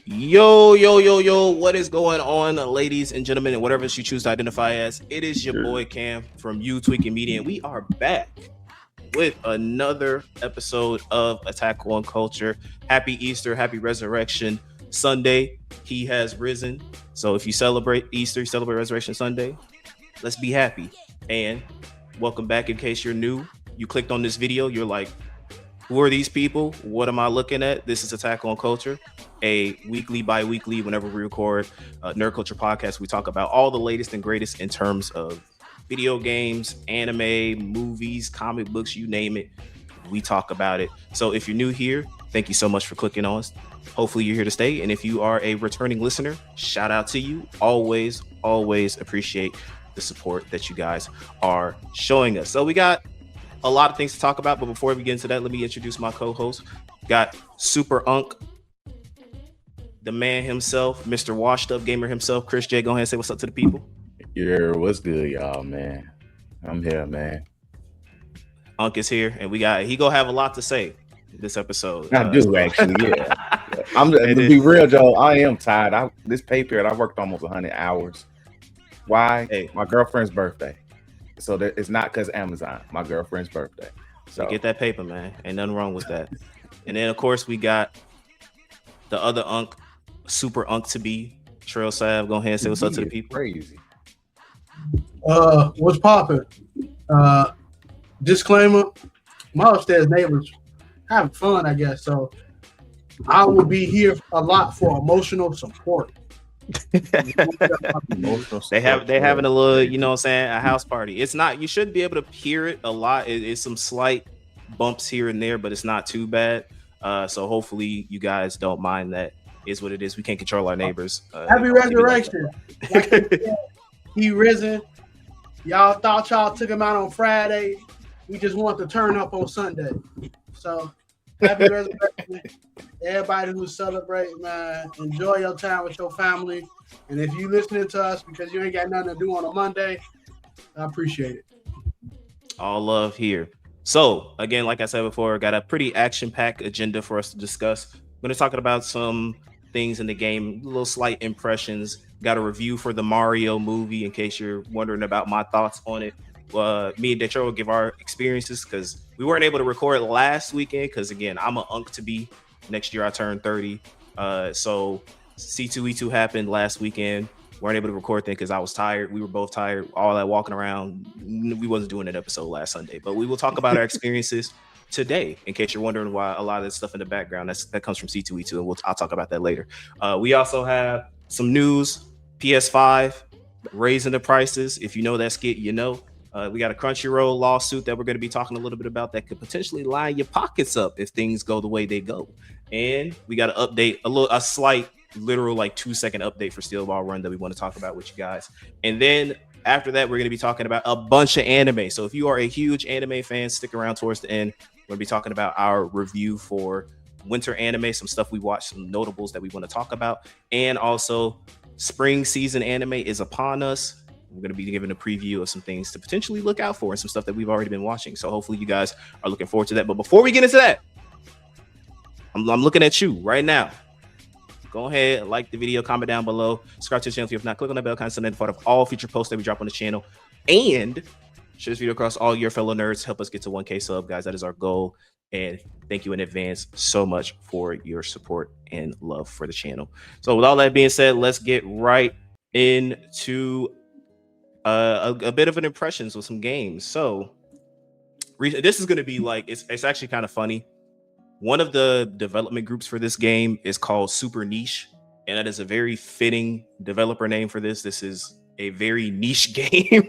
Yo, what is going on, ladies and gentlemen, and whatever you choose to identify as? It is your boy Cam from Tweeking Media, and we are back with another episode of Attack on Culture. Happy Easter, happy Resurrection Sunday. He has risen. So if you celebrate Easter, you celebrate Resurrection Sunday, let's be happy. And welcome back. In case you're new, you clicked on this video, you're like, who are these people? What am I looking at? This is Attack on Culture, a weekly, bi-weekly, whenever we record Nerd Culture podcast. We talk about all the latest and greatest in terms of video games, anime, movies, comic books, you name it. We talk about it. So if you're new here, thank you so much for clicking on us. Hopefully you're here to stay. And if you are a returning listener, shout out to you. Always appreciate the support that you guys are showing us. So we got a lot of things to talk about, but before we get into that, let me introduce my co-host. Got Super Unk, the man himself, Mr. Washed Up Gamer himself, Chris J. Go ahead and say what's up to the people. Yeah, what's good, y'all, man? I'm here, man. Unk is here, and he gonna have a lot to say this episode. I do, actually, yeah. To be real, Joe, I am tired. This pay period, I worked almost 100 hours. Why? Hey. My girlfriend's birthday. So it's not because Amazon, my girlfriend's birthday. So get that paper, man. Ain't nothing wrong with that. And then, of course, we got the other Unk, Super Unk to be, Trail Sav. Go ahead and say what's up to the people. Crazy. What's poppin'? Disclaimer, my upstairs neighbors having fun, I guess. So I will be here a lot for emotional support. They having a little, you know what I'm saying, a house party. It's not, you should be able to hear it a lot. It's some slight bumps here and there, but it's not too bad. So hopefully you guys don't mind that. Is what it is. We can't control our neighbors. Happy resurrection. He risen. Y'all thought y'all took him out on Friday. We just want to turn up on Sunday. So happy resurrection. Everybody who's celebrating, man, enjoy your time with your family. And if you listening to us because you ain't got nothing to do on a Monday, I appreciate it. All love here. So again, like I said before, got a pretty action-packed agenda for us to discuss. We're going to talk about some things in the game, little slight impressions. Got a review for the Mario movie in case you're wondering about my thoughts on it. Me and Detroit will give our experiences because we weren't able to record last weekend because, again, I'm an Unk to be. Next year I turn 30. So C2E2 happened last weekend. Weren't able to record then because I was tired. We were both tired. All that walking around. We wasn't doing an episode last Sunday. But we will talk about our experiences today, in case you're wondering why a lot of this stuff in the background that comes from C2E2, and I'll talk about that later. We also have some news. PS5 raising the prices. If you know that skit, you know. We got a Crunchyroll lawsuit that we're going to be talking a little bit about that could potentially line your pockets up if things go the way they go. And we got an update, a slight, literal, like 2-second update for Steel Ball Run that we want to talk about with you guys. And then after that, we're going to be talking about a bunch of anime. So if you are a huge anime fan, stick around towards the end. We're going to be talking about our review for winter anime, some stuff we watched, some notables that we want to talk about. And also, spring season anime is upon us. We're going to be giving a preview of some things to potentially look out for and some stuff that we've already been watching. So hopefully you guys are looking forward to that. But before we get into that, I'm looking at you right now. Go ahead, like the video, comment down below, subscribe to the channel if you have not. Click on the bell, kind of notified of all future posts that we drop on the channel. And share this video across all your fellow nerds. Help us get to 1K sub, guys. That is our goal. And thank you in advance so much for your support and love for the channel. So with all that being said, let's get right into a bit of an impressions with some games. So this is going to be like, it's actually kind of funny. One of the development groups for this game is called Super Niche, and that is a very fitting developer name for this. This is a very niche game.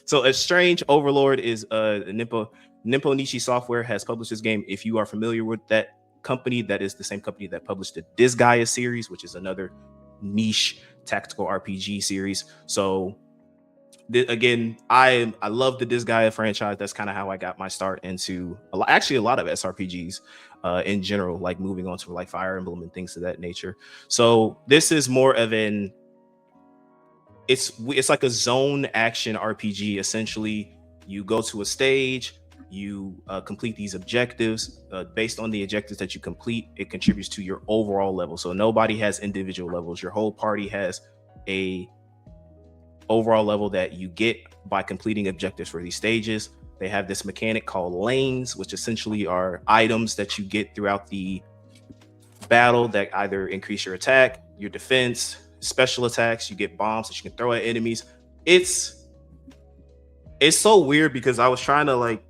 So Etrange Overlord is Nimpo Nishi Software has published this game. If you are familiar with that company, that is the same company that published the Disgaea series, which is another niche tactical RPG series. So again, I love the Disgaea franchise. That's kind of how I got my start into a lot of SRPGs in general, like moving on to like Fire Emblem and things of that nature. So this is more of it's like a zone action RPG. Essentially, you go to a stage, You complete these objectives. Based on the objectives that you complete, it contributes to your overall level. So nobody has individual levels. Your whole party has a overall level that you get by completing objectives for these stages. They have this mechanic called lanes, which essentially are items that you get throughout the battle that either increase your attack, your defense, special attacks. You get bombs that you can throw at enemies. It's so weird because I was trying to like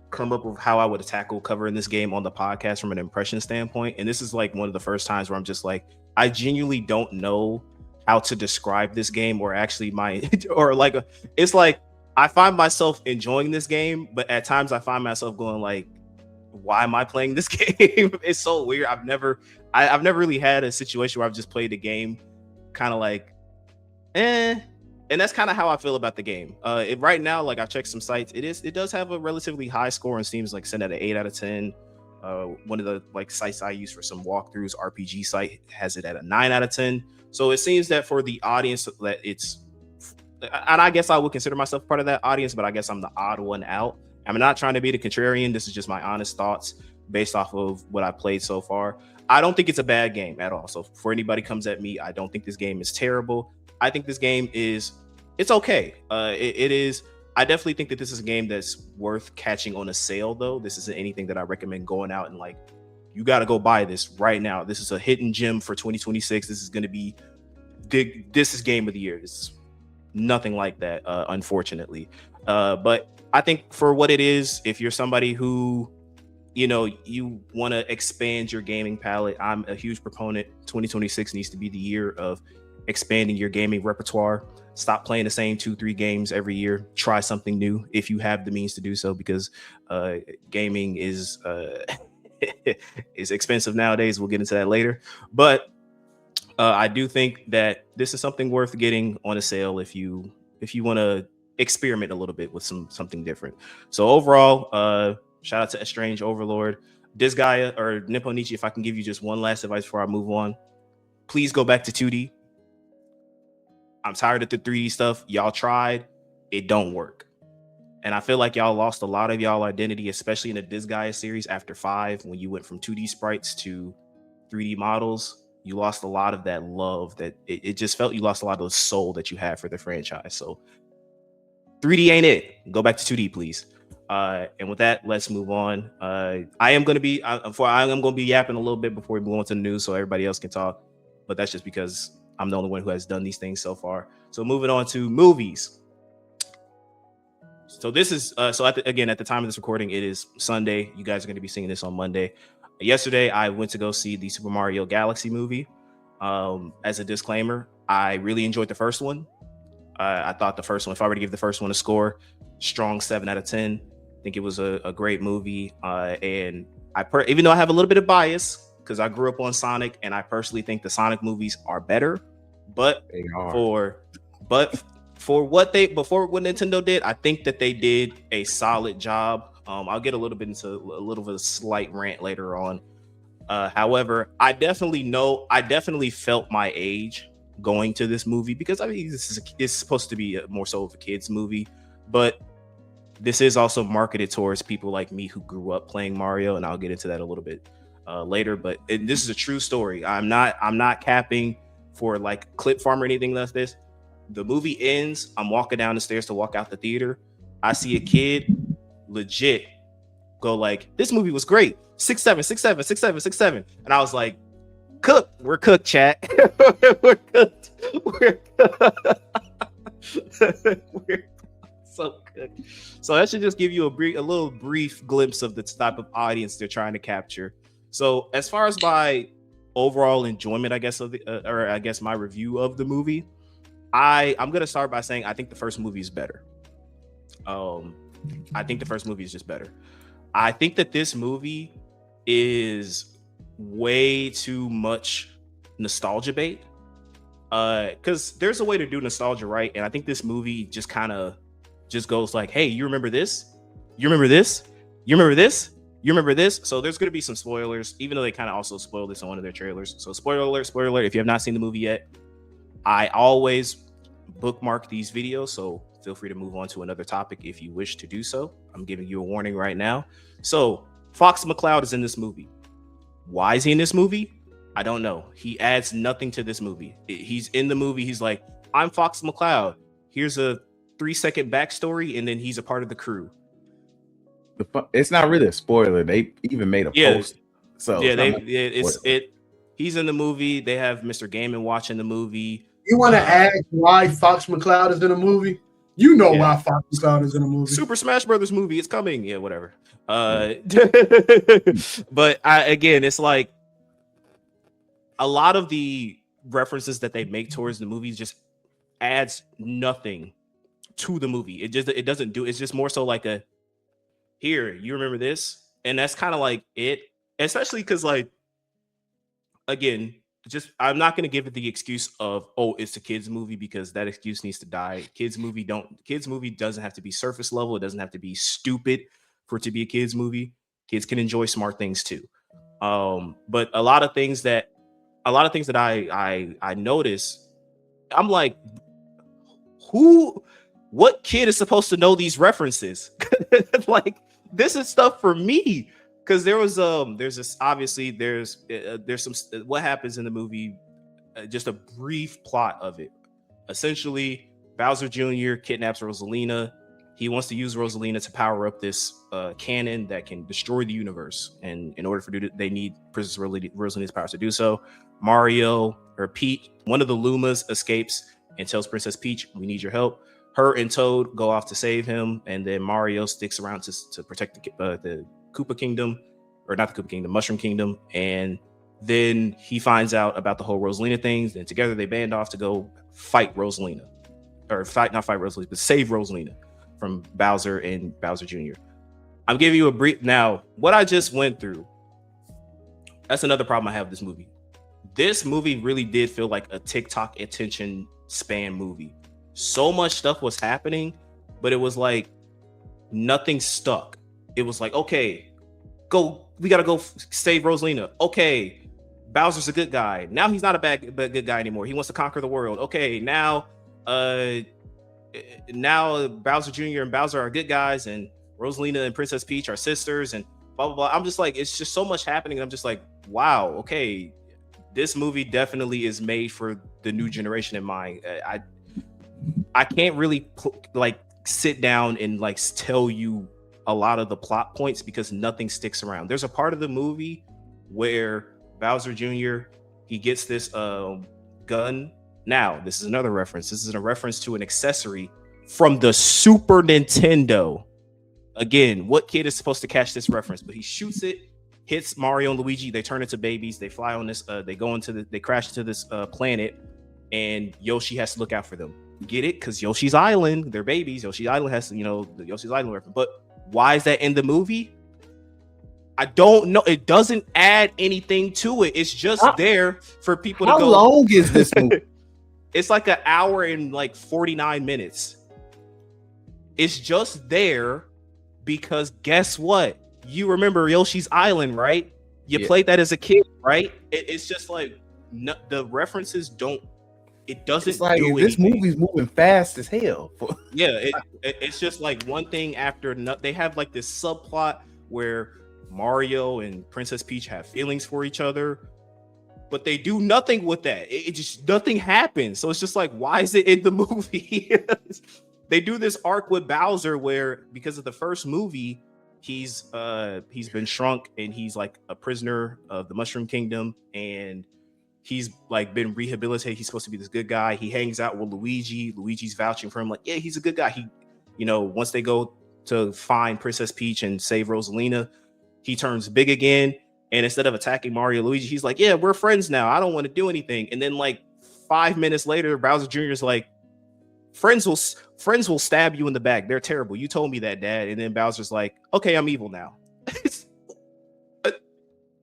come up with how I would tackle covering this game on the podcast from an impression standpoint, and this is like one of the first times where I'm just like, I genuinely don't know how to describe this game, or actually it's like I find myself enjoying this game, but at times I find myself going like, why am I playing this game? It's so weird. I've never really had a situation where I've just played the game kind of like, and that's kind of how I feel about the game. Right now, like I've checked some sites, it does have a relatively high score and seems like set at an 8 out of 10. One of the like sites I use for some walkthroughs, RPG site, has it at a 9 out of 10. So it seems that for the audience that it's, and I guess I would consider myself part of that audience, but I guess I'm the odd one out. I'm not trying to be the contrarian. This is just my honest thoughts based off of what I played so far. I don't think it's a bad game at all. So for anybody comes at me, I don't think this game is terrible. I think this game it's okay. It is. I definitely think that this is a game that's worth catching on a sale, though. This isn't anything that I recommend going out and like, you got to go buy this right now. This is a hidden gem for 2026. This is going to be this is game of the year. This is nothing like that, unfortunately. But I think for what it is, if you're somebody who, you want to expand your gaming palette, I'm a huge proponent. 2026 needs to be the year of expanding your gaming repertoire. Stop playing the same 2-3 games every year. Try something new if you have the means to do so, because gaming is is expensive nowadays. We'll get into that later. But I do think that this is something worth getting on a sale if you want to experiment a little bit with something different. So overall, shout out to Etrange, Overlord, Disgaea, or Nipponichi. If I can give you just one last advice before I move on, please go back to 2D. I'm tired of the 3D stuff. Y'all tried, it don't work. And I feel like y'all lost a lot of y'all identity, especially in the Disgaea series after 5, when you went from 2D sprites to 3D models. You lost a lot of that love, that it just felt you lost a lot of the soul that you had for the franchise. So 3D ain't it. Go back to 2D, please. And with that, let's move on. I am going to be yapping a little bit before we move on to the news so everybody else can talk. But that's just because I'm the only one who has done these things so far. So moving on to movies. So this is at the time of this recording, it is Sunday. You guys are going to be seeing this on Monday. Yesterday, I went to go see the Super Mario Galaxy movie. As a disclaimer, I really enjoyed the first one. I thought the first one, if I were to give the first one a score, strong 7 out of 10. I think it was a great movie. And even though I have a little bit of bias, because I grew up on Sonic, and I personally think the Sonic movies are better. But for what Nintendo did, I think that they did a solid job. I'll get a little bit into a little bit of slight rant later on. However, I definitely felt my age going to this movie, because I mean, it's supposed to be more so of a kid's movie, but this is also marketed towards people like me who grew up playing Mario, and I'll get into that a little bit later. But this is a true story. I'm not capping for like clip farm or anything like this. The movie ends. I'm walking down the stairs to walk out the theater. I see a kid legit go like, "This movie was great. 6-7, 6-7, 6-7, 6-7." And I was like, "Cooked. We're cooked, chat. We're cooked. We're so cooked." So that should just give you a little brief glimpse of the type of audience they're trying to capture. So as far as my overall enjoyment, I guess, of my review of the movie, I'm gonna start by saying I think the first movie is better. I think the first movie is just better. I think that this movie is way too much nostalgia bait. Because there's a way to do nostalgia right, and I think this movie just kind of goes like, "Hey, you remember this? You remember this? You remember this? You remember this?" So there's gonna be some spoilers, even though they kind of also spoiled this on one of their trailers. So spoiler alert, if you have not seen the movie yet, I always bookmark these videos. So feel free to move on to another topic if you wish to do so. I'm giving you a warning right now. So Fox McCloud is in this movie. Why is he in this movie? I don't know. He adds nothing to this movie. He's in the movie. He's like, I'm Fox McCloud. Here's a 3-second backstory, and then he's a part of the crew. It's not really a spoiler. They even made a post. So yeah, he's in the movie. They have Mr. Gaiman watching the movie. You want to ask why Fox McCloud is in a movie? You know why Fox McCloud is in a movie. Super Smash Brothers movie. It's coming. Yeah, whatever. But again, it's like a lot of the references that they make towards the movies just adds nothing to the movie. It doesn't do. It's just more so like a here. You remember this, and that's kind of like it. Especially because like again. Just I'm not going to give it the excuse of it's a kids movie, because that excuse needs to die. Kids movie doesn't have to be surface level. It doesn't have to be stupid for it to be a kids movie. Kids can enjoy smart things too. But a lot of things that I notice, I'm like, what kid is supposed to know these references? Like, this is stuff for me. Because there's this obviously there's some what happens in the movie, just a brief plot of it. Essentially, Bowser Jr. kidnaps Rosalina. He wants to use Rosalina to power up this cannon that can destroy the universe. And in order for it, they need Princess Rosalina's powers to do so. Mario or Peach, one of the Lumas, escapes and tells Princess Peach, "We need your help." Her and Toad go off to save him, and then Mario sticks around to protect the Koopa Kingdom, or not the Koopa Kingdom, Mushroom Kingdom. And then he finds out about the whole Rosalina things. And together they band off to go fight Rosalina, or not fight Rosalina, but save Rosalina from Bowser and Bowser Jr. I'm giving you a brief. Now, what I just went through, that's another problem I have with this movie. This movie really did feel like a TikTok attention span movie. So much stuff was happening, but it was like nothing stuck. It was like, okay, we gotta go save Rosalina. Okay, Bowser's a good guy. Now he's not a good guy anymore. He wants to conquer the world. Okay, now Bowser Jr. and Bowser are good guys, and Rosalina and Princess Peach are sisters, and blah blah blah. I'm just like, it's just so much happening. I'm just like, wow, okay, this movie definitely is made for the new generation in mind. I can't really like sit down and like tell you a lot of the plot points because nothing sticks around. There's a part of the movie where Bowser Jr. he gets this gun. Now, this is another reference. This is a reference to an accessory from the Super Nintendo. Again, what kid is supposed to catch this reference? But he shoots it, hits Mario and Luigi. They turn into babies. They fly on this. They crash into this planet, and Yoshi has to look out for them. Get it? Because Yoshi's Island, they're babies. Yoshi's Island has, the Yoshi's Island reference. But why is that in the movie? I don't know. It doesn't add anything to it. It's just there for people to go. How long is this movie? It's like an hour and like 49 minutes. It's just there because guess what? You remember Yoshi's Island, right? You played that as a kid, right? It's just like the references don't. It doesn't. It's like do this anything. movie's moving fast as hell. Yeah, it's just like one thing after another. They have like this subplot where Mario and Princess Peach have feelings for each other, but they do nothing with that. It just nothing happens. So it's just like, why is it in the movie? They do this arc with Bowser where because of the first movie, he's been shrunk and he's like a prisoner of the Mushroom Kingdom, and he's like been rehabilitated. He's supposed to be this good guy. He hangs out with Luigi. Luigi's vouching for him, like, yeah, he's a good guy. He, once they go to find Princess Peach and save Rosalina, he turns big again. And instead of attacking Mario and Luigi, he's like, yeah, we're friends now. I don't want to do anything. And then like 5 minutes later, Bowser Jr. is like, friends will stab you in the back. They're terrible. You told me that, Dad. And then Bowser's like, okay, I'm evil now.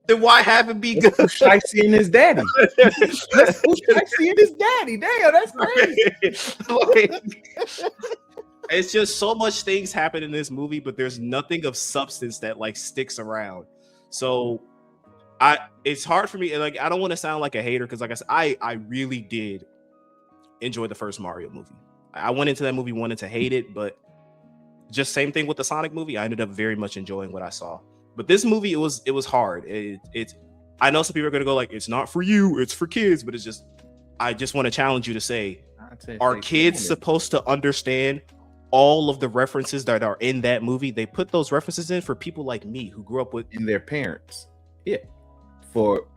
Then why have him be good? Shiesty and his daddy. Let's push Shiesty and his daddy. Damn, that's crazy. It's just so much things happen in this movie, but there's nothing of substance that like sticks around. So it's hard for me. Like, I don't want to sound like a hater because, like I said, I really did enjoy the first Mario movie. I went into that movie wanting to hate it, but just same thing with the Sonic movie. I ended up very much enjoying what I saw. But this movie, it was hard. It's I know some people are gonna go like, it's not for you, it's for kids, but it's just I just want to challenge you to say, are kids supposed to understand all of the references that are in that movie? They put those references in for people like me who grew up with and their parents. Yeah, for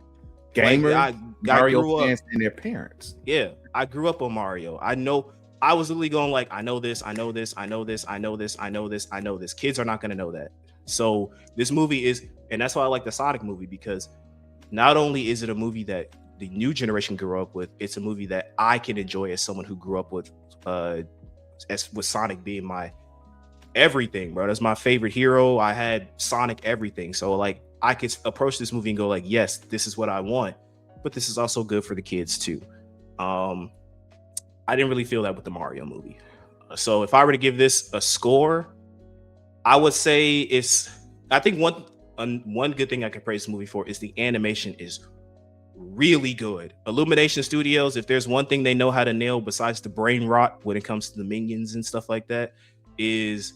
gamers, like, Mario fans and their parents. Yeah, I grew up on Mario. I know. I was literally going like, I know this, I know this, I know this, I know this, I know this, I know this. Kids are not going to know that. So this movie is, and that's why I like the Sonic movie, because not only is it a movie that the new generation grew up with, it's a movie that I can enjoy as someone who grew up with Sonic being my everything, bro. That's my favorite hero. I had Sonic everything. So like I could approach this movie and go like, yes, this is what I want, but this is also good for the kids too. I didn't really feel that with the Mario movie. So if I were to give this a score, I would say I think one good thing I could praise the movie for is the animation is really good. Illumination Studios, if there's one thing they know how to nail besides the brain rot when it comes to the minions and stuff like that, is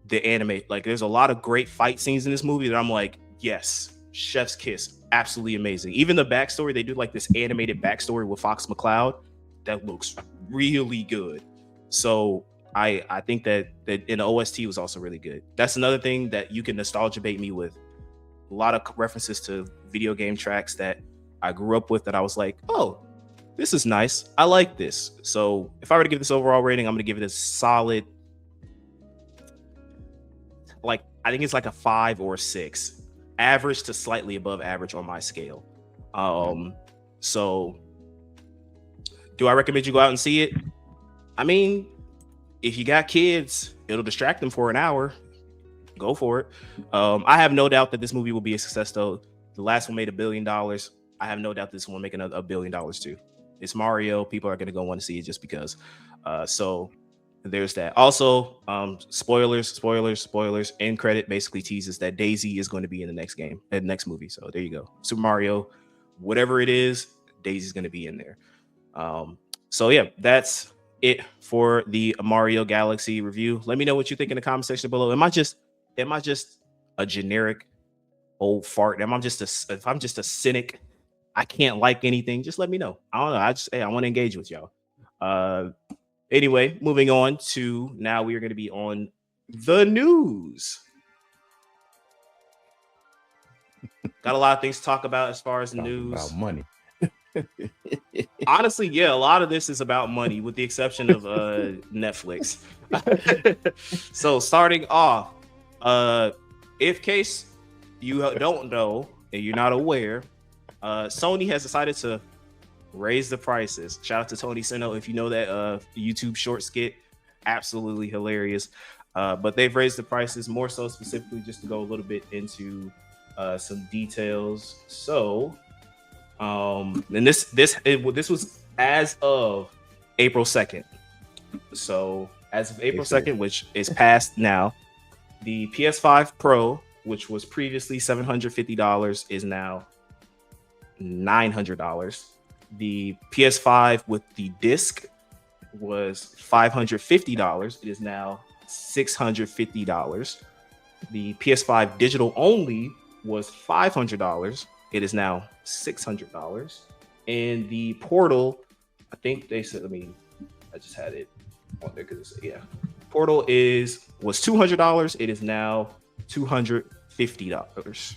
the anime. Like there's a lot of great fight scenes in this movie that I'm like, yes, chef's kiss, absolutely amazing. Even the backstory, they do like this animated backstory with Fox McCloud that looks really good. So I think that in the OST was also really good. That's another thing that you can nostalgia bait me with. A lot of references to video game tracks that I grew up with that I was like, oh, this is nice. I like this. So if I were to give this overall rating, I'm going to give it a solid, like, I think it's like a 5 or a 6. Average to slightly above average on my scale. So do I recommend you go out and see it? I mean, if you got kids, it'll distract them for an hour. Go for it. I have no doubt that this movie will be a success, though. The last one made $1 billion. I have no doubt this one will make another $1 billion too. It's Mario. People are going to go want to see it just because. So there's that. Also, spoilers. End credit basically teases that Daisy is going to be in the next game, the next movie. So there you go. Super Mario, whatever it is, Daisy's going to be in there. So yeah, that's it for the Mario Galaxy review. Let me know what you think in the comment section below. Am I just a generic old fart? If I'm just a cynic, I can't like anything, just let me know. I don't know. I want to engage with y'all. Anyway, moving on to now, we are going to be on the news. Got a lot of things to talk about as far as the news. About money. Honestly, yeah, a lot of this is about money, with the exception of Netflix. So starting off, if case you don't know and you're not aware, Sony has decided to raise the prices. Shout out to Tony Sino. If you know that YouTube short skit, absolutely hilarious. But they've raised the prices, more so specifically just to go a little bit into some details. So and this was as of April 2nd. So as of April 2nd, which is past now, the PS5 Pro, which was previously $750, is now $900. The PS5 with the disc was $550. It is now $650. The PS5 digital only was $500. It is now $600. And the Portal, I think they said, I just had it on there because Portal was $200. It is now $250.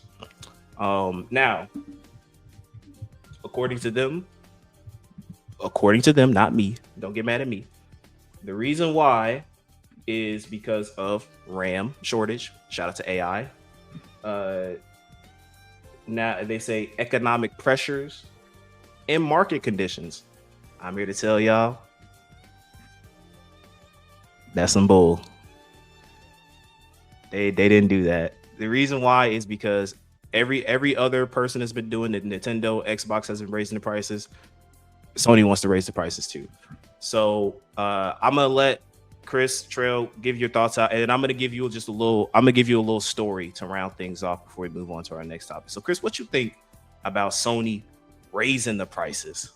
Now, according to them, not me. Don't get mad at me. The reason why is because of RAM shortage. Shout out to AI. Now they say economic pressures and market conditions. I'm here to tell y'all that's some bull. They didn't do that. The reason why is because every other person has been doing it. Nintendo, Xbox has been raising the prices. Sony wants to raise the prices too. So I'm gonna let Chris Trail give your thoughts out, and I'm gonna give you a little story to round things off before we move on to our next topic. So Chris, what you think about Sony raising the prices?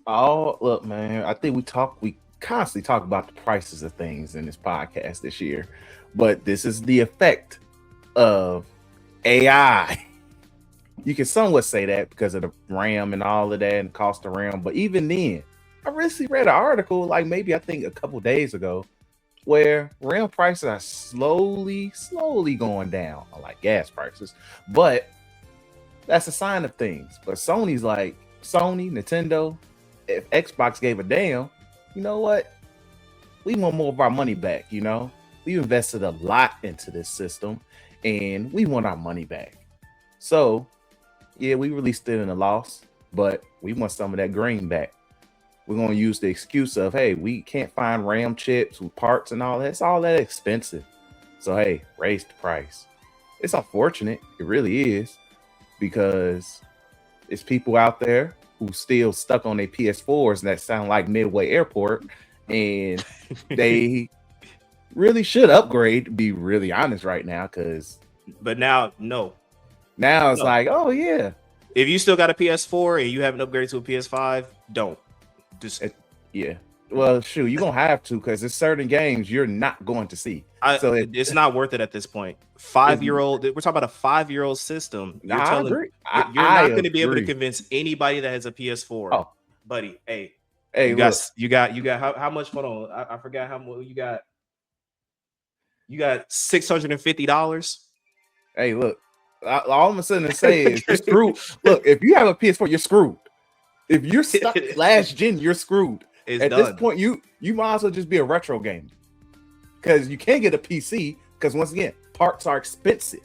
Oh, look, man, I think we constantly talk about the prices of things in this podcast this year, but this is the effect of AI. You can somewhat say that because of the RAM and all of that and cost of RAM, but even then, I recently read an article, like maybe I think a couple days ago, where RAM prices are slowly going down, like gas prices, but that's a sign of things. But Sony's like, Sony, Nintendo, if Xbox gave a damn, you know what? We want more of our money back, you know? We invested a lot into this system and we want our money back. So, yeah, we released it in a loss, but we want some of that green back. We're going to use the excuse of, hey, we can't find RAM chips with parts and all that. It's all that expensive. So, hey, raise the price. It's unfortunate. It really is, because it's people out there who still stuck on their PS4s that sound like Midway Airport, and they really should upgrade, to be really honest right now, because... But now, no. Now it's like, oh, yeah. If you still got a PS4 and you haven't upgraded to a PS5, don't. Yeah. Well, shoot, you're going to have to, because there's certain games you're not going to see. So it's not worth it at this point. 5-year-old, we're talking about a 5-year-old system. You're I agree. You're not going to be able to convince anybody that has a PS4. Oh, buddy, hey, you got how much? Hold on, I forgot how much you got. You got $650. Hey, look, all I'm saying to say is you're screwed. Look, if you have a PS4, you're screwed. If you're stuck last gen, you're screwed. At this point, you might as well just be a retro gamer, because you can't get a PC, because once again, parts are expensive.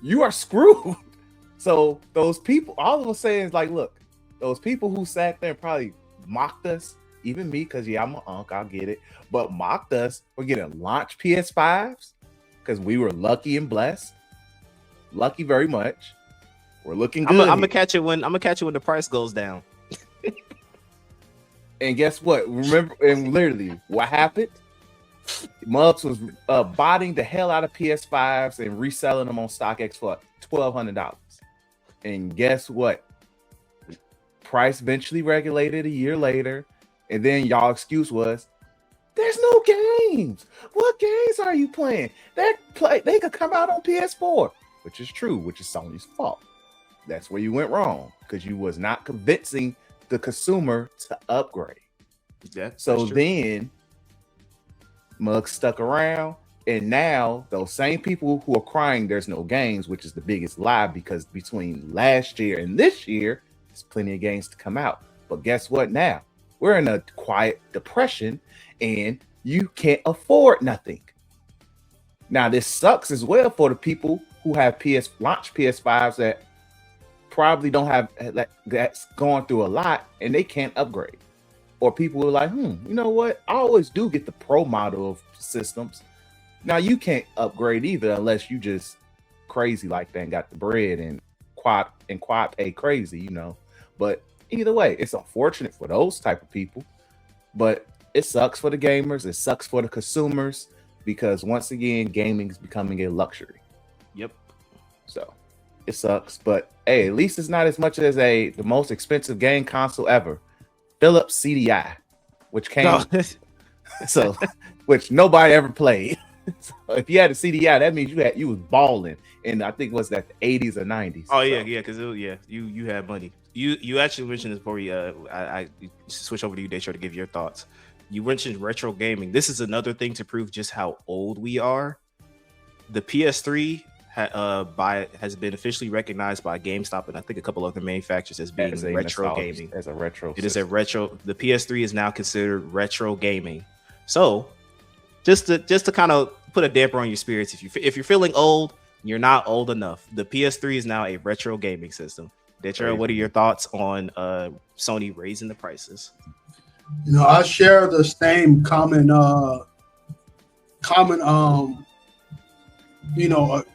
You are screwed. So those people, all of us saying is like, look, those people who sat there and probably mocked us, even me, because yeah, I'm an unk, I'll get it, but mocked us for getting launch PS5s because we were lucky and blessed. Lucky very much. We're looking good. I'm gonna catch it when the price goes down. And guess what? Remember, and literally, what happened? Mubs was botting the hell out of PS5s and reselling them on StockX for $1,200. And guess what? Price eventually regulated a year later, and then y'all excuse was, "There's no games. What games are you playing? They could come out on PS4," which is true, which is Sony's fault. That's where you went wrong, because you was not convincing the consumer to upgrade. Yeah. So then Mug stuck around, and now those same people who are crying there's no games, which is the biggest lie, because between last year and this year, there's plenty of games to come out. But guess what now? We're in a quiet depression, and you can't afford nothing. Now, this sucks as well for the people who have launch PS5s that probably don't have that's going through a lot and they can't upgrade. Or people who are like, you know what? I always do get the pro model of systems. Now you can't upgrade either unless you just crazy like that and got the bread and quad pay crazy, you know. But either way, it's unfortunate for those type of people. But it sucks for the gamers, it sucks for the consumers, because once again, gaming is becoming a luxury. Yep. So it sucks, but hey, at least it's not as much as the most expensive game console ever, Philips CDI, which came which nobody ever played. So if you had a CDI, that means you was balling, and I think it was that the 80s or 90s. Oh yeah, because you had money. You actually mentioned this before. I switch over to you, Desho, to give your thoughts. You mentioned retro gaming. This is another thing to prove just how old we are. The PS3 has been officially recognized by GameStop and I think a couple other manufacturers as being retro gaming. As a retro, it is a retro. The PS3 is now considered retro gaming. So, just to kind of put a damper on your spirits, if you're feeling old, you're not old enough. The PS3 is now a retro gaming system. Detra, what are your thoughts on Sony raising the prices? You know, I share the same common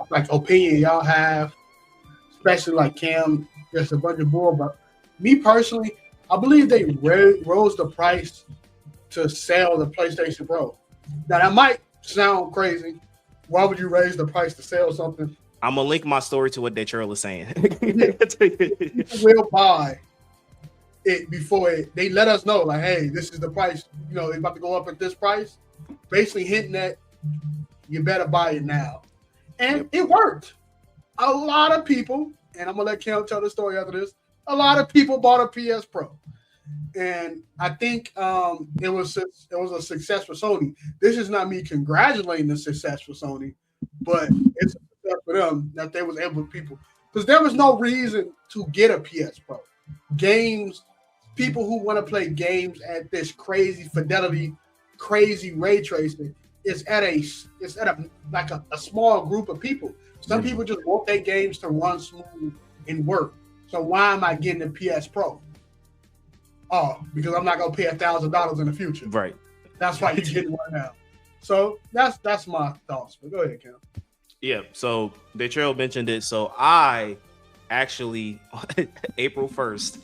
like opinion y'all have, especially like Cam, just a bunch of bull. But me personally, I believe they rose the price to sell the PlayStation Pro. Now that might sound crazy. Why would you raise the price to sell something? I'm gonna link my story to what Detroit is saying. People will buy it before they let us know, like, hey, this is the price. You know, it's about to go up at this price. Basically hinting that you better buy it now. And it worked. A lot of people, and I'm going to let Kel tell the story after this, a lot of people bought a PS Pro. And I think it was a success for Sony. This is not me congratulating the success for Sony, but it's a success for them that they was able to people. Because there was no reason to get a PS Pro. Games, people who want to play games at this crazy fidelity, crazy ray tracing, it's at a small group of people. Some people just want their games to run smooth and work. So why am I getting a PS Pro? Oh, because I'm not gonna pay $1,000 in the future. Right. That's why you're getting one now. So that's my thoughts. But go ahead, Cam. Yeah. So Detrail mentioned it. So I actually April 1st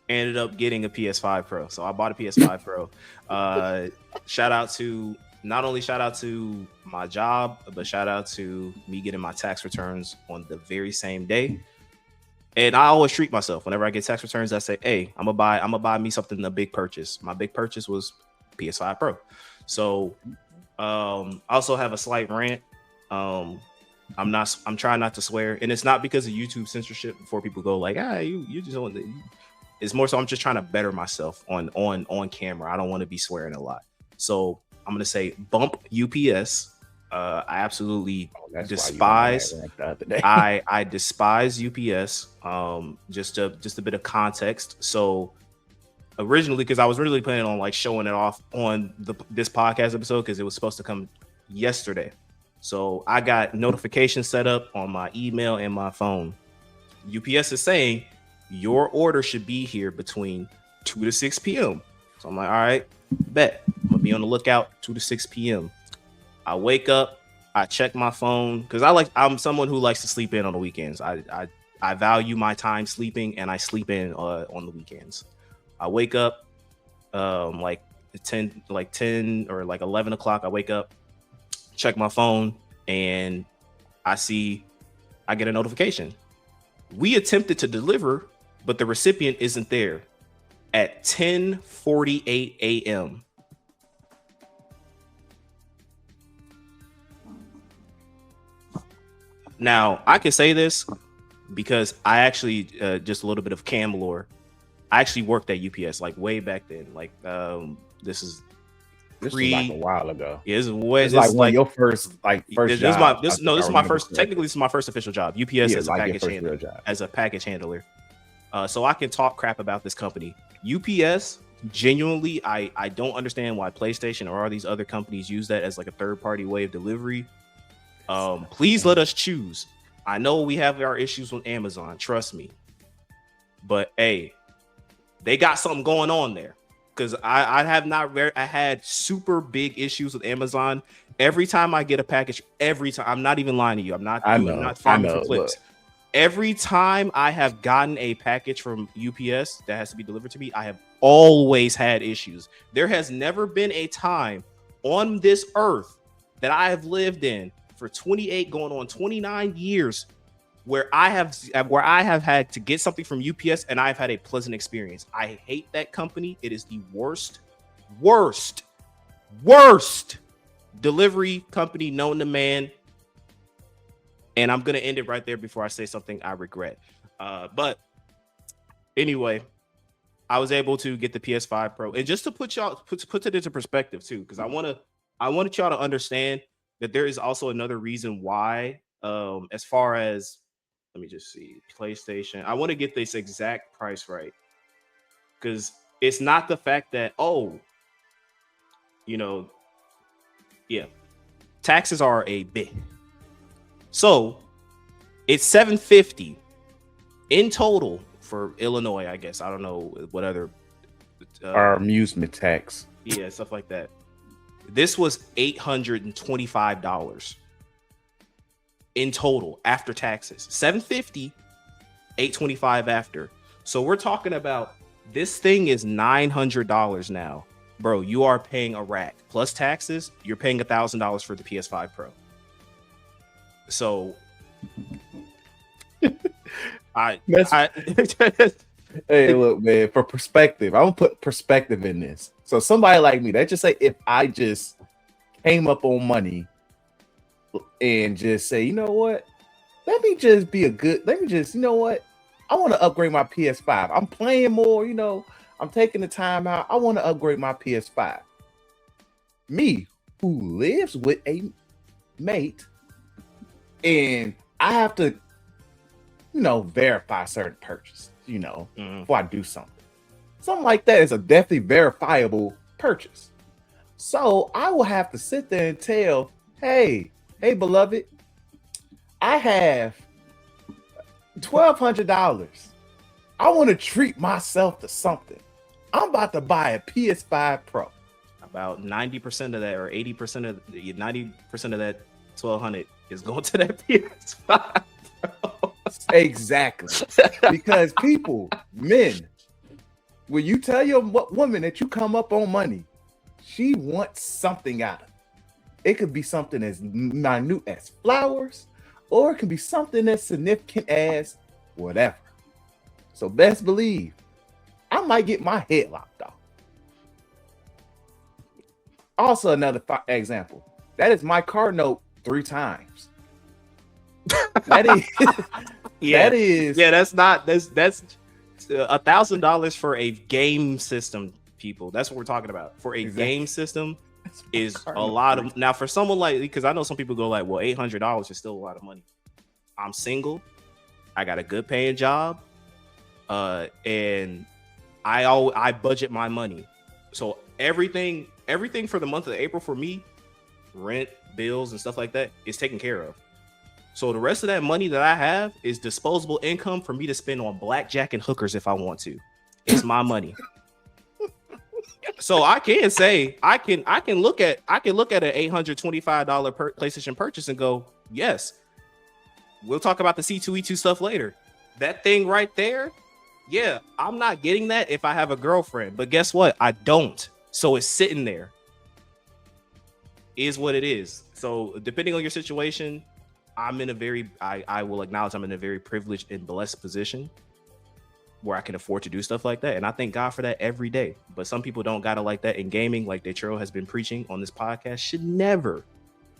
ended up getting a PS5 Pro. So I bought a PS5 Pro. Shout out to my job, but shout out to me getting my tax returns on the very same day. And I always treat myself whenever I get tax returns. I say, "Hey, I'm gonna buy me something. A big purchase. My big purchase was PS5 Pro." So, I also have a slight rant. I'm trying not to swear, and it's not because of YouTube censorship. Before people go like, you just want to. It's more so I'm just trying to better myself on camera. I don't want to be swearing a lot. So I'm gonna say bump UPS. I absolutely despise. I despise UPS. Just a bit of context. So originally, because I was really planning on like showing it off on this podcast episode because it was supposed to come yesterday. So I got notifications set up on my email and my phone. UPS is saying your order should be here between 2 to 6 p.m. So I'm like, all right, bet. I'm gonna be on the lookout 2 to 6 p.m. I wake up, I check my phone because I'm someone who likes to sleep in on the weekends. I value my time sleeping, and I sleep in on the weekends. I wake up like 10 or like 11 o'clock. I wake up, check my phone, and I get a notification. We attempted to deliver, but the recipient isn't there at 10:48 a.m. Now, I can say this because I actually, just a little bit of cam lore. I actually worked at UPS like way back then. Like, this was like a while ago. Yeah, this is way. This like your first job. This is my first. Technically, this is my first official job. UPS as a package handler. As a package handler, so I can talk crap about this company. UPS. Genuinely, I don't understand why PlayStation or all these other companies use that as like a third-party way of delivery. Please let us choose. I know we have our issues with Amazon, trust me, but hey, they got something going on there. Because I had super big issues with Amazon. Every time I get a package, I'm not even lying to you. I'm not farming for clicks. Every time I have gotten a package from UPS that has to be delivered to me, I have always had issues. There has never been a time on this earth that I have lived in for 28 going on 29 years where I have had to get something from UPS and I've had a pleasant experience. I hate that company. It is the worst delivery company known to man. And I'm going to end it right there before I say something I regret. But anyway, I was able to get the PS5 Pro. And just to put it into perspective too, because I wanted y'all to understand that there is also another reason why, as far as, let me just see, PlayStation. I want to get this exact price right. Because it's not the fact that, taxes are a bit. So it's $750 in total for Illinois, I guess. I don't know what other our amusement tax. Yeah, stuff like that. This was $825 in total after taxes. $750, $825 after. So we're talking about this thing is $900 now. Bro, you are paying a rack. Plus taxes, you're paying $1,000 for the PS5 Pro. So Hey, look, man, for perspective, I'm gonna put perspective in this. So somebody like me, let's just say if I just came up on money and just say, you know what, let me just, you know what, I want to upgrade my PS5. I'm playing more, I'm taking the time out. I want to upgrade my PS5. Me, who lives with a mate, and I have to, verify certain purchases, before I do something. Something like that is a definitely verifiable purchase. So I will have to sit there and tell, hey, beloved, I have $1,200. I want to treat myself to something. I'm about to buy a PS5 Pro. About 90% of that, or 90% of that 1,200 is going to that PS5. Bro. Exactly. Because people, men, when you tell your woman that you come up on money, she wants something out of it. It could be something as minute as flowers, or it can be something as significant as whatever. So best believe, I might get my head locked off. Also, another example. That is my car note 3 times. That is, that's $1,000 for a game system, people. That's what we're talking about. For a game system is a lot of. Now, for someone like, because I know some people go like, well, $800 is still a lot of money. I'm single. I got a good paying job, and I budget my money. So everything for the month of April for me, rent, bills, and stuff like that is taken care of. So the rest of that money that I have is disposable income for me to spend on blackjack and hookers if I want to. It's my money. So I can say I can look at an $825 PlayStation purchase and go, yes. We'll talk about the C2E2 stuff later. That thing right there, yeah, I'm not getting that if I have a girlfriend. But guess what? I don't. So it's sitting there. Is what it is. So depending on your situation, I will acknowledge I'm in a very privileged and blessed position where I can afford to do stuff like that. And I thank God for that every day. But some people don't got it like that. In gaming, like Detro has been preaching on this podcast, should never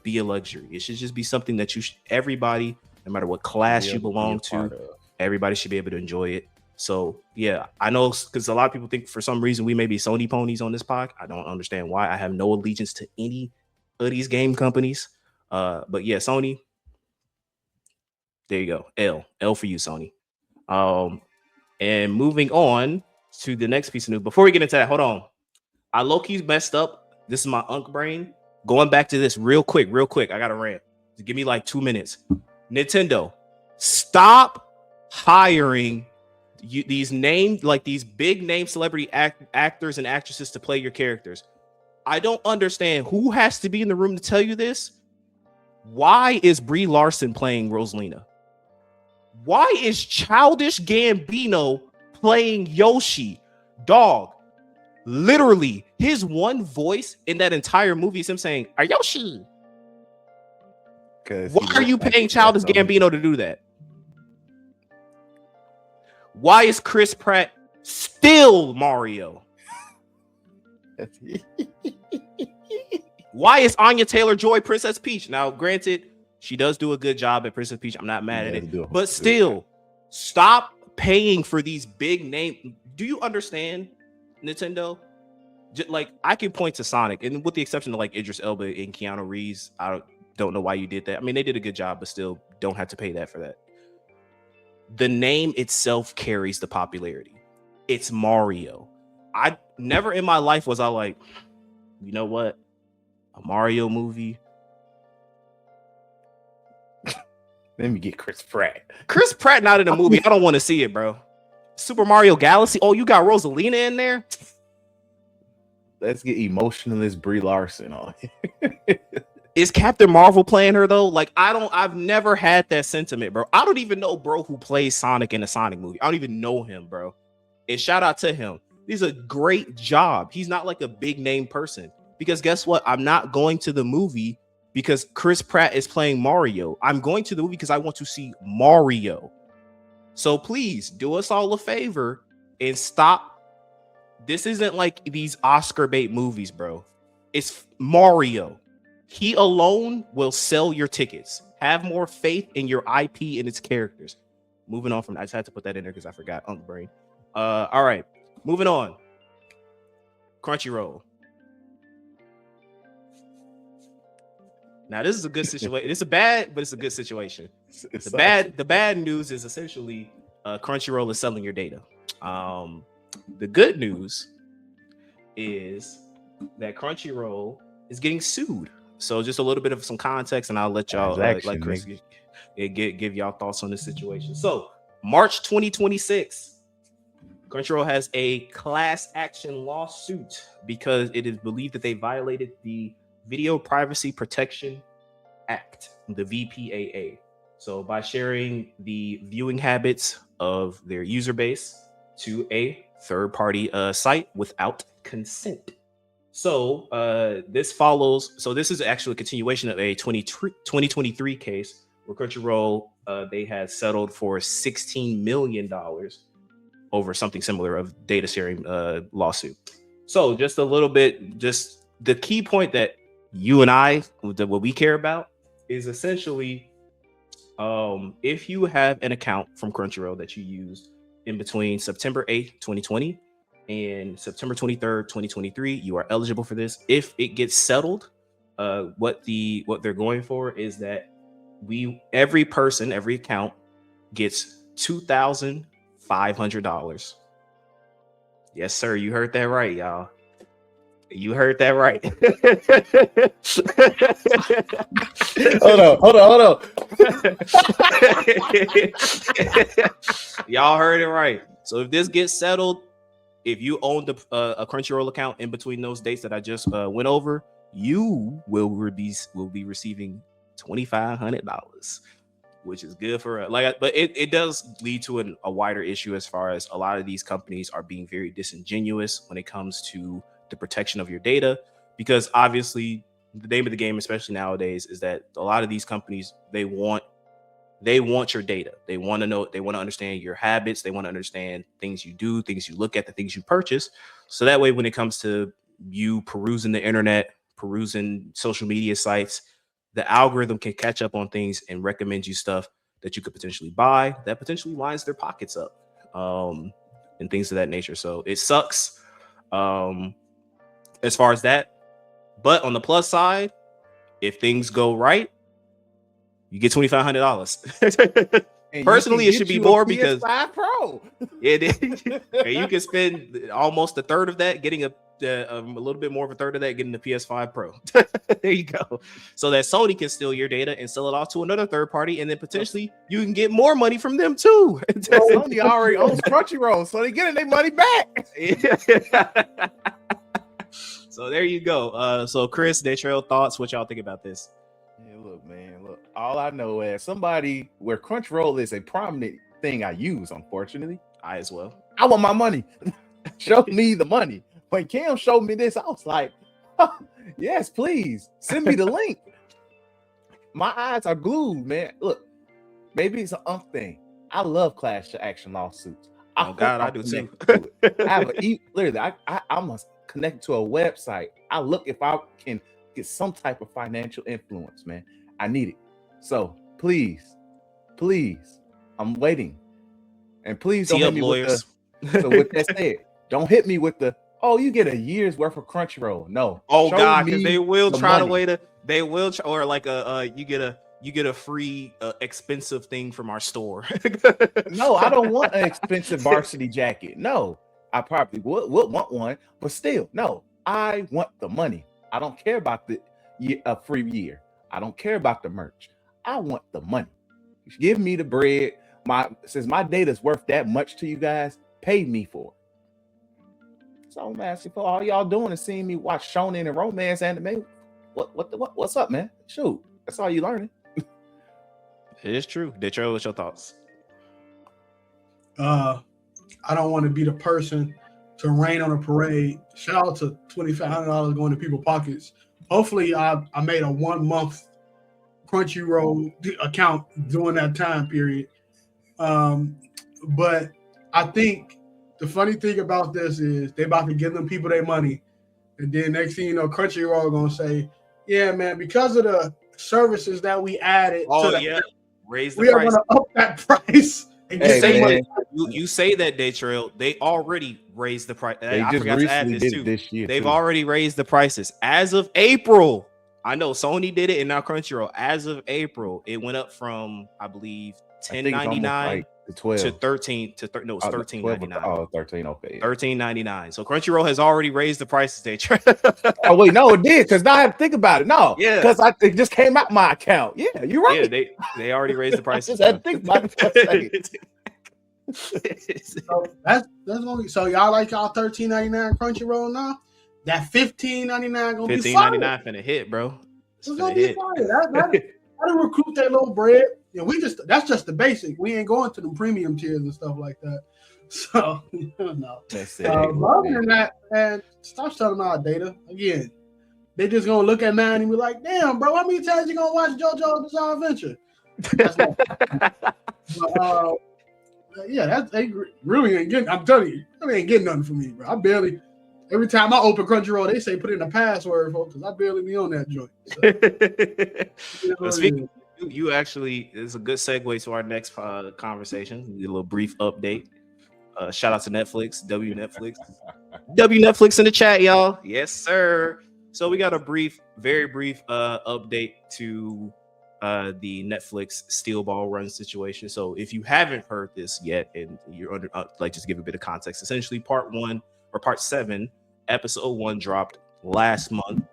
be a luxury. It should just be something that everybody, no matter what class you belong to, everybody should be able to enjoy it. So yeah, I know, because a lot of people think for some reason we may be Sony ponies on this pod. I don't understand why. I have no allegiance to any of these game companies. But yeah, Sony. There you go. L for you, Sony. And moving on to the next piece of news. Before we get into that, hold on. I low-key messed up. This is my unk brain. Going back to this real quick. I got a rant. Give me like 2 minutes. Nintendo, stop hiring these big name celebrity actors and actresses to play your characters. I don't understand who has to be in the room to tell you this. Why is Brie Larson playing Rosalina? Why is Childish Gambino playing Yoshi? Dog, literally, his one voice in that entire movie is him saying, "Are Yoshi?" Why are you paying Childish Gambino to do that? Why is Chris Pratt still Mario? Why is Anya Taylor-Joy Princess Peach? Now, granted, she does do a good job at Princess Peach. I'm not mad at it. But still, stop paying for these big names. Do you understand, Nintendo? Like, I can point to Sonic, and with the exception of like Idris Elba and Keanu Reeves, I don't know why you did that. I mean, they did a good job, but still don't have to pay that for that. The name itself carries the popularity. It's Mario. I never in my life was I like, you know what? A Mario movie. Let me get Chris Pratt. Chris Pratt not in a movie. I don't want to see it, bro. Super Mario Galaxy. Oh, you got Rosalina in there? Let's get emotionalist Brie Larson on. Is Captain Marvel playing her though? Like, I've never had that sentiment, bro. I don't even know bro who plays Sonic in a Sonic movie. I don't even know him, bro. And shout out to him. He's a great job. He's not like a big name person. Because guess what? I'm not going to the movie because Chris Pratt is playing Mario. I'm going to the movie because I want to see Mario. So please do us all a favor and stop. This isn't like these Oscar bait movies, bro. It's Mario. He alone will sell your tickets. Have more faith in your IP and its characters. Moving on from that, I just had to put that in there because I forgot on the brain. All right, moving on. Crunchyroll. Now this is a good situation. It's a bad, but it's a good situation. The bad news is essentially Crunchyroll is selling your data. The good news is that Crunchyroll is getting sued. So just a little bit of some context, and I'll let y'all like Chris give y'all thoughts on this situation. So March 2026, Crunchyroll has a class action lawsuit because it is believed that they violated the Video Privacy Protection Act, the VPAA. So by sharing the viewing habits of their user base to a third-party site without consent. So this follows. So this is actually a continuation of a 2023 case where Crunchyroll they had settled for $16 million over something similar of data sharing lawsuit. So just a little bit, just the key point that you and I, what we care about is essentially if you have an account from Crunchyroll that you used in between September 8th, 2020 and September 23rd, 2023, you are eligible for this. If it gets settled, what they're going for is that every account gets $2,500. Yes, sir. You heard that right, y'all. You heard that right. Hold on. Y'all heard it right. So if this gets settled, if you own a Crunchyroll account in between those dates that I just went over, you will be receiving $2,500, which is good for but it does lead to a wider issue as far as a lot of these companies are being very disingenuous when it comes to the protection of your data, because obviously the name of the game, especially nowadays, is that a lot of these companies, they want your data. They want to know, they want to understand your habits. They want to understand things you do, things you look at, the things you purchase. So that way, when it comes to you perusing the internet, perusing social media sites, the algorithm can catch up on things and recommend you stuff that you could potentially buy that potentially lines their pockets up, and things of that nature. So it sucks as far as that. But on the plus side, if things go right, you get $2,500. Personally, it should be more because Pro. You can spend almost a third of that getting a little bit more of a third of that getting the PS5 Pro. There you go. So that Sony can steal your data and sell it off to another third party, and then potentially you can get more money from them too. Sony already owns Crunchyroll, so they getting their money back. So there you go. So Chris, Detrail, thoughts? What y'all think about this? Yeah, look, man. Look, all I know is somebody where Crunchyroll is a prominent thing I use. Unfortunately, I as well. I want my money. Show me the money. When Cam showed me this, I was like, oh, yes, please send me the link. My eyes are glued, man. Look, maybe it's an thing. I love class action lawsuits. Oh God, I do too. I have literally, I must connect to a website. I look if I can get some type of financial influence, man. I need it. So please, I'm waiting. And please don't hit me lawyers. So with that said, don't hit me with the, oh, you get a year's worth of Crunchyroll. No. Oh God, because they will try to wait or like you get a free expensive thing from our store. No, I don't want an expensive varsity jacket. No, I probably would want one, but still, no, I want the money. I don't care about the free year. I don't care about the merch. I want the money. Give me the bread. Since my data is worth that much to you guys, pay me for it. So I'm asking for all y'all doing is seeing me watch shonen and romance anime. What's up, man? Shoot, that's all you learning. It is true. Detroit, what's your thoughts? I don't want to be the person to rain on a parade. Shout out to $2,500 going to people's pockets. Hopefully, I made a 1 month Crunchyroll account during that time period. But I think the funny thing about this is they about to give them people their money, and then next thing you know, Crunchyroll gonna say, "Yeah, man, because of the services that we added to the raise the we price." are gonna up that price." And You say that, Daytrail. They already raised the price. They I just forgot to add recently this did too. it this year. They've already raised the prices as of April. I know Sony did it, and now Crunchyroll. As of April, it went up from, I believe, $10.99 to 12 to 13 to no, it's $13.99. Oh, 13, okay. $13.99. So Crunchyroll has already raised the prices. Oh wait, no, it did, because now I have to think about it. No, yeah, because it just came out my account. Yeah, you're right. Yeah, they already raised the prices. I just had to think about it. So that's only so y'all like y'all $13.99 Crunchyroll now. That $15.99 gonna be fire. $15.99 finna hit, bro. It's gonna be fire. That'll recruit that little bread. Yeah, that's just the basic. We ain't going to the premium tiers and stuff like that. So no. Other than that, man, stop selling our data. Again, they just gonna look at mine and be like, "Damn, bro, how many times you gonna watch JoJo Bizarre Adventure?" They really ain't getting. I'm telling you, they ain't getting nothing from me, bro. I barely. Every time I open Crunchyroll, they say put in a password, folks, because I barely be on that joint. So, speaking, you actually is a good segue to our next conversation. A little brief update. Shout out to Netflix, W Netflix in the chat, y'all. Yes, sir. So we got a very brief update to the Netflix steel ball run situation. So if you haven't heard this yet, and you're under just give a bit of context. Essentially, part 7, episode 1 dropped last month,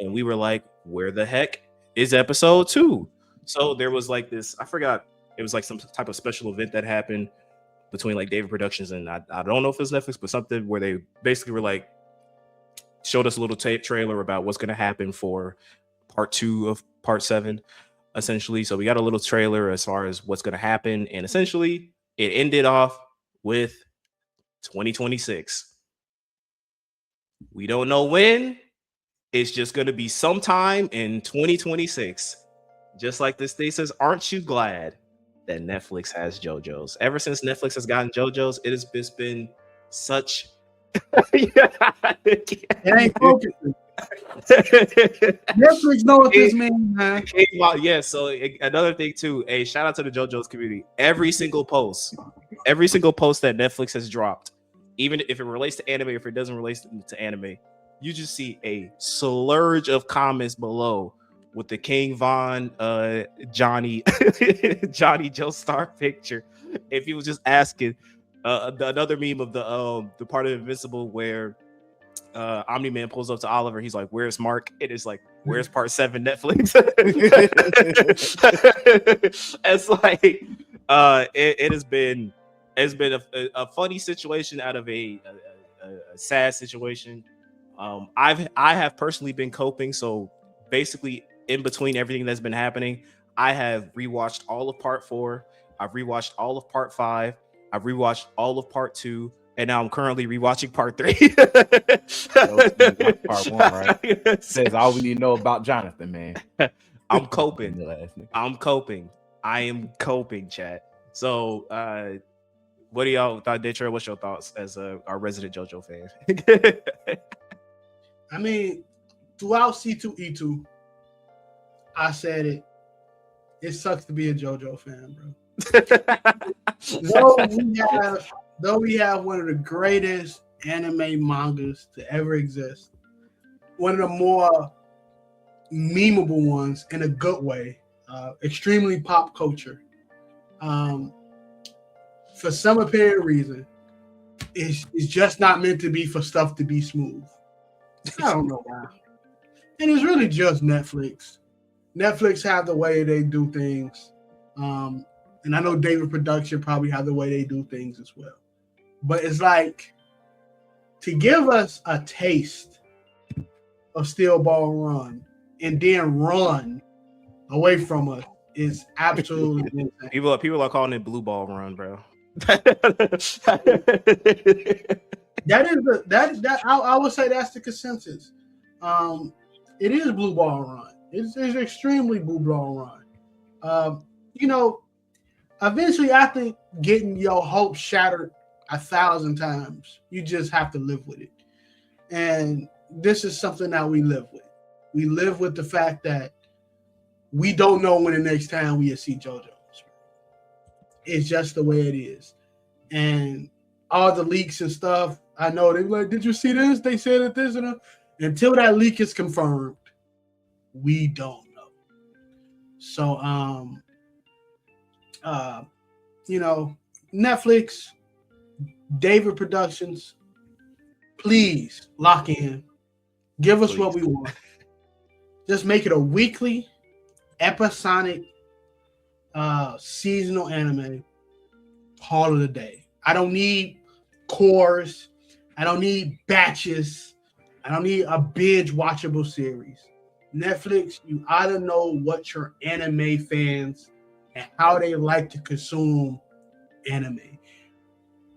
and we were like, where the heck is episode 2? So there was like this, I forgot, it was like some type of special event that happened between like David Productions and I don't know if it was Netflix, but something where they basically were like, showed us a little trailer about what's going to happen for part 2 of part 7, essentially. So we got a little trailer as far as what's going to happen, and essentially it ended off with 2026. We don't know when. It's just going to be sometime in 2026. Just like this thing says, aren't you glad that Netflix has JoJo's? Ever since Netflix has gotten JoJo's, it has just been such. It ain't focusing. Netflix know what this means, man. Yeah, so another thing too, a shout out to the JoJo's community. Every single post that Netflix has dropped, even if it relates to anime, if it doesn't relate to anime, you just see a slurge of comments below with the King Von Johnny Joestar picture. If he was just asking another meme of the part of Invincible where Omni-Man pulls up to Oliver, he's like, "Where's Mark?" It is like, "Where's part 7 Netflix?" It's like it's been a funny situation out of a sad situation. I have personally been coping. So basically, in between everything that's been happening, I have rewatched all of part 4. I've rewatched all of part 5. I've rewatched all of part 2. And now I'm currently rewatching part 3. Part 1, right? Says all we need to know about Jonathan, man. I'm coping. I am coping, chat. So, what do y'all thought, Daytrail? What's your thoughts as our resident JoJo fan? I mean, throughout C2E2, I said it. It sucks to be a JoJo fan, bro. Though we have one of the greatest anime mangas to ever exist, one of the more memeable ones in a good way, extremely pop culture. For some apparent reason, it's just not meant to be for stuff to be smooth. I don't know why. And it's really just Netflix. Netflix have the way they do things. And I know David Production probably have the way they do things as well. But it's like, to give us a taste of Steel Ball Run and then run away from us is absolutely insane. People are calling it Blue Ball Run, bro. I would say that's the consensus. It is Blue Ball Run. It's extremely Blue Ball Run. Eventually after getting your hopes shattered 1,000 times. You just have to live with it. And this is something that we live with. We live with the fact that we don't know when the next time we see JoJo. It's just the way it is. And all the leaks and stuff, I know they're like, did you see this? They said that this and that. Until that leak is confirmed, we don't know. So, Netflix, David Productions, please lock in. Give us what we want. Just make it a weekly, episodic, seasonal anime. Call it a day. I don't need cores. I don't need batches. I don't need a binge watchable series. Netflix, you ought to know what your anime fans and how they like to consume anime.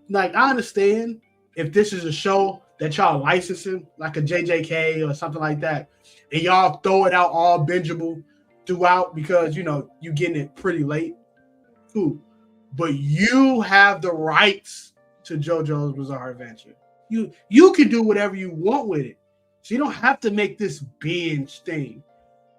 Like, I understand if this is a show that y'all licensing, like a JJK or something like that, and y'all throw it out all bingeable throughout because, you're getting it pretty late. Cool. But you have the rights to JoJo's Bizarre Adventure. You can do whatever you want with it. So you don't have to make this binge thing.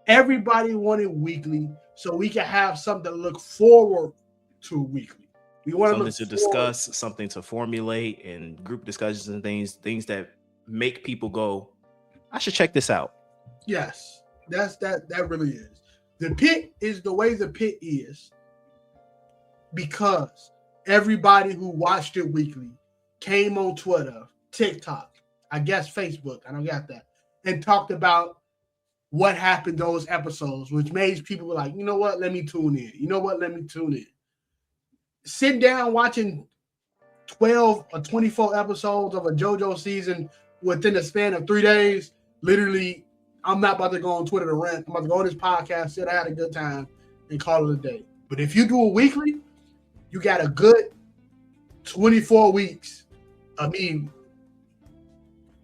Everybody wanted weekly, so we can have something to look forward to weekly. We want something to discuss, something to formulate, and group discussions and things that make people go, I should check this out. Yes, that really is. The pit is the way the pit is because everybody who watched it weekly came on Twitter, TikTok, I guess Facebook, I don't got that, and talked about what happened those episodes, which made people like, you know what, let me tune in. You know what, let me tune in. Sit down watching 12 or 24 episodes of a JoJo season within the span of 3 days. Literally, I'm not about to go on Twitter to rant. I'm about to go on this podcast, said I had a good time, and call it a day. But if you do it weekly, you got a good 24 weeks of me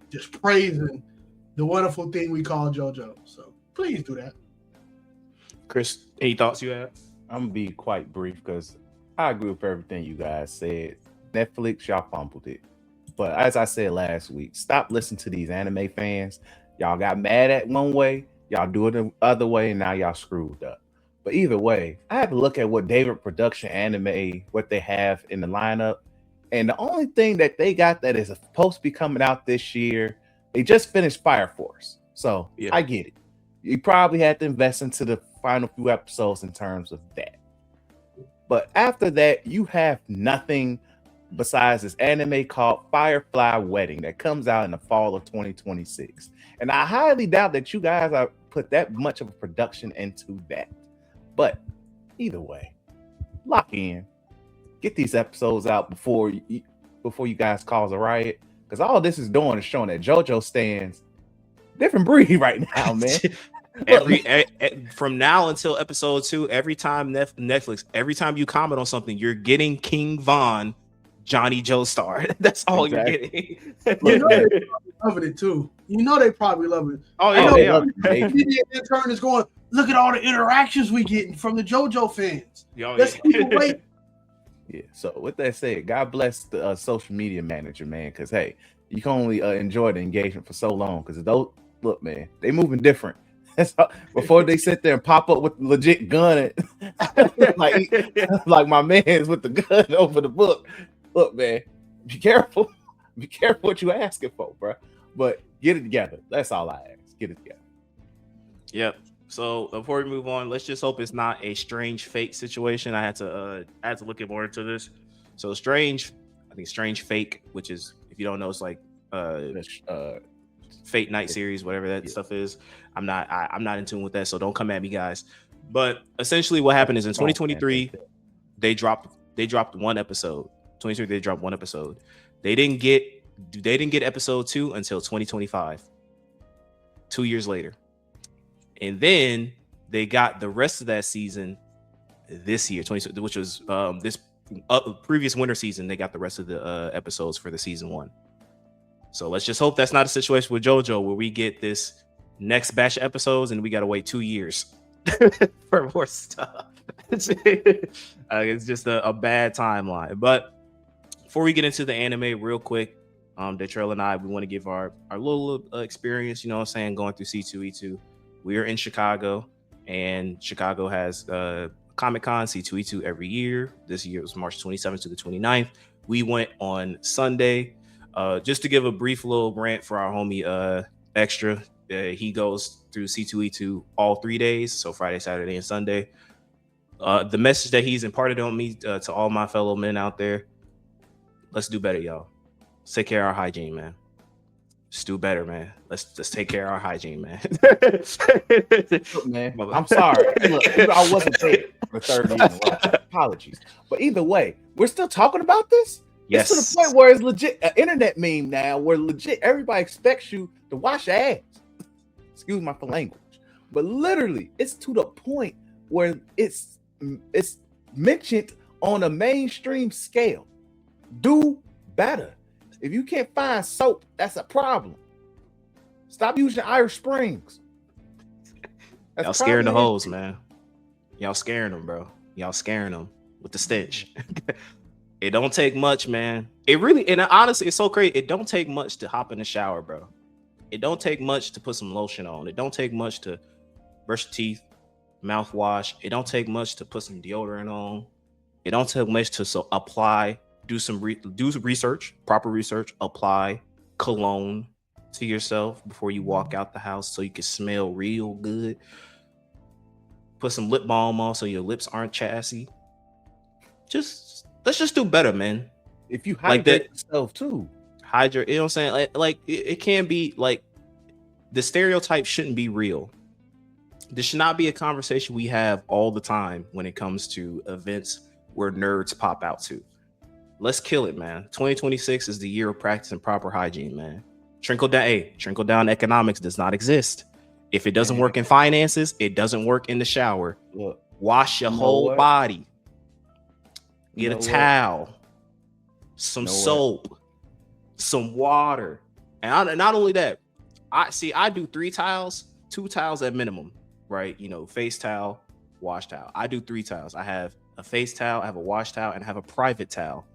just praising the wonderful thing we call JoJo. So please do that. Chris, any thoughts you have? I'm gonna be quite brief because I agree with everything you guys said. Netflix, y'all fumbled it. But as I said last week, stop listening to these anime fans. Y'all got mad at one way, y'all do it the other way, and now y'all screwed up. But either way, I had to look at what David Production Anime, what they have in the lineup. And the only thing that they got that is supposed to be coming out this year, they just finished Fire Force. So yeah. I get it. You probably had to invest into the final few episodes in terms of that. But after that, you have nothing besides this anime called Firefly Wedding that comes out in the fall of 2026. And I highly doubt that you guys are put that much of a production into that. But either way, lock in. Get these episodes out before you guys cause a riot. Because all this is doing is showing that JoJo stands different breed right now, man. From now until episode 2, every time Netflix, every time you comment on something, you're getting King Von, Johnny Joestar. That's all exactly. You're getting. You know they probably loving it too. You know they probably love it. Oh yeah, they are. The intern is going, look at all the interactions we getting from the JoJo fans. Let's keep wait. Yeah. So with that said, God bless the social media manager, man. Because hey, you can only enjoy the engagement for so long. Because those look, man, they moving different. Before they sit there and pop up with legit gun, like my man's with the gun over the book. Look, man, be careful. Be careful what you asking for, bro. But get it together. That's all I ask. Get it together. Yep. So before we move on, let's just hope it's not a Strange Fate situation. I had to look more into this. So Strange Fate, which is, if you don't know, it's like Fate Night series, whatever that stuff is. I'm not in tune with that, so don't come at me, guys. But essentially, what happened is in 2023, they dropped one episode. 2023, they dropped one episode. They didn't get episode 2 until 2025. 2 years later. And then they got the rest of that season this year, which was this previous winter season. They got the rest of the episodes for the season 1. So let's just hope that's not a situation with JoJo where we get this next batch of episodes and we got to wait 2 years for more stuff. It's just a bad timeline. But before we get into the anime real quick, Detrell and I, we want to give our little experience, you know what I'm saying, going through C2E2. We are in Chicago, and Chicago has Comic-Con C2E2 every year. This year was March 27th to the 29th. We went on Sunday. Just to give a brief little rant for our homie Extra. He goes through C2E2 all 3 days, so Friday, Saturday, and Sunday. The message that he's imparted on me to all my fellow men out there: let's do better, y'all. Let's take care of our hygiene, man. Let's do better, man. Let's take care of our hygiene, man. Look, man, I'm sorry. Look, I wasn't there for 30 years. Apologies. But either way, we're still talking about this? Yes. It's to the point where it's legit an internet meme now, where legit everybody expects you to wash your ass. Excuse my language. But literally, it's to the point where it's mentioned on a mainstream scale. Do better. If you can't find soap, that's a problem. Stop using Irish Springs. Y'all scaring the hoes, man. Y'all scaring them, bro. Y'all scaring them with the stench. It don't take much, man. It really, and honestly, it's so crazy. It don't take much to hop in the shower, bro. It don't take much to put some lotion on. It don't take much to brush your teeth, mouthwash. It don't take much to put some deodorant on. It don't take much to apply. Do some research, proper research, apply cologne to yourself before you walk out the house so you can smell real good. Put some lip balm on so your lips aren't chassis. Let's just do better, man. If you hydrate yourself too. Hydrate, you know what I'm saying? Like it can be like the stereotype shouldn't be real. This should not be a conversation we have all the time when it comes to events where nerds pop out to. Let's kill it, man. 2026 is the year of practicing proper hygiene, man. Trickle down economics does not exist. If it doesn't work in finances, it doesn't work in the shower. Look, wash your whole body. Get a towel, some soap, some water. And not only that, I do 3 towels, 2 towels at minimum, right? You know, face towel, wash towel. I do 3 towels. I have a face towel, I have a wash towel, and I have a private towel.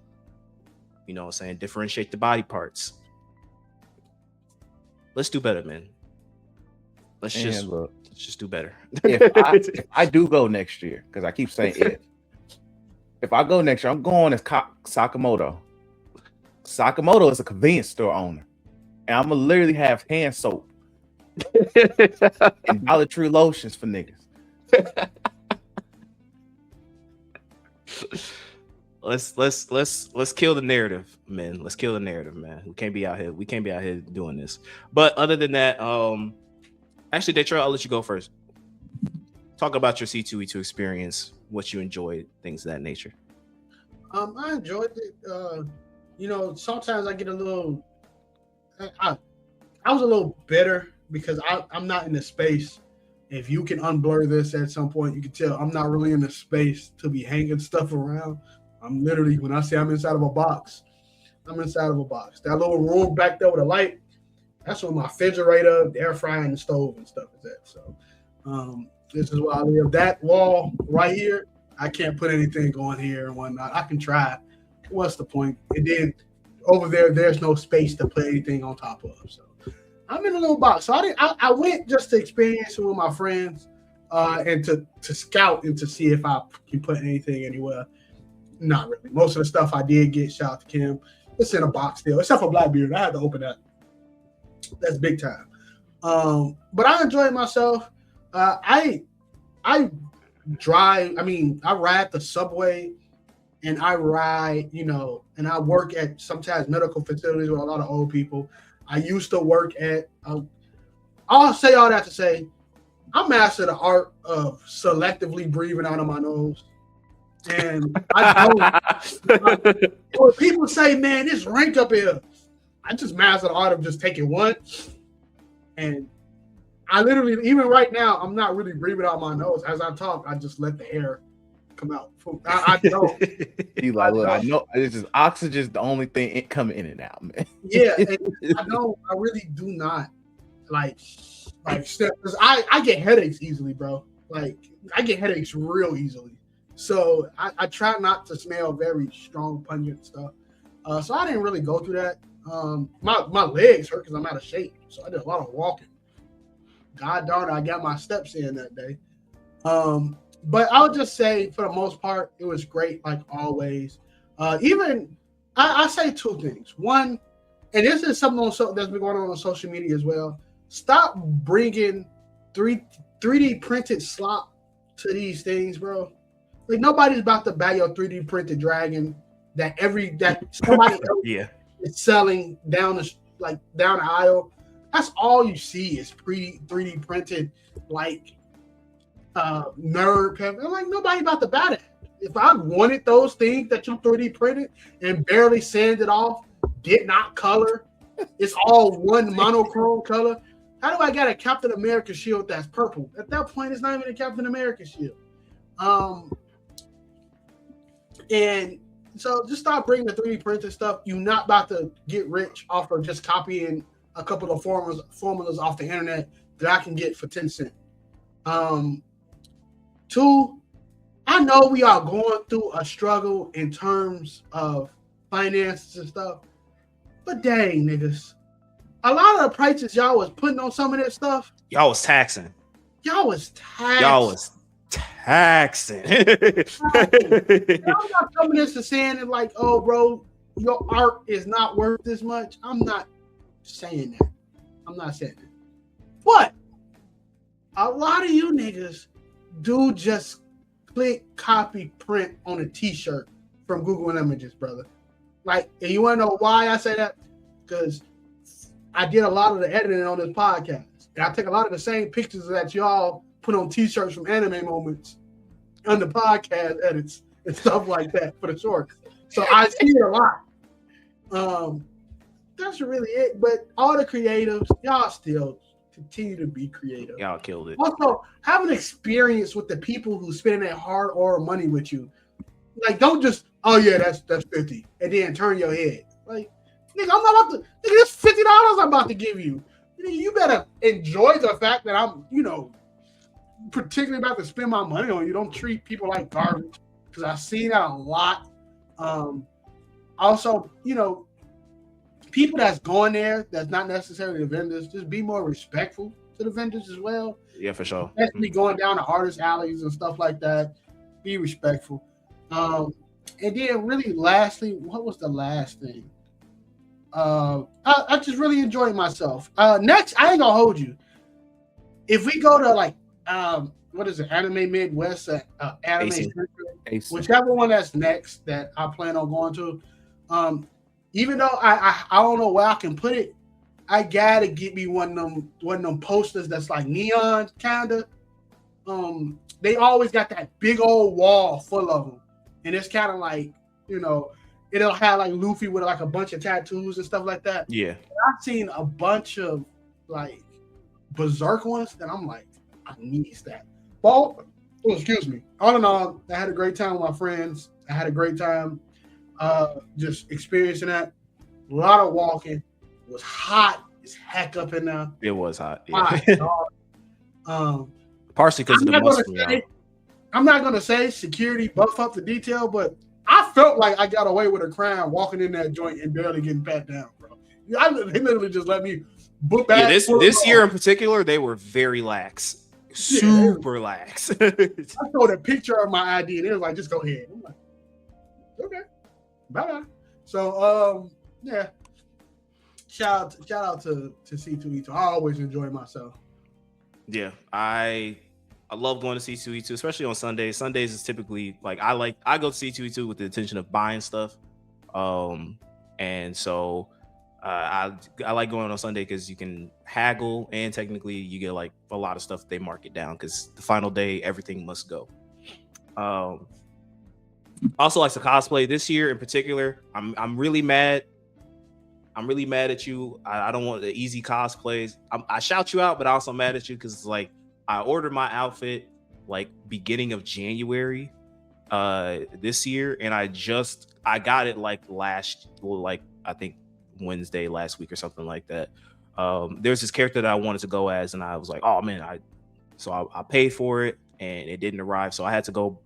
You know what I'm saying? Differentiate the body parts. Let's do better, man. Let's just do better. If I do go next year, because I keep saying if I go next year, I'm going as Sakamoto. Sakamoto is a convenience store owner. And I'm going to literally have hand soap and Dollar Tree lotions for niggas. Let's kill the narrative, man. Let's kill the narrative, man. We can't be out here doing this. But other than that, actually, Detroit, I'll let you go first. Talk about your C2E2 experience, what you enjoyed, things of that nature. I enjoyed it. You know, sometimes I get a little. I was a little bitter because I'm not in the space. If you can unblur this at some point, you can tell I'm not really in the space to be hanging stuff around. I'm literally, when I say I'm inside of a box, I'm inside of a box. That little room back there with a light, that's where my refrigerator, the air fryer, and the stove and stuff is at. So this is where I live. That wall right here, I can't put anything going here and whatnot. I can try. What's the point? And then over there, there's no space to put anything on top of. So I'm in a little box. So I went just to experience it with my friends and to scout and to see if I can put anything anywhere. Not really. Most of the stuff I did get, shout out to Kim, it's in a box still, except for Blackbeard. I had to open that. That's big time. But I enjoyed myself. I drive. I mean, I ride the subway, and I ride, you know, and I work at sometimes medical facilities with a lot of old people. I used to work at. I'll say all that to say, I mastered the art of selectively breathing out of my nose. And I don't. When people say, "Man, it's rank up here," I just mastered the art of just taking one. And I literally, even right now, I'm not really breathing out my nose. As I talk, I just let the air come out. I don't. He's like, look, I know it's just oxygen's the only thing coming in and out, man. Yeah, and I really do not like step, because I get headaches easily, bro. Like I get headaches real easily. So I try not to smell very strong, pungent stuff. So I didn't really go through that. My legs hurt because I'm out of shape, so I did a lot of walking. God darn it, I got my steps in that day. But I'll just say, for the most part, it was great, like always. Even I say two things. One, and this is something that's been going on social media as well. Stop bringing 3D printed slop to these things, bro. Like nobody's about to buy your 3D printed dragon that somebody else is selling down the aisle. That's all you see is 3D printed like nerd. I'm like, nobody about to buy that. If I wanted those things that you 3D printed and barely sanded off, did not color, it's all one monochrome color. How do I get a Captain America shield that's purple? At that point, it's not even a Captain America shield. And so just stop bringing the 3D printed stuff. You're not about to get rich off of just copying a couple of formulas off the internet that I can get for 10 cents. Two, I know we are going through a struggle in terms of finances and stuff, but dang, niggas. A lot of the prices y'all was putting on some of that stuff. Y'all was taxing. Y'all was taxing. I'm not coming in and saying it like, oh, bro, your art is not worth this much. I'm not saying that. I'm not saying that. But a lot of you niggas do just click, copy, print on a t-shirt from Google Images, brother. Like, and you want to know why I say that? Because I did a lot of the editing on this podcast. And I take a lot of the same pictures that y'all put on t-shirts from Anime Moments on the podcast edits and stuff like that for the shorts. So I see it a lot. That's really it. But all the creatives, y'all still continue to be creative. Y'all killed it. Also, have an experience with the people who spend that hard-earned money with you. Like, don't just, oh yeah, that's 50, and then turn your head. Like, nigga, I'm not about to. Nigga, this $50 I'm about to give you. You better enjoy the fact that I'm, particularly about to spend my money on you. Don't treat people like garbage, because I've seen that a lot. Also, people that's going there that's not necessarily the vendors, just be more respectful to the vendors as well. Yeah, for sure. Especially going down to artist alleys and stuff like that. Be respectful. And then really lastly, what was the last thing? I just really enjoyed myself. Next, I ain't gonna hold you. If we go to like what is it, Anime Midwest, Anime Central, whichever one that's next that I plan on going to, even though I don't know where I can put it, I gotta get me one of them posters that's like neon kinda. They always got that big old wall full of them, and it's kind of like it'll have like Luffy with like a bunch of tattoos and stuff like that. Yeah, I've seen a bunch of like berserk ones that I'm like, I need that. Well, excuse me. All in all, I had a great time with my friends. I had a great time just experiencing that. A lot of walking. It was hot as heck up in there. It was hot. Yeah. Partially because of the muscle. I'm not gonna say security buff up the detail, but I felt like I got away with a crime walking in that joint and barely getting pat down, bro. They literally just let me book back. Yeah, this year in particular, they were very lax, super lax. I showed a picture of my ID and it was like, just go ahead. I'm like, okay, bye. So, yeah. Shout out to C2E2. I always enjoy myself. Yeah, I love going to C2E2, especially on Sundays. Sundays is typically like I go to C2E2 with the intention of buying stuff, and so I like going on Sunday because you can haggle and technically you get like a lot of stuff they mark it down because the final day everything must go. Also likes to cosplay this year in particular. I'm really mad. I'm really mad at you. I don't want the easy cosplays. I shout you out, but I'm also mad at you because it's like I ordered my outfit like beginning of January this year, and I got it like I think Wednesday last week or something like that. There's this character that I wanted to go as, and I was like, oh man, I paid for it and it didn't arrive, so I had to go.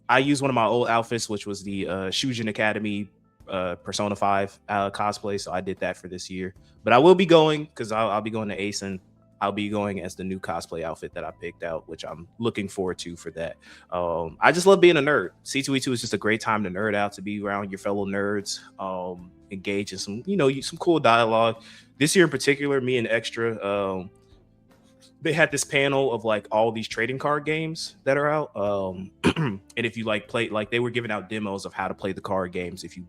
I used one of my old outfits, which was the Shujin Academy Persona 5 cosplay, so I did that for this year. But I will be going because I'll be going to Ace, and I'll be going as the new cosplay outfit that I picked out, which I'm looking forward to for that. I just love being a nerd. C2E2 is just a great time to nerd out, to be around your fellow nerds, engage in some, some cool dialogue. This year in particular, me and Extra, they had this panel of like all these trading card games that are out. And if you like play, like they were giving out demos of how to play the card games. If you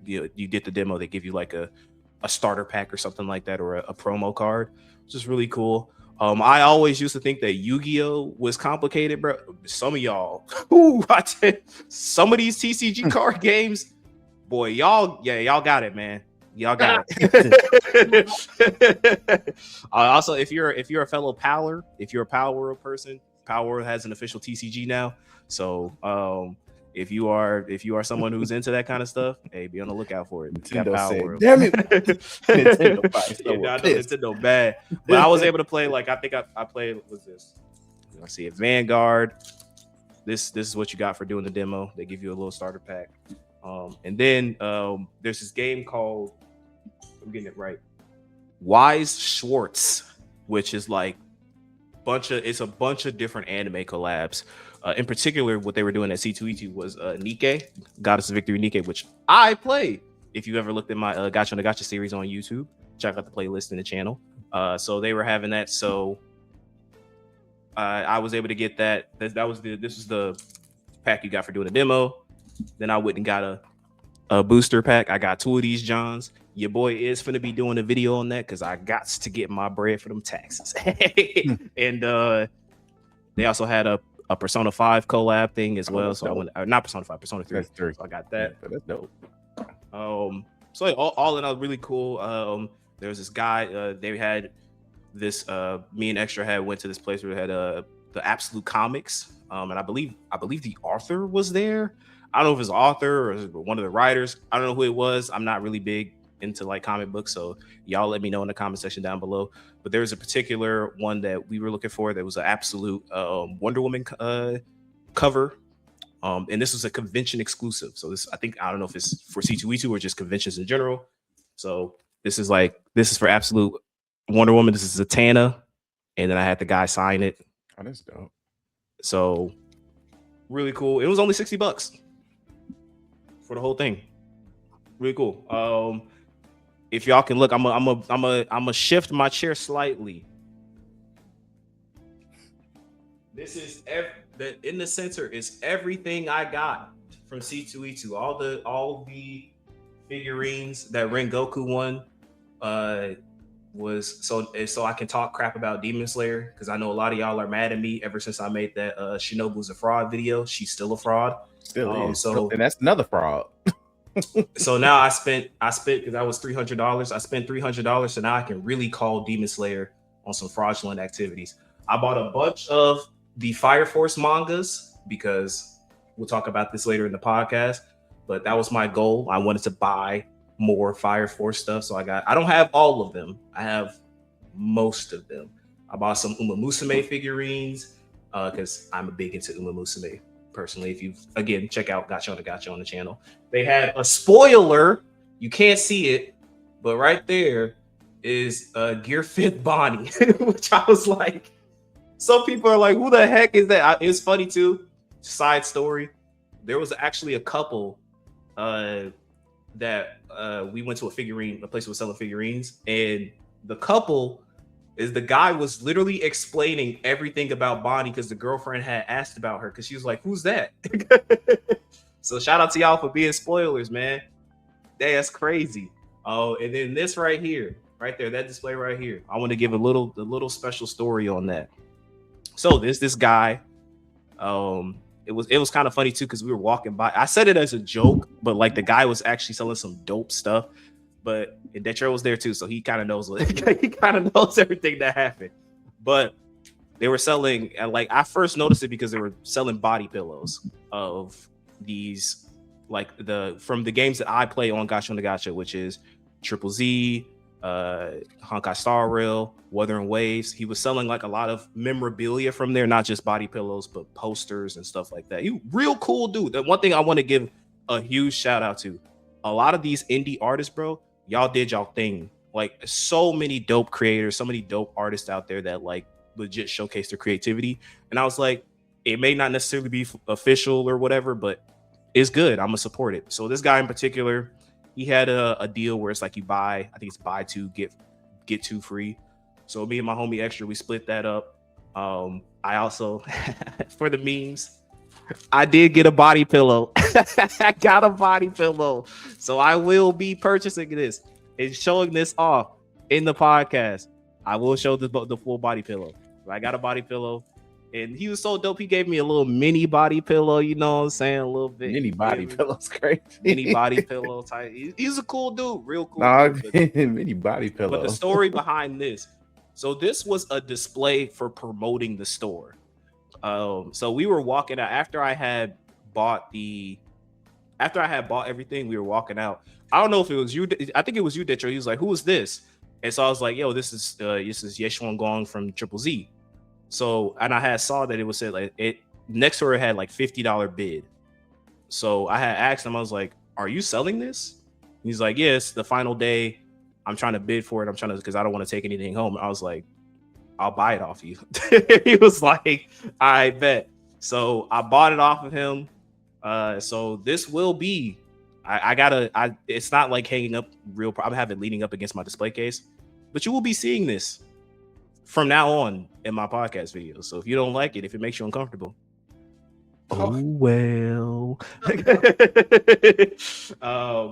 did the demo, they give you like a starter pack or something like that, or a promo card, which is really cool. I always used to think that Yu-Gi-Oh was complicated, bro. Some of y'all, some of these TCG card games, boy, y'all got it, man. Y'all got it. Also, if you're a fellow Power, if you're a Power World person, Power World has an official TCG now. So if you are someone who's into that kind of stuff, hey, be on the lookout for it. Nintendo, damn it. Nintendo bad. But I was able to play, like, I think I played, what's this? Let's see, Vanguard. This is what you got for doing the demo. They give you a little starter pack. And then there's this game called, I'm getting it right, Wise Schwartz, which is like it's a bunch of different anime collabs. In particular, what they were doing at C2E2 was Nikke, Goddess of Victory Nikke, which I played. If you ever looked at my Gotcha on the Gotcha series on YouTube, check out the playlist in the channel. So they were having that. So I was able to get that. This was the pack you got for doing the demo. Then I went and got a booster pack. I got 2 of these Johns. Your boy is finna be doing a video on that because I got to get my bread for them taxes. And they also had a Persona 5 collab thing as well. So I went, not Persona 5, Persona 3. That's 3. So I got that. Yeah, that's dope. So all in all, really cool. There was this guy. They had this. Me and Extra went to this place where they had the Absolute Comics. And I believe the author was there. I don't know if it's the author or one of the writers. I don't know who it was. I'm not really big into like comic books, so y'all let me know in the comment section down below. But there was a particular one that we were looking for that was an Absolute Wonder Woman cover, and this was a convention exclusive. So this, I don't know if it's for C2E2 or just conventions in general. So this is for Absolute Wonder Woman. This is Zatanna, and then I had the guy sign it. Oh, that's dope. So really cool. It was only $60 for the whole thing. Really cool. If y'all can look, I'm gonna shift my chair slightly. This is in the center is everything I got from C2E2. All the figurines that Rengoku won was so I can talk crap about Demon Slayer, because I know a lot of y'all are mad at me ever since I made that Shinobu's a fraud video. She's still a fraud. Still is. So and that's another fraud. So now I spent because that was $300. I spent $300, so now I can really call Demon Slayer on some fraudulent activities. I bought a bunch of the Fire Force mangas because we'll talk about this later in the podcast, but that was my goal. I wanted to buy more Fire Force stuff, so I don't have all of them. I have most of them. I bought some Uma Musume figurines because I'm big into Uma Musume personally. If you again check out Gotcha on the channel, they had a spoiler. You can't see it, but right there is Gear 5th Bonnie, which I was like, some people are like, who the heck is that? It's funny too. Side story. There was actually a couple that we went to a place that was selling figurines, and the couple is the guy was literally explaining everything about Bonnie because the girlfriend had asked about her because she was like, who's that? So shout out to y'all for being spoilers, man. That's crazy. Oh, and then this right here, right there, that display right here. I want to give a little special story on that. So this guy, it was kind of funny too because we were walking by. I said it as a joke, but like the guy was actually selling some dope stuff. But Detro was there too, so he kind of knows everything that happened. But they were selling, and like I first noticed it because they were selling body pillows of these, like from the games that I play on Gotcha on the Gotcha, which is Triple Z, Honkai Star Rail, Wuthering Waves. He was selling like a lot of memorabilia from there, not just body pillows, but posters and stuff like that. He real cool dude. The one thing I want to give a huge shout out to, a lot of these indie artists, bro, y'all did y'all thing. Like so many dope creators, so many dope artists out there that like legit showcase their creativity. And I was like, it may not necessarily be official or whatever, but it's good. I'm gonna support it. So this guy in particular, he had a deal where it's like you buy, I think it's buy two, get two free. So me and my homie Extra, we split that up. I also, for the memes, I did get a body pillow. I got a body pillow. So I will be purchasing this and showing this off in the podcast. I will show the full body pillow. I got a body pillow. And he was so dope. He gave me a little mini body pillow, you know what I'm saying? A little bit. Mini body pillow's crazy. Mini body pillow type. He's a cool dude, real cool. Nah, dude, mini body pillow. But the story behind this. So this was a display for promoting the store. So we were walking out after I had bought everything. We were walking out. I don't know if it was you. I think it was you, Ditcher. He was like, "Who is this?" And so I was like, "Yo, this is Yeshuan Gong from Triple Z." So, and I saw that it was said like it next to her had like $50 bid. So I had asked him, I was like, "Are you selling this?" And he's like, "Yes, the final day. I'm trying to bid for it. I'm trying to because I don't want to take anything home." I was like, "I'll buy it off you." He was like, "I bet." So I bought it off of him. So this will be. It's not like hanging up real. I have it leaning up against my display case, but you will be seeing this from now on in my podcast videos. So if you don't like it, if it makes you uncomfortable, oh well.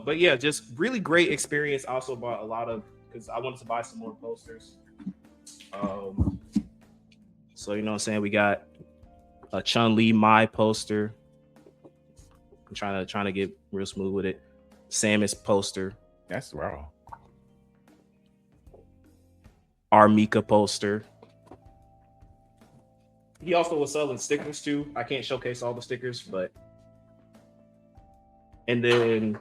But yeah, just really great experience. I also bought a lot of because I wanted to buy some more posters. So you know what I'm saying, we got a Chun-Li Mai poster. I'm trying to get real smooth with it. Samus poster. That's raw. Armika poster. He also was selling stickers too. I can't showcase all the stickers, but and then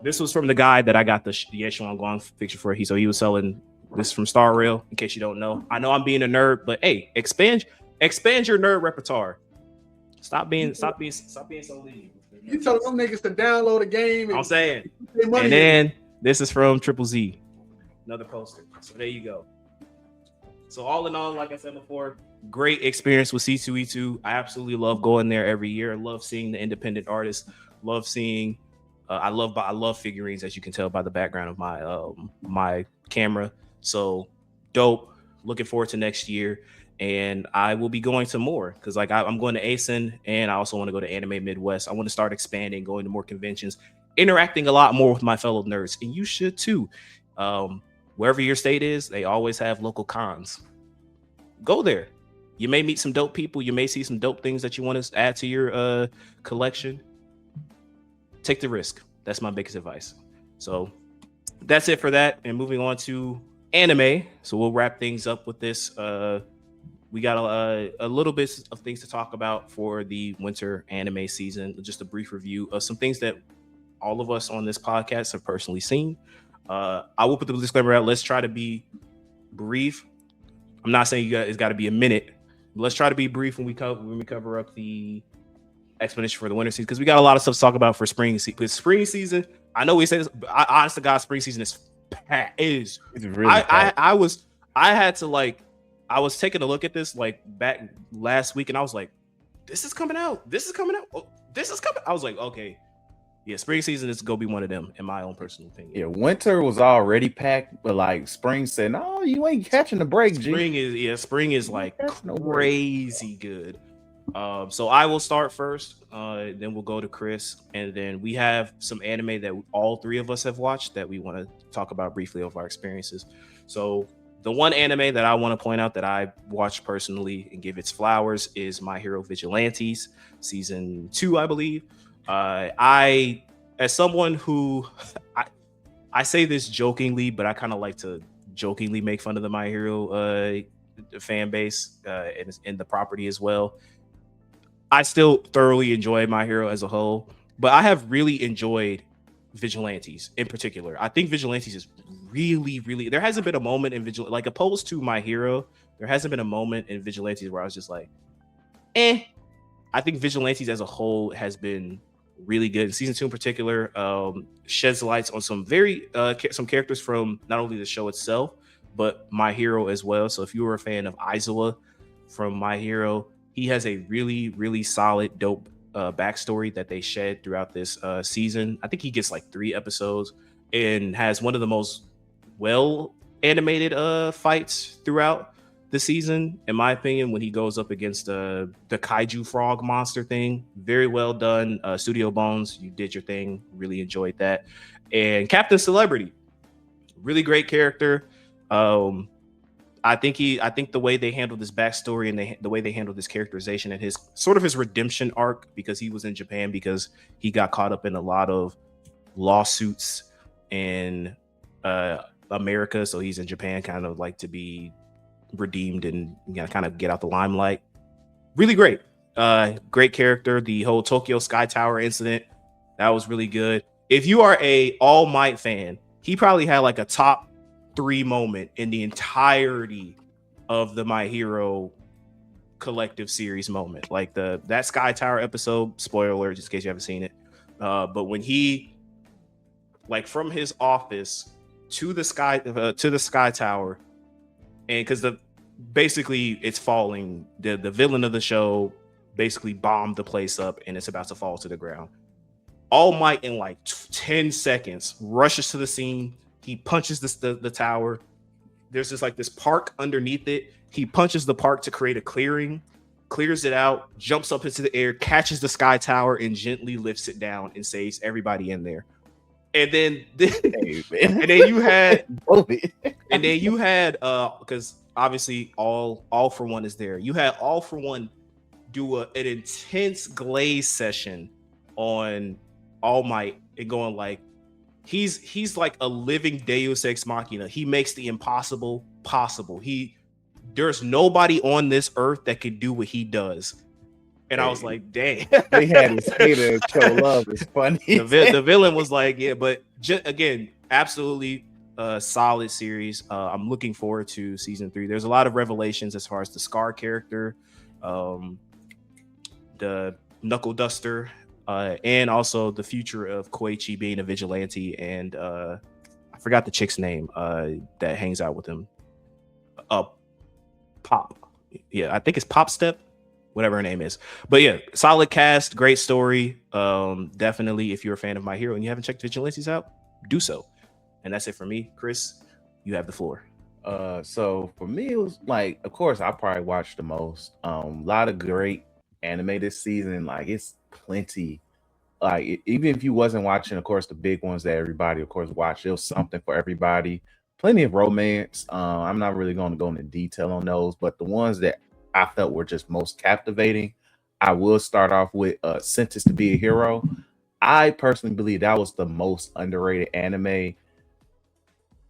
this was from the guy that I got the Yeshuan Guang picture for. He was selling this from Star Rail. In case you don't know, I know I'm being a nerd, but hey, expand your nerd repertoire. Stop being so lenient. You tell them niggas to download a game. I'm saying, and then this is from Triple Z, another poster. So there you go. So all in all, like I said before, great experience with C2E2. I absolutely love going there every year. I love seeing the independent artists. Love seeing. I love figurines, as you can tell by the background of my my camera. So dope. Looking forward to next year. And I will be going to more because like I'm going to ASIN and I also want to go to Anime Midwest. I want to start expanding, going to more conventions, interacting a lot more with my fellow nerds. And you should too. Wherever your state is, they always have local cons. Go there. You may meet some dope people. You may see some dope things that you want to add to your collection. Take the risk. That's my biggest advice. So that's it for that. And moving on to anime. So we'll wrap things up with this. We got a little bit of things to talk about for the winter anime season. Just a brief review of some things that all of us on this podcast have personally seen. I will put the disclaimer out. Let's try to be brief. I'm not saying it's got to be a minute. But let's try to be brief when we cover up the explanation for the winter season because we got a lot of stuff to talk about for spring season. But spring season, I know we say this, but honest to God, spring season is it's really I was taking a look at this like back last week and I was like, this is coming out. Oh, this is coming. I was like, okay. Yeah, spring season is going to be one of them, in my own personal opinion. Yeah, winter was already packed, but like spring said, no, you ain't catching the break, G. Spring is like crazy good. So I will start first, then we'll go to Chris, and then we have some anime that all three of us have watched that we want to talk about briefly of our experiences. So the one anime that I want to point out that I watched personally and give its flowers is My Hero Vigilantes, season 2, I believe. I, as someone who, I say this jokingly, but I kind of like to jokingly make fun of the My Hero fan base and the property as well. I still thoroughly enjoy My Hero as a whole, but I have really enjoyed Vigilantes in particular. I think Vigilantes is really, there hasn't been a moment in Vigilantes, like opposed to My Hero, there hasn't been a moment in Vigilantes where I was just like, I think Vigilantes as a whole has been really good. Season 2 in particular sheds lights on some some characters from not only the show itself, but My Hero as well. So if you were a fan of Aizawa from My Hero, he has a really, really solid, dope backstory that they shed throughout this season. I think he gets like 3 episodes and has one of the most well animated fights throughout the season, in my opinion, when he goes up against the kaiju frog monster thing. Very well done. Studio Bones, you did your thing. Really enjoyed that. And Captain Celebrity, really great character. I think the way they handled this backstory and the way they handled this characterization and his sort of his redemption arc, because he was in Japan because he got caught up in a lot of lawsuits in America, so he's in Japan kind of like to be redeemed and kind of get out the limelight. Really great. Great character. The whole Tokyo Sky Tower incident, that was really good. If you are a All Might fan, he probably had like a top 3 moment in the entirety of the My Hero collective series moment. Like that Sky Tower episode, spoiler alert, just in case you haven't seen it. But when he, like, from his office to the Sky Tower, and because basically it's falling, the villain of the show basically bombed the place up and it's about to fall to the ground. All Might in like 10 seconds rushes to the scene. He punches the tower. There's just like this park underneath it. He punches the park to create a clearing, clears it out, jumps up into the air, catches the Sky Tower, and gently lifts it down and saves everybody in there. And then you had because obviously all for one is there. You had All for One do an intense glaze session on All Might and going like, he's like a living Deus Ex Machina. He makes the impossible possible. There's nobody on this earth that can do what he does. And I was like, dang. They had his hater show love. It's funny. The villain was like, yeah, but again, absolutely solid series. I'm looking forward to season 3. There's a lot of revelations as far as the Scar character, the Knuckle Duster, and also the future of Koichi being a vigilante. And I forgot the chick's name that hangs out with him. Pop. Yeah, I think it's Pop Step, whatever her name is. But yeah, solid cast, great story. Definitely, if you're a fan of My Hero and you haven't checked Vigilantes out, do so. And that's it for me. Chris, you have the floor. So for me, it was like, of course, I probably watched the most. A lot of great anime this season. Like, it's plenty. Like, even if you wasn't watching, of course, the big ones that everybody, of course, watched, it was something for everybody. Plenty of romance. I'm not really going to go into detail on those, but the ones that I felt were just most captivating, I will start off with Sentenced to Be a Hero. I personally believe that was the most underrated anime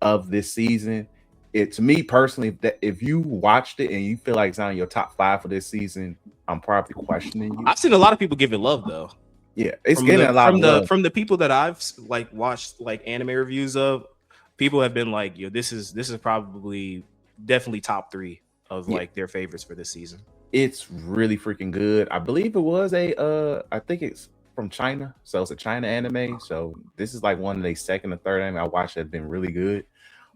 of this season. To me personally, that if you watched it and you feel like it's on your top 5 for this season, I'm probably questioning you. I've seen a lot of people give it love though. Yeah, it's getting a lot of love from the people that I've like watched like anime reviews of. People have been like, yo, this is probably definitely top 3 of like their favorites for this season. It's really freaking good. I believe it was I think it's from China, so it's a China anime. So this is like one of their second or third anime I watched that's been really good.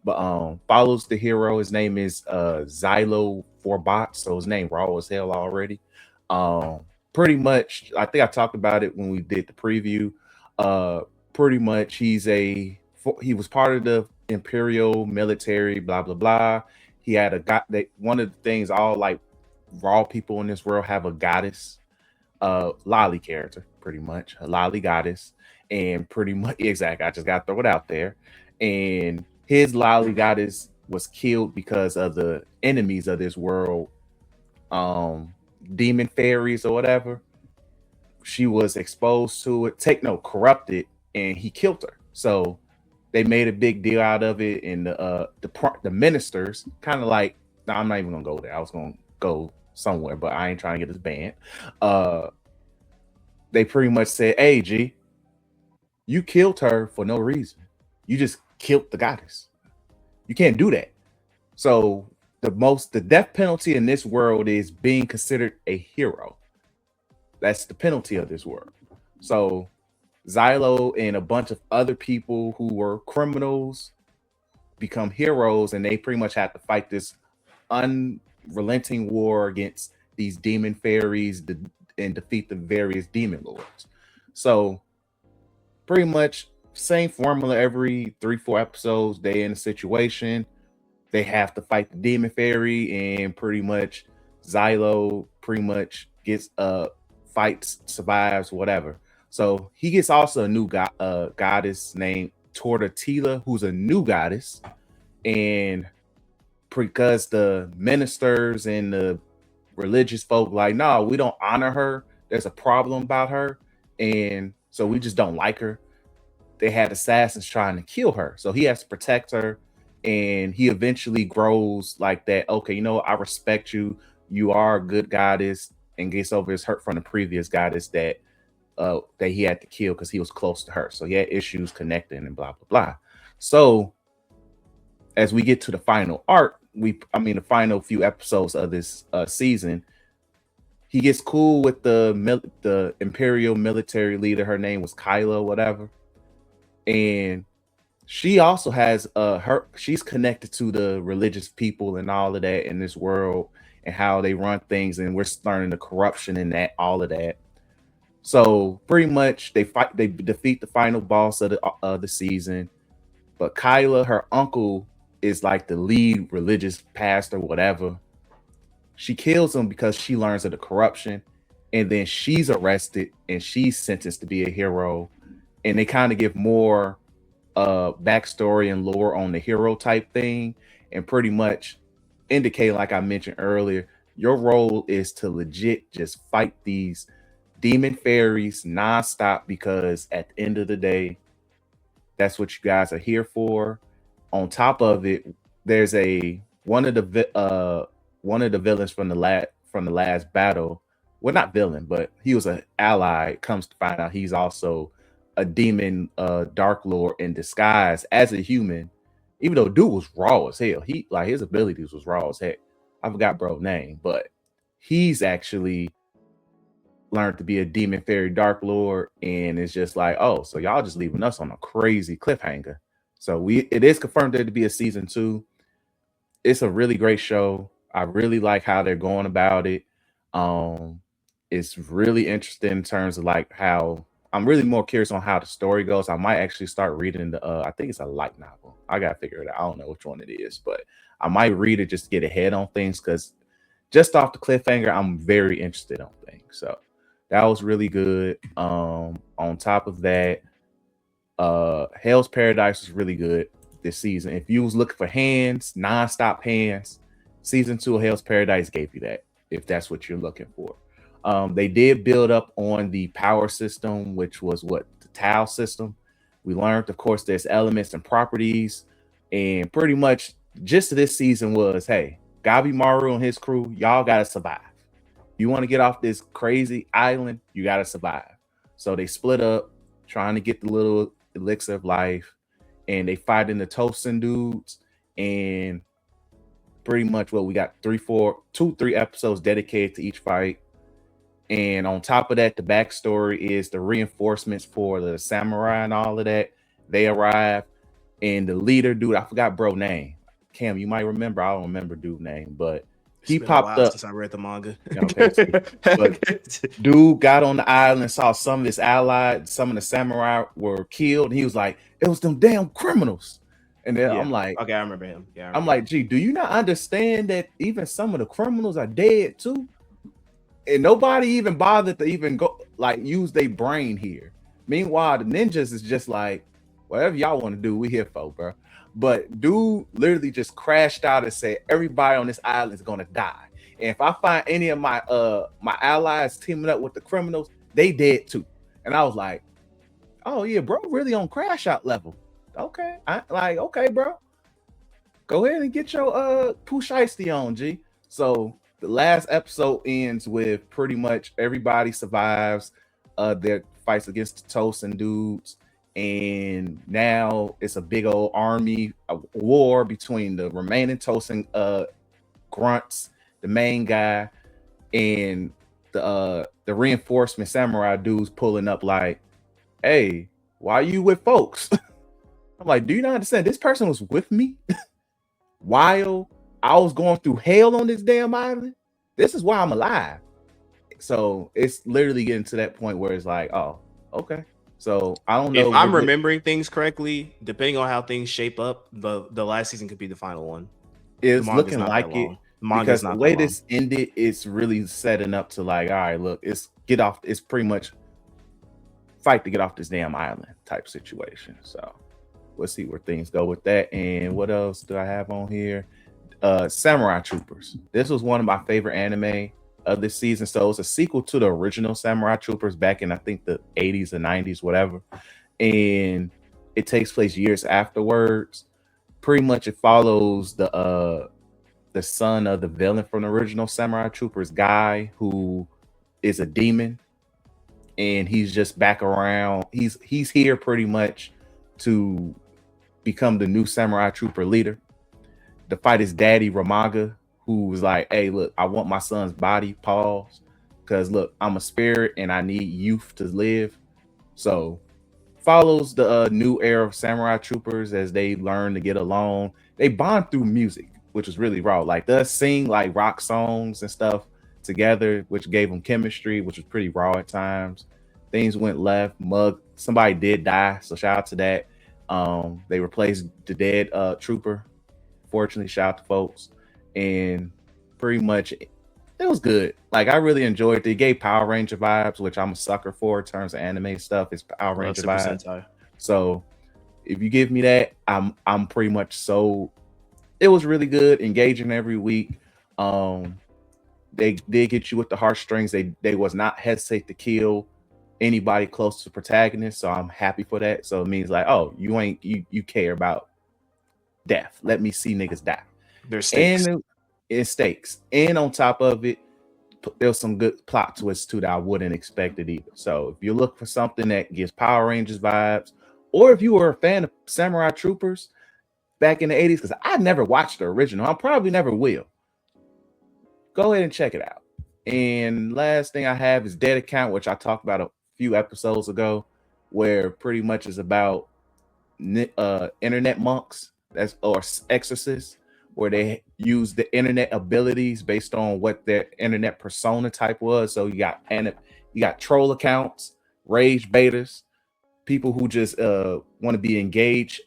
But follows the hero. His name is Xylo Forbot, so his name raw as hell already. Pretty much, I think I talked about it when we did the preview. Pretty much, he was part of the Imperial military, blah blah blah. He had one of the things all like raw people in this world have a goddess, lolly character, pretty much a lolly goddess, and pretty much exactly. I just got to throw it out there. And his lolly goddess was killed because of the enemies of this world, demon fairies or whatever. She was exposed to it, corrupted, and he killed her. So they made a big deal out of it, and the ministers kind of like, I'm not even gonna go there. I was gonna go somewhere, but I ain't trying to get this banned. They pretty much said, "Hey, G, you killed her for no reason. You just killed the goddess. You can't do that." So the death penalty in this world is being considered a hero. That's the penalty of this world. So Xylo and a bunch of other people who were criminals become heroes, and they pretty much have to fight this unrelenting war against these demon fairies and defeat the various demon lords. So pretty much same formula every 3-4 episodes. They in a situation, they have to fight the demon fairy, and pretty much Xylo pretty much gets fights, survives, whatever. So he gets also a new goddess named Tortatila, who's a new goddess, and because the ministers and the religious folk like, no, we don't honor her. There's a problem about her, and so we just don't like her. They had assassins trying to kill her, so he has to protect her, and he eventually grows like that. Okay, you know, I respect you. You are a good goddess, and gets over his hurt from the previous goddess that he had to kill because he was close to her. So he had issues connecting and blah, blah, blah. So as we get to the final arc, the final few episodes of this season, he gets cool with the Imperial military leader. Her name was Kyla, whatever. And she also has she's connected to the religious people and all of that in this world and how they run things. And we're learning the corruption in that, all of that. So pretty much they defeat the final boss of the season. But Kyla, her uncle, is like the lead religious pastor, whatever. She kills him because she learns of the corruption, and then she's arrested and she's sentenced to be a hero. And they kind of give more backstory and lore on the hero type thing, and pretty much indicate, like I mentioned earlier, your role is to legit just fight these demon fairies nonstop, because at the end of the day, that's what you guys are here for. On top of it, there's one of the villains from the last battle. Well, not villain, but he was an ally. Comes to find out he's also a demon dark lord in disguise as a human. Even though dude was raw as hell, his abilities was raw as heck. I forgot bro's name, but he's actually learned to be a demon fairy dark lord, and it's just like, oh, so y'all just leaving us on a crazy cliffhanger. So it is confirmed there to be a season 2. It's a really great show. I really like how they're going about it. It's really interesting in terms of like how I'm really more curious on how the story goes. I might actually start reading I think it's a light novel. I gotta figure it out. I don't know which one it is, but I might read it just to get ahead on things, because just off the cliffhanger, I'm very interested on things. So that was really good. On top of that, Hell's Paradise was really good this season. If you was looking for nonstop hands, season 2 of Hell's Paradise gave you that, if that's what you're looking for. They did build up on the power system, which was the Tau system. We learned, of course, there's elements and properties, and pretty much just this season was, hey, Gabimaru and his crew, y'all gotta survive. You want to get off this crazy island, you gotta survive. So they split up, trying to get the little elixir of life, and they fight in the Tosin dudes, and pretty much we got 2-3 episodes dedicated to each fight. And on top of that, the backstory is the reinforcements for the samurai and all of that. They arrive, and the leader dude, I forgot bro's name. Cam, you might remember. I don't remember dude's name, but he popped up since I read the manga. Okay, but dude got on the island and saw some of his allies, some of the samurai were killed, and he was like, "It was them damn criminals." And then I'm like, okay, I remember him. Yeah, I'm like, gee, do you not understand that even some of the criminals are dead too? And nobody even bothered to even go use their brain here. Meanwhile, the ninjas is just like, whatever y'all want to do, we here for, bro. But dude literally just crashed out and said, everybody on this island is gonna die. And if I find any of my my allies teaming up with the criminals, they dead too. And I was like, oh yeah, bro, really on crash out level. Okay, okay, bro. Go ahead and get your push icy on, G. So the last episode ends with pretty much everybody survives their fights against the Tosin dudes. And now it's a big old army war between the remaining Tosin grunts, the main guy, and the reinforcement samurai dudes pulling up like, hey, why are you with folks? I'm like, do you not understand? This person was with me while I was going through hell on this damn island. This is why I'm alive. So it's literally getting to that point where it's like, oh, okay. So I don't know. If I'm remembering things correctly, depending on how things shape up, the last season could be the final one. It's looking like it because the way this long. ended, it's really setting up to like, all right, look, it's get off. It's pretty much fight to get off this damn island type situation. So we'll see where things go with that. And what else do I have on here? Samurai Troopers. This was one of my favorite anime of this season. So it's a sequel to the original Samurai Troopers back in I think the 80s or 90s, whatever. And it takes place years afterwards. Pretty much it follows the son of the villain from the original Samurai Troopers, guy who is a demon, and he's just back around. He's here pretty much to become the new Samurai Trooper leader, to fight his daddy Ramaga, who was like, hey, look, I want my son's body, pause, because look, I'm a spirit and I need youth to live. So follows the new era of Samurai Troopers as they learn to get along. They bond through music, which is really raw. Like they sing like rock songs and stuff together, which gave them chemistry, which was pretty raw at times. Things went left. Somebody did die, so shout out to that. They replaced the dead trooper. Fortunately, shout out to folks. And pretty much it was good. Like I really enjoyed it. It gave Power Ranger vibes, which I'm a sucker for in terms of anime stuff. It's Power Ranger vibes. Sentai. So if you give me that, I'm pretty much so. It was really good, engaging every week. They did get you with the heartstrings. They was not hesitate to kill anybody close to the protagonist. So I'm happy for that. So it means like, oh, you care about death. Let me see niggas die. There's stakes. And it's stakes. And on top of it, there's some good plot twists too that I wouldn't expect it either. So if you look for something that gives Power Rangers vibes, or if you were a fan of Samurai Troopers back in the 80s, because I never watched the original, I probably never will, go ahead and check it out. And last thing I have is Dead Account, which I talked about a few episodes ago, where pretty much is about internet monks or exorcists, where they use the internet abilities based on what their internet persona type was. So you got troll accounts, rage baiters, people who just want to be engaged,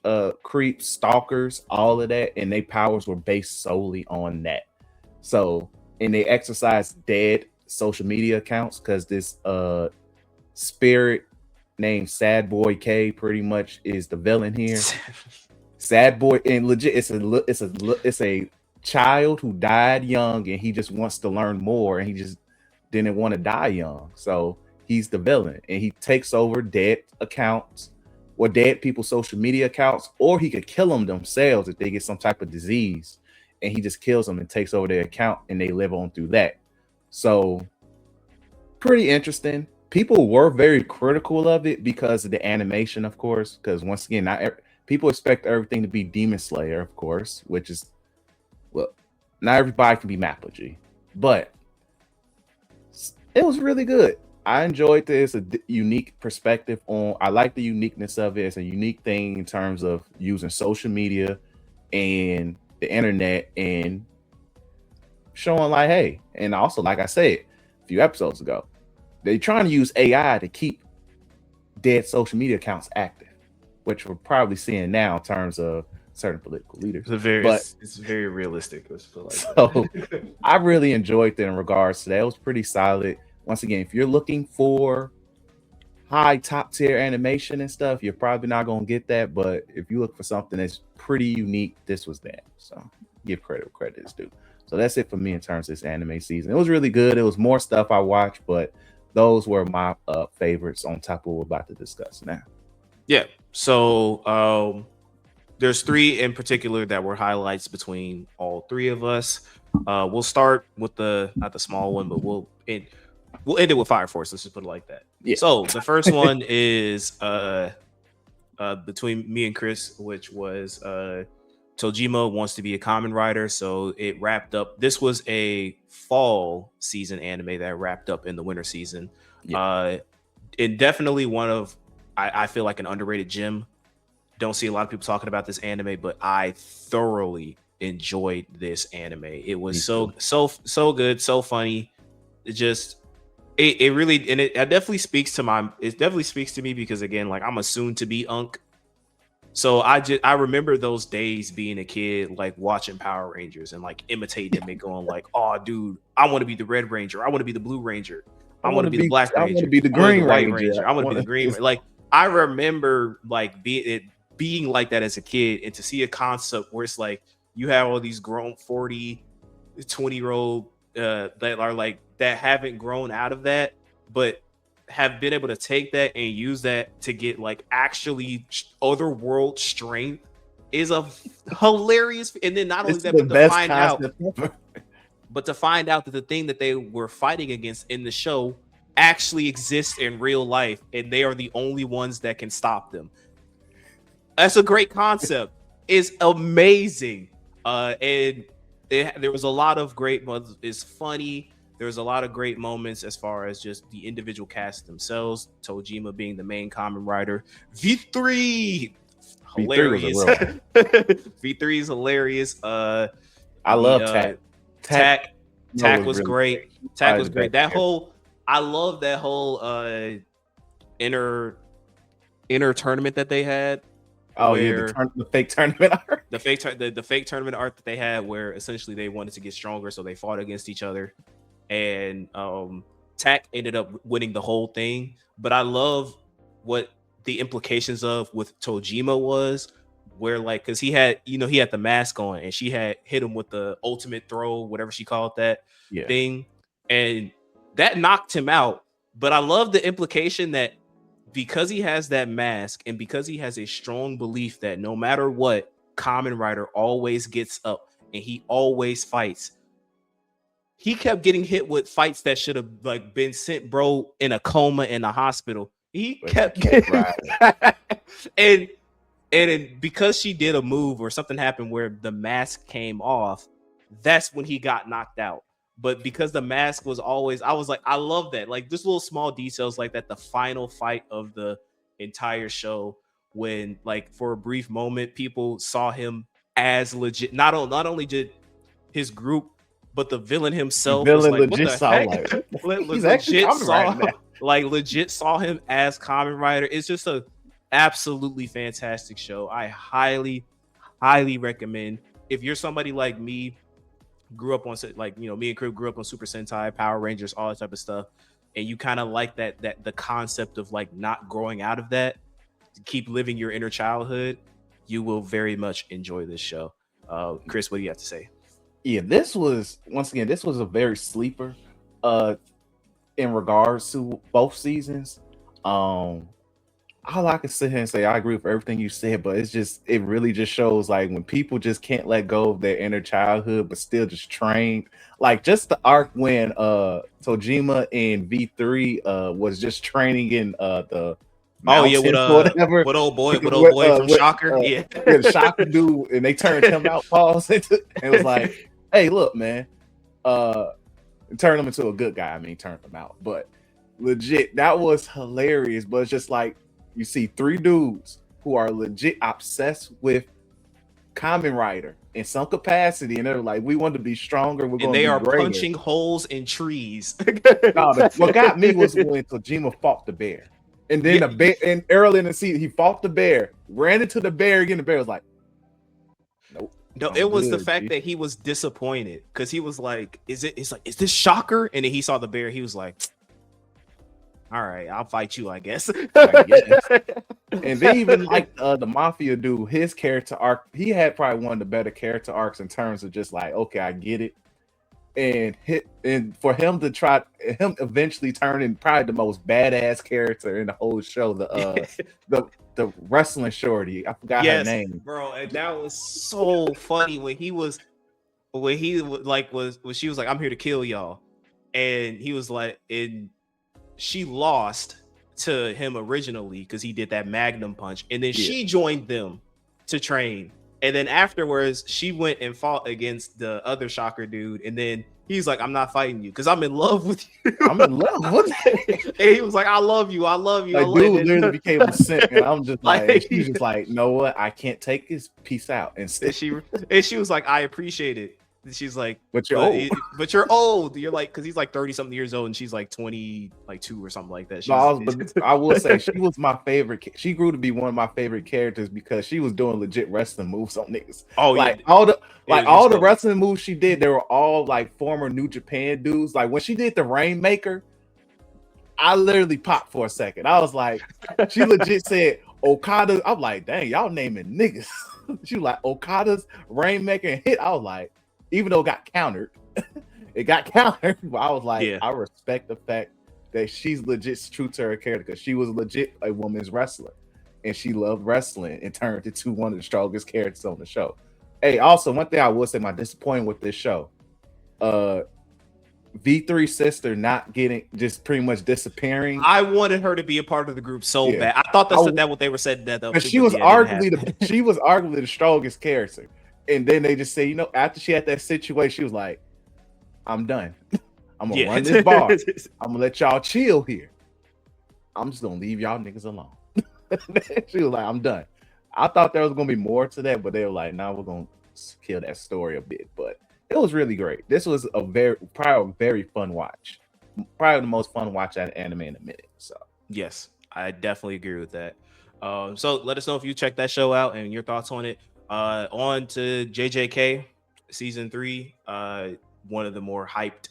creeps, stalkers, all of that, and their powers were based solely on that. So, and they exercise dead social media accounts because this spirit named Sad Boy K pretty much is the villain here. Sad Boy, and legit, it's a child who died young, and he just wants to learn more, and he just didn't want to die young. So he's the villain, and he takes over dead accounts or dead people's social media accounts, or he could kill them themselves if they get some type of disease, and he just kills them and takes over their account, and they live on through that. So pretty interesting. People were very critical of it because of the animation, of course, because once again, people expect everything to be Demon Slayer, of course, which is, well, not everybody can be Mappa G, but it was really good. I enjoyed this. A unique perspective on. I like the uniqueness of it. It's a unique thing in terms of using social media and the internet and showing like, hey, and also like I said a few episodes ago, they're trying to use AI to keep dead social media accounts active, which we're probably seeing now in terms of certain political leaders. It's very realistic. Let's feel like so I really enjoyed it in regards to that. It was pretty solid. Once again, if you're looking for high top tier animation and stuff, you're probably not going to get that. But if you look for something that's pretty unique, this was that. So give credit where credit is due. So that's it for me in terms of this anime season. It was really good. It was more stuff I watched, but those were my favorites on top of what we're about to discuss now. Yeah. So there's three in particular that were highlights between all three of us. We'll start with not the small one, but we'll end it with Fire Force. Let's just put it like that. Yeah. So the first one is between me and Chris, which was Tojima wants to be a Kamen Rider. So it wrapped up. This was a fall season anime that wrapped up in the winter season. Yeah. And definitely one of I feel like an underrated gem. Don't see a lot of people talking about this anime, but I thoroughly enjoyed this anime. It was so good, so funny. It really, and it definitely speaks to me because again, like I'm a soon to be unk. So I remember those days being a kid, like watching Power Rangers and like imitating them and going like, oh dude, I want to be the Red Ranger, I want to be the Blue Ranger, I want to be the Black Ranger, I want to be the Green Ranger, I want to be the Green. Like I remember like being like that as a kid, and to see a concept where it's like you have all these grown 40, 20-year-old that are like that haven't grown out of that, but have been able to take that and use that to get like actually otherworld strength is a hilarious. And then not only that, but to find out that the thing that they were fighting against in the show actually exists in real life, and they are the only ones that can stop them. That's a great concept. It's amazing. And there was a lot of great moments. It's funny. There was a lot of great moments as far as just the individual cast themselves. Tojima being the main common writer. V3, hilarious. V3 is hilarious. I love Tak. Tak was great. Tak was great. I love that whole inner tournament that they had. Oh yeah, the fake tournament art. The fake tournament art that they had, where essentially they wanted to get stronger, so they fought against each other. And Tak ended up winning the whole thing. But I love what the implications of with Tojima was, where like, because he had the mask on, and she had hit him with the ultimate throw, whatever she called that thing, and that knocked him out. But I love the implication that because he has that mask, and because he has a strong belief that no matter what, Kamen Rider always gets up and he always fights. He kept getting hit with fights that should have like been sent bro in a coma in a hospital. He kept getting and because she did a move or something happened where the mask came off, that's when he got knocked out. But because the mask was always, I was like, I love that. Like just little small details like that. The final fight of the entire show, when like for a brief moment people saw him as legit. Not only did his group, but the villain himself was like, legit what the heck? He's actually legit saw him as Kamen Rider. It's just a absolutely fantastic show. I highly recommend. If you're somebody like me, grew up on like me and Crib grew up on Super Sentai, Power Rangers, all that type of stuff, and you kind of like that the concept of like not growing out of that, to keep living your inner childhood, you will very much enjoy this show. Chris, what do you have to say? Yeah, this was a very sleeper in regards to both seasons. All I can sit here and say, I agree with everything you said, but it really just shows like when people just can't let go of their inner childhood but still just train. Like just the arc when Tojima and V3 was just training in the with old boy from Shocker, the Shocker dude, and they turned him out, and was like, hey, look, man, turn him into a good guy. I mean, turn him out, but legit, that was hilarious. But it's just like you see three dudes who are legit obsessed with Kamen Rider in some capacity, and they're like, we want to be stronger. And they are punching holes in trees. What got me was when Kojima fought the bear. And then the bear, and early in the season, he fought the bear, ran into the bear again. The bear was like, nope. No, it was the fact that he was disappointed because he was like, is this Shocker? And then he saw the bear. He was like, all right, I'll fight you, I guess. And they even like the Mafia dude, his character arc, he had probably one of the better character arcs in terms of just like, okay, I get it. And for him to try him eventually turning probably the most badass character in the whole show, the wrestling shorty, I forgot her name, bro, and that was so funny when she was like, I'm here to kill y'all, and he was like, and she lost to him originally because he did that Magnum punch, and then she joined them to train. And then afterwards, she went and fought against the other Shocker dude. And then He's like, I'm not fighting you because I'm in love with you. I'm in love with it. And he was like, I love you. I love you. Like, dude literally became a simp, and I'm just like, she's just like, know what? I can't take this. Peace out. And she was like, I appreciate it. And she's like, but you're old. But you're old. You're like, because he's like 30 something years old, and she's like 22 or something like that. But I will say she was my favorite. She grew to be one of my favorite characters because she was doing legit wrestling moves on niggas. Oh, like yeah. all the wrestling moves she did, they were all like former New Japan dudes. Like when she did the Rainmaker, I literally popped for a second. I was like, she legit said Okada. I'm like, dang, y'all naming niggas. She was like Okada's Rainmaker and hit. I was like, even though it got countered, but I was like, I respect the fact that she's legit true to her character because she was legit a woman's wrestler and she loved wrestling and turned into one of the strongest characters on the show. Hey, also one thing I will say, my disappointment with this show, V3 sister not getting, just pretty much disappearing. I wanted her to be a part of the group so bad. I thought that's what they were saying that though. She was arguably the strongest character. And then they just say, you know, after she had that situation, she was like, I'm done. I'm gonna run this bar. I'm gonna let y'all chill here. I'm just gonna leave y'all niggas alone. She was like, I'm done. I thought there was gonna be more to that, but they were like, nah, we're gonna kill that story a bit. But it was really great. This was probably a very fun watch. Probably the most fun watch at anime in a minute. So yes, I definitely agree with that. So let us know if you check that show out and your thoughts on it. On to JJK season 3, one of the more hyped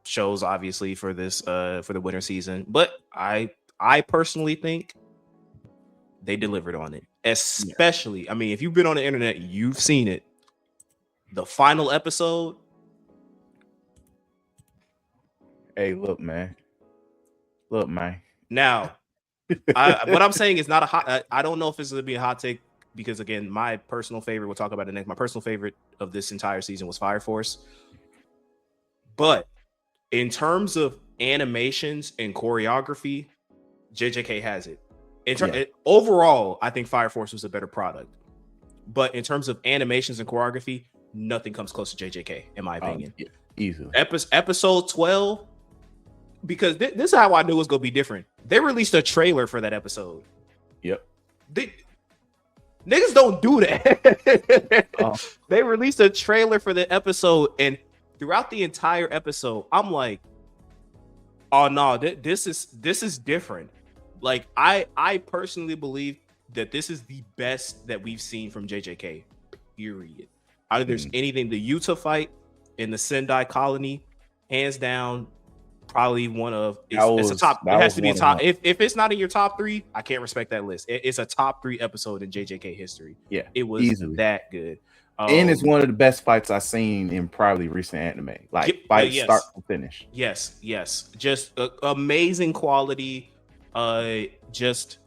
shows, obviously, for this for the winter season. But I personally think they delivered on it. Especially, I mean, if you've been on the internet, you've seen it. The final episode. Hey, look, man. Now, what I'm saying is not a hot. I don't know if it's going to be a hot take. Because again, my personal favorite, we'll talk about it next. My personal favorite of this entire season was Fire Force. But in terms of animations and choreography, JJK has it. Overall, I think Fire Force was a better product. But in terms of animations and choreography, nothing comes close to JJK, in my opinion. Easily. Episode 12, because this is how I knew it was going to be different. They released a trailer for that episode. Yep. Niggas don't do that. They released a trailer for the episode, and throughout the entire episode, I'm like, oh no, this is different. Like I personally believe that this is the best that we've seen from JJK. Period. Either there's anything, the Utah fight in the Sendai colony, hands down, probably one of it's a top. It has to be a top. If it's not in your top 3, I can't respect that list. It's a top 3 episode in JJK history. Yeah, it was easily that good. And it's one of the best fights I've seen in probably recent anime. Like start to finish. Yes. Just amazing quality. Just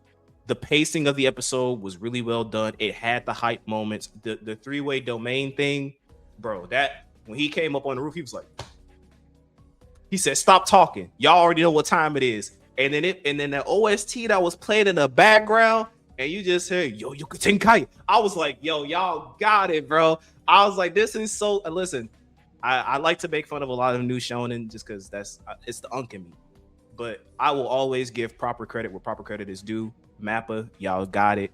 the pacing of the episode was really well done. It had the hype moments. The 3-way domain thing, bro. That when he came up on the roof, he was like. He said, "Stop talking. Y'all already know what time it is." And then the OST that was playing in the background, and you just heard, "Yo, Yukatenkai." I was like, "Yo, y'all got it, bro." I was like, "This is so." Listen, I like to make fun of a lot of new shonen just because it's the unk in me. But I will always give proper credit where proper credit is due. Mappa, y'all got it.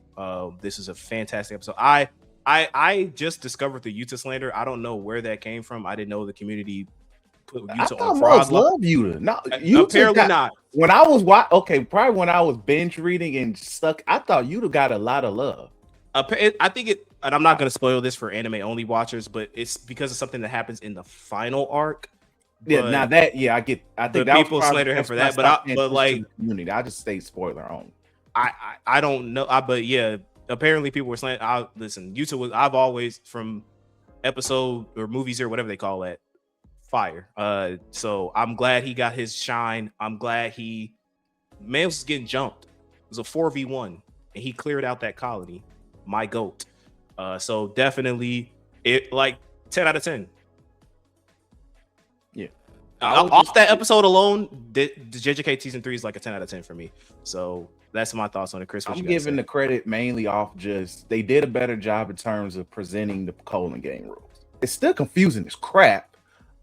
This is a fantastic episode. I just discovered the Yuta slander. I don't know where that came from. I didn't know the community. I thought most love Yuta. No, apparently not. When I was probably when I was binge reading and stuck, I thought Yuta got a lot of love. I think it, and I'm not going to spoil this for anime only watchers, but it's because of something that happens in the final arc. Yeah, now that I think that people slander him for that, but like community, I just stayed spoiler on. I don't know, but yeah, apparently people were slandering. Listen, Yuta was. I've always from episode or movies or whatever they call that. Fire. So I'm glad he got his shine. I'm glad man was getting jumped. It was a 4v1 and he cleared out that colony. My goat. So definitely it like 10 out of 10. Yeah. Off that episode alone, the JJK season 3 is like a 10 out of 10 for me. So that's my thoughts on it, Chris. I'm giving the credit mainly off just they did a better job in terms of presenting the colon game rules. It's still confusing as crap.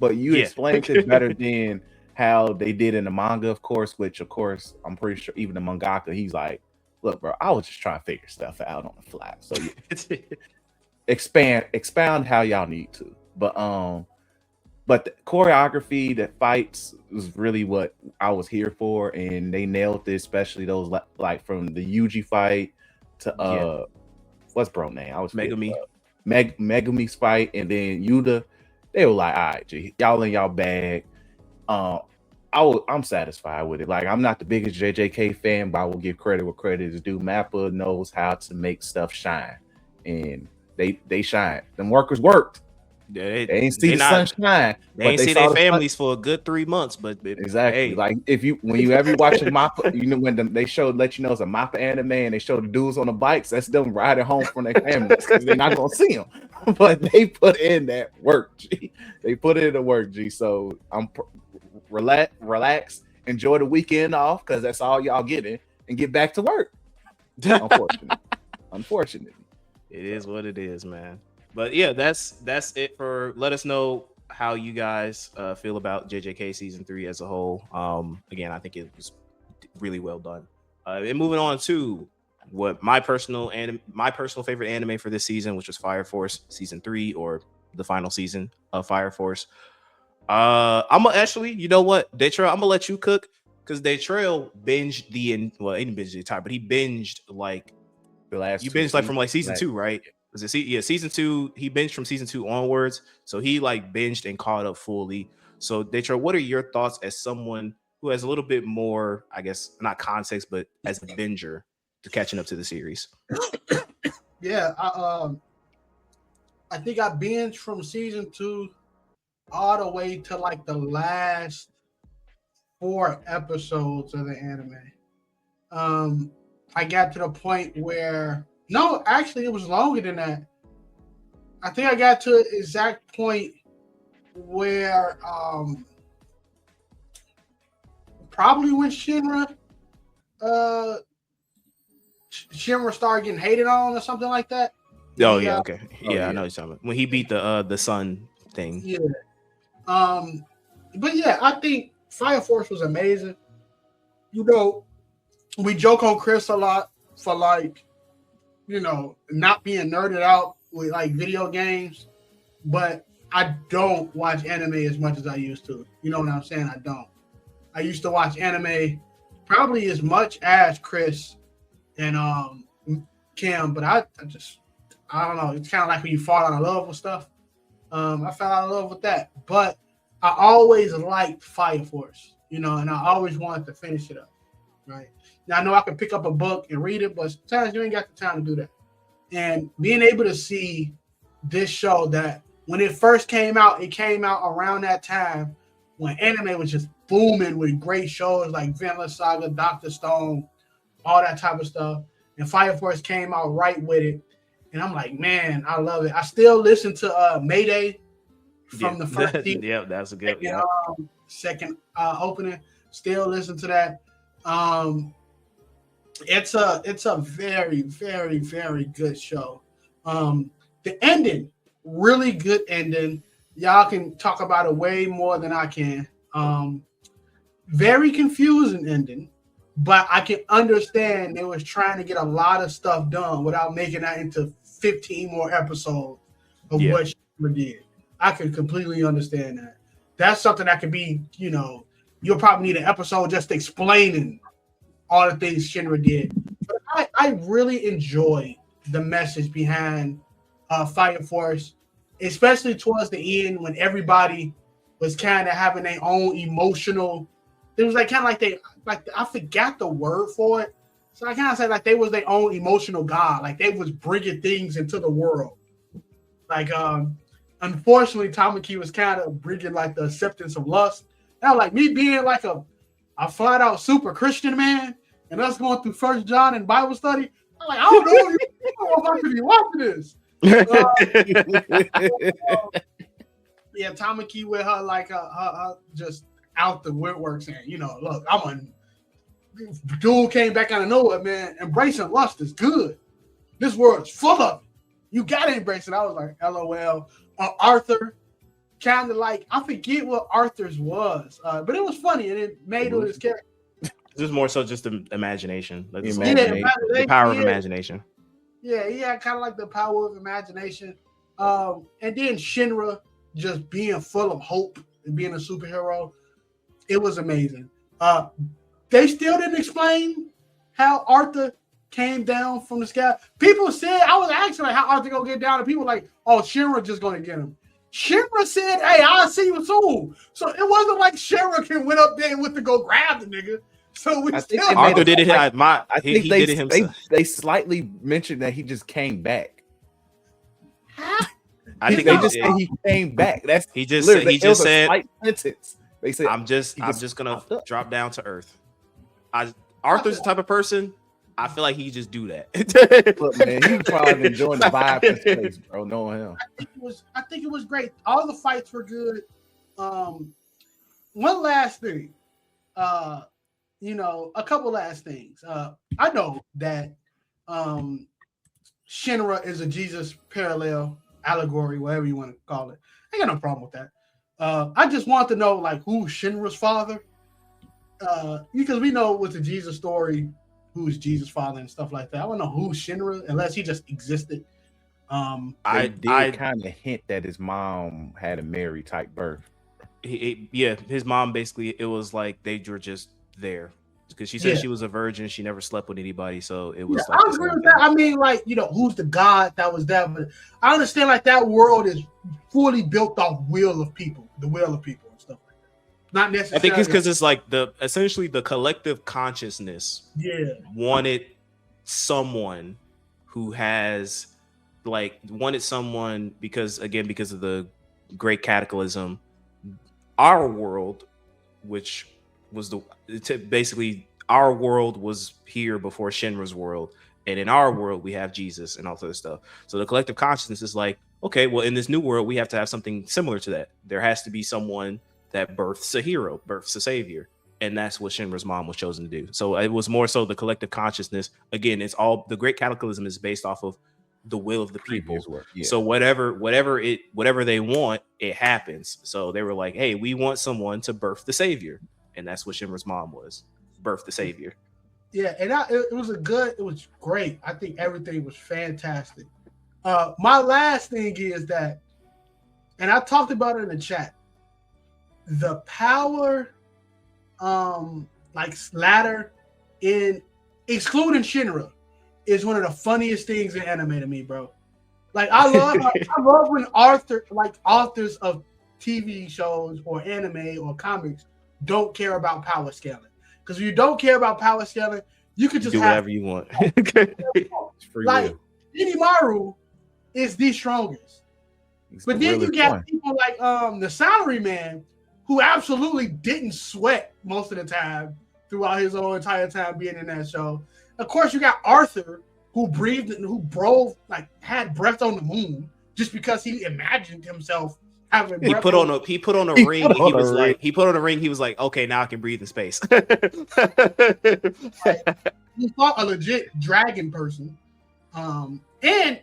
but you explained it better than how they did in the manga, of course, which of course I'm pretty sure even the mangaka, he's like, look, bro, I was just trying to figure stuff out on the fly. So expound how y'all need to. But the choreography, the fights was really what I was here for, and they nailed it, especially those like from the Yuji fight to what's bro name? I was Megumi. Megumi's fight, and then Yuta. They were like, all right, G, y'all in y'all bag. I'm satisfied with it. Like, I'm not the biggest JJK fan, but I will give credit where credit is due. Mappa knows how to make stuff shine, and they shine. Them workers worked. Yeah, they ain't see the sunshine. They ain't see their families for a good 3 months. But exactly, hey. like when you ever watch a Mappa, you know when they let you know it's a Mappa anime and they show the dudes on the bikes, that's them riding home from their families because they're not gonna see them. But they put in that work, G. They put in the work, G. So I'm relax, enjoy the weekend off because that's all y'all getting, and get back to work. Unfortunately, it is what it is, man. But yeah, that's it for. Let us know how you guys feel about JJK season 3 as a whole. Again, I think it was really well done. And moving on to what my personal favorite anime for this season, which was Fire Force season 3, or the final season of Fire Force. I'm gonna actually, you know what, Daytrail, I'm gonna let you cook because Daytrail binged he didn't binge the entire, but he binged like the last. You binged like from like season 2, right? Was it season 2? He binged from season 2 onwards, so he like binged and caught up fully. So Daytrail, what are your thoughts as someone who has a little bit more, I guess, not context, but as a binger to catching up to the series? Yeah, I think I binged from season 2 all the way to like the last 4 episodes of the anime. I got to the point where actually it was longer than that. I think I got to an exact point where probably when Shinra started getting hated on or something like that. Oh yeah, okay. Yeah, I know you're talking about. When he beat the sun thing. Yeah. But yeah, I think Fire Force was amazing. You know, we joke on Chris a lot for like, you know, not being nerded out with like video games, but I don't watch anime as much as I used to. You know what I'm saying? I don't. I used to watch anime probably as much as Chris and Cam, but I don't know. It's kind of like when you fall out of love with stuff. I fell out of love with that, but I always liked Fire Force, you know, and I always wanted to finish it up, right? Now, I know I can pick up a book and read it, but sometimes you ain't got the time to do that. And being able to see this show that when it first came out, it came out around that time when anime was just booming with great shows like Vinland Saga, Dr. Stone, all that type of stuff. And Fire Force came out right with it. And I'm like, man, I love it. I still listen to Mayday from the first season. Yeah, that's a good second opening. Still listen to that. It's a very, very, very good show. The ending, really good ending. Y'all can talk about it way more than I can. Very confusing ending, but I can understand they was trying to get a lot of stuff done without making that into 15 more episodes of what she did. I could completely understand that. That's something that could be, you know, you'll probably need an episode just explaining all the things Shinra did. But I really enjoy the message behind Fire Force, especially towards the end when everybody was kind of having their own emotional. It was like kind of like I forgot the word for it. So I kind of say like they was their own emotional god. Like they was bringing things into the world. Like unfortunately, Tamaki was kind of bringing like the acceptance of lust. Now, like me being like a flat out super Christian man, and us going through 1 John and Bible study, I'm like, I don't know if I could be watching this. Yeah, Tamaki with her like her just out the woodwork saying, you know, look, dude came back out of nowhere, man. Embracing lust is good. This world is full of it. You gotta embrace it. I was like, LOL. Arthur kind of like, I forget what Arthur's was, but it was funny and it made his character. This is more so just the imagination. Like The power of imagination. Yeah, he had kind of like the power of imagination. And then Shinra just being full of hope and being a superhero. It was amazing. They still didn't explain how Arthur came down from the sky. People said, I was asking like how Arthur gonna get down, and people were like, oh, Shinra just gonna get him. Shinra said, hey, I'll see you soon. So it wasn't like Shinra went up there and went to go grab the nigga. So we still Arthur did it. I think he did it himself. They slightly mentioned that he just came back. I think they just said he came back. That's he just said sentence. They said I'm just gonna drop down to earth. Arthur's the type of person. I feel like he just do that. Look, man, he probably enjoying the vibe in space, bro. Knowing him, I think it was great. All the fights were good. One last thing, a couple last things. I know that Shinra is a Jesus parallel allegory, whatever you want to call it. I ain't got no problem with that. I just want to know like who's Shinra's father, because we know with the Jesus story who's Jesus' father and stuff like that. I don't know who's Shinra unless he just existed. I did kind of hint that his mom had a Mary type birth. His mom basically, it was like they were just there because she said she was a virgin. She never slept with anybody, so it was. I agree with that. I mean, like who's the God that was there? But I understand like that world is fully built off the will of people and stuff like that. Not necessarily. I think it's because it's like essentially the collective consciousness. Wanted someone who has wanted someone because of the great cataclysm. Our world, which was basically our world was here before Shinra's world, and in our world we have Jesus and all that stuff. So the collective consciousness is like, okay, well in this new world we have to have something similar to that. There has to be someone that births a hero, births a savior, and that's what Shinra's mom was chosen to do. So it was more so the collective consciousness. Again, it's all the great cataclysm is based off of the will of the people. So whatever they want, it happens. So they were like, hey, we want someone to birth the savior, and that's what Shinra's mom was, birth the savior. Yeah, and it was great. I think everything was fantastic. My last thing is that, and I talked about it in the chat, the power ladder in excluding Shinra is one of the funniest things in anime to me, bro. Like I love when authors of TV shows or anime or comics don't care about power scaling. Because if you don't care about power scaling, you could just do whatever you want. Like Benimaru is the strongest. But then you got people like the Salaryman, who absolutely didn't sweat most of the time throughout his whole entire time being in that show. Of course, you got Arthur, who had breath on the moon just because he imagined himself having breath. He put on a ring. He put on a ring. He was like, okay, now I can breathe in space. He fought a legit dragon person, and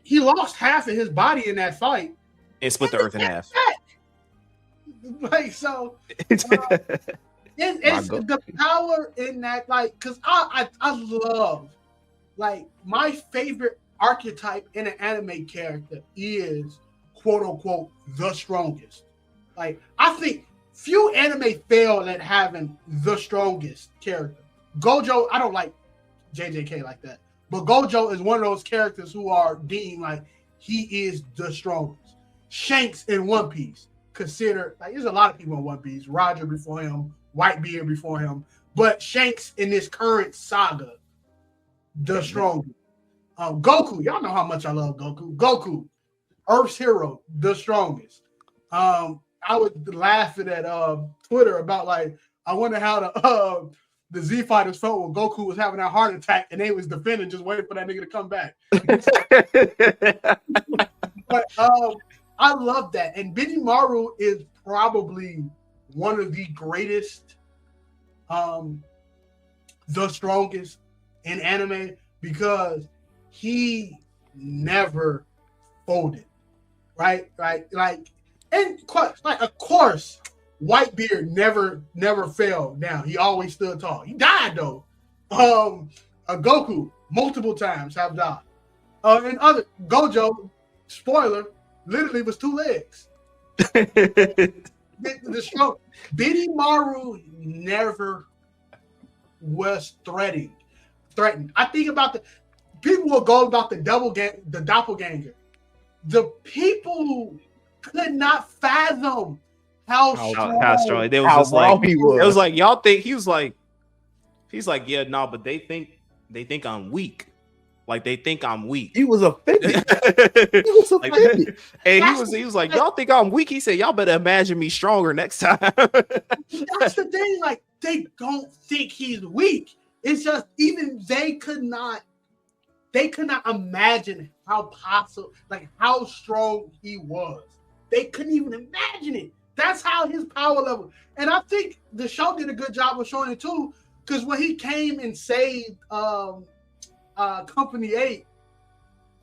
he lost half of his body in that fight and split the earth in half. Like so. It's the power in that, because I love, my favorite archetype in an anime character is quote unquote the strongest. I think few anime fail at having the strongest character. Gojo, I don't like JJK like that, but Gojo is one of those characters who are deemed like he is the strongest. Shanks in One Piece, considered there's a lot of people in One Piece. Roger before him. Whitebeard before him, but Shanks in this current saga, the strongest. Goku, y'all know how much I love Goku. Goku, Earth's hero, the strongest. I was laughing at Twitter about I wonder how the Z Fighters felt when Goku was having that heart attack and they was defending, just waiting for that nigga to come back. But I love that, and Benimaru is probably one of the greatest, the strongest in anime, because he never folded, right? And like, of course, Whitebeard never fell down. He always stood tall. He died though. Goku multiple times have died. And other Gojo, spoiler, literally was 2 legs. the stroke. Biddy Maru never was threatened. I think about the people will go about the doppelganger. The people could not fathom how strong. It was just like he was. It was like y'all think he was like, he's like, yeah, no, but they think I'm weak. Like they think I'm weak. He was offended. He was offended. And he was like, y'all think I'm weak. He said, y'all better imagine me stronger next time. That's the thing. Like they don't think he's weak. It's just even they could not imagine how possible, like how strong he was. They couldn't even imagine it. That's how his power level. And I think the show did a good job of showing it too, because when he came and saved Company 8,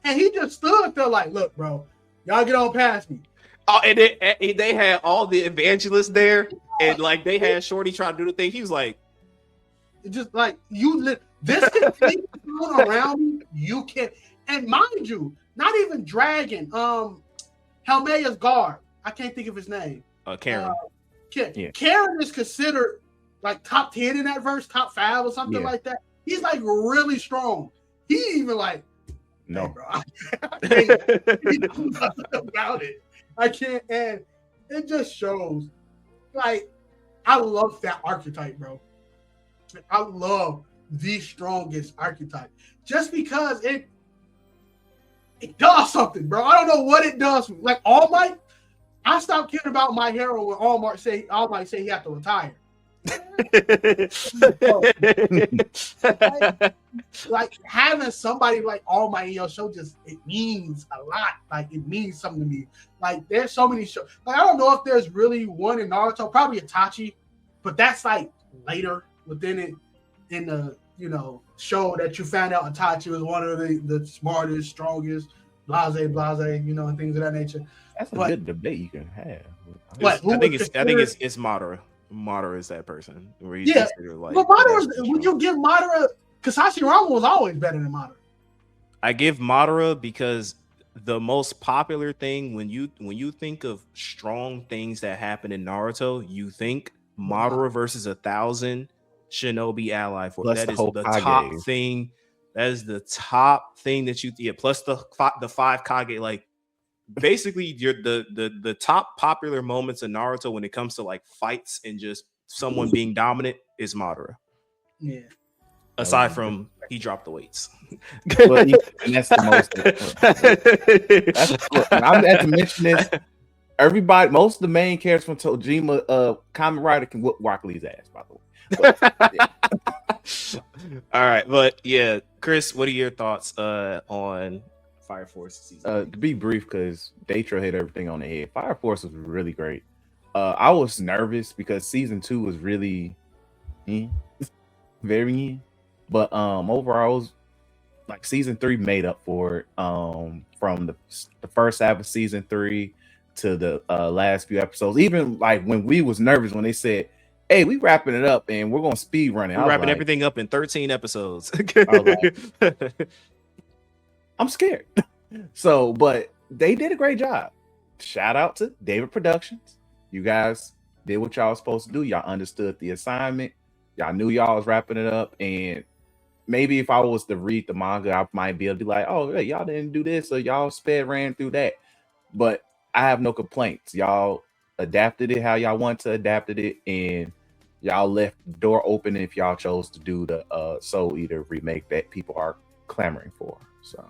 and he just stood there like, look, bro, y'all get on past me. Oh, and they had all the evangelists there, and like they had Shorty trying to do the thing. He was like, just like this can be around me. You can, and mind you, not even Dragon. Helmea's guard. I can't think of his name. Karen. Karen is considered like top 10 in that verse, top 5 or something like that. He's like really strong. He even like, no, hey, bro, I can't do nothing about it. I can't, and it just shows. Like, I love that archetype, bro. I love the strongest archetype just because it does something, bro. I don't know what it does. Like All Might, I stopped caring about my hero when All Might say he had to retire. like having somebody like All Might in your show it means a lot. Like it means something to me. Like there's so many shows. Like I don't know if there's really one in Naruto. Probably Itachi, but that's like later within it in the show that you found out Itachi was one of the smartest, strongest, blase, and things of that nature. That's a good debate you can have. I think it's Madara. Madara is that person. Where you like, but Madara, would you give Madara? Because Hashirama was always better than Madara. I give Madara because the most popular thing when you think of strong things that happen in Naruto, you think Madara versus 1,000 Shinobi ally for that is the top thing. That is the top thing that plus the 5 Kage. Like basically you're the top popular moments in Naruto when it comes to like fights and just someone being dominant is Madara. Yeah. Aside from he dropped the weights. And that's the most. I'm at to mention this. Everybody, most of the main characters from Tojima, Kamen Rider can whoop Rock Lee's ass, by the way. All right, but yeah, Chris, what are your thoughts on Fire Force season? To be brief, because Datro hit everything on the head. Fire Force was really great. I was nervous because season 2 was really very but overall, it was, like season 3 made up for it. From the first half of season 3 to the last few episodes. Even like when we was nervous when they said, hey, we wrapping it up and we're gonna speed run it. We're wrapping everything up in 13 episodes. I'm scared. So, but they did a great job. Shout out to David Productions. You guys did what y'all was supposed to do. Y'all understood the assignment. Y'all knew y'all was wrapping it up. And maybe if I was to read the manga, I might be able to be like, oh, hey, y'all didn't do this, or y'all ran through that. But I have no complaints. Y'all adapted it how y'all want to adapted it, and y'all left the door open if y'all chose to do the Soul Eater remake that people are clamoring for. So,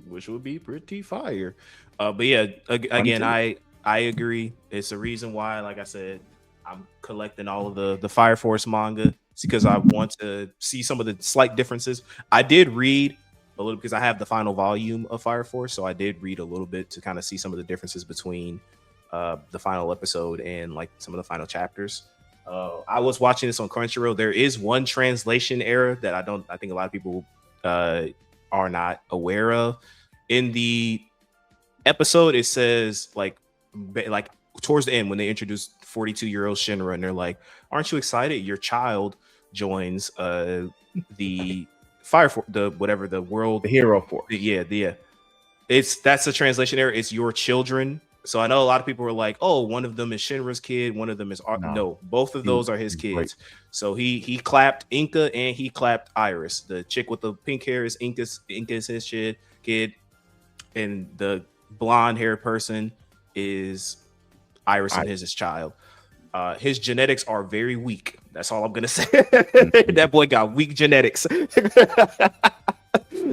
which would be pretty fire. But yeah, again, I agree. It's a reason why, like I said, I'm collecting all of the Fire Force manga. It's because I want to see some of the slight differences. I did read a little because I have the final volume of Fire Force, so I did read a little bit to kind of see some of the differences between the final episode and like some of the final chapters. I was watching this on Crunchyroll. There is one translation error that I think a lot of people are not aware of. In the episode, it says like like towards the end when they introduced 42-year-old Shinra, and they're like, "Aren't you excited? Your child joins the Fire Force, the world, The Hero Force." Yeah. That's a translation error. It's your children. So I know a lot of people were like, "Oh, one of them is Shinra's kid, one of them is no, both of those are his kids." Great. So he clapped Inca and he clapped Iris. The chick with the pink hair is Inca's his kid, and the blonde haired person is Iris and his child. His genetics are very weak. That's all I'm gonna say. That boy got weak genetics.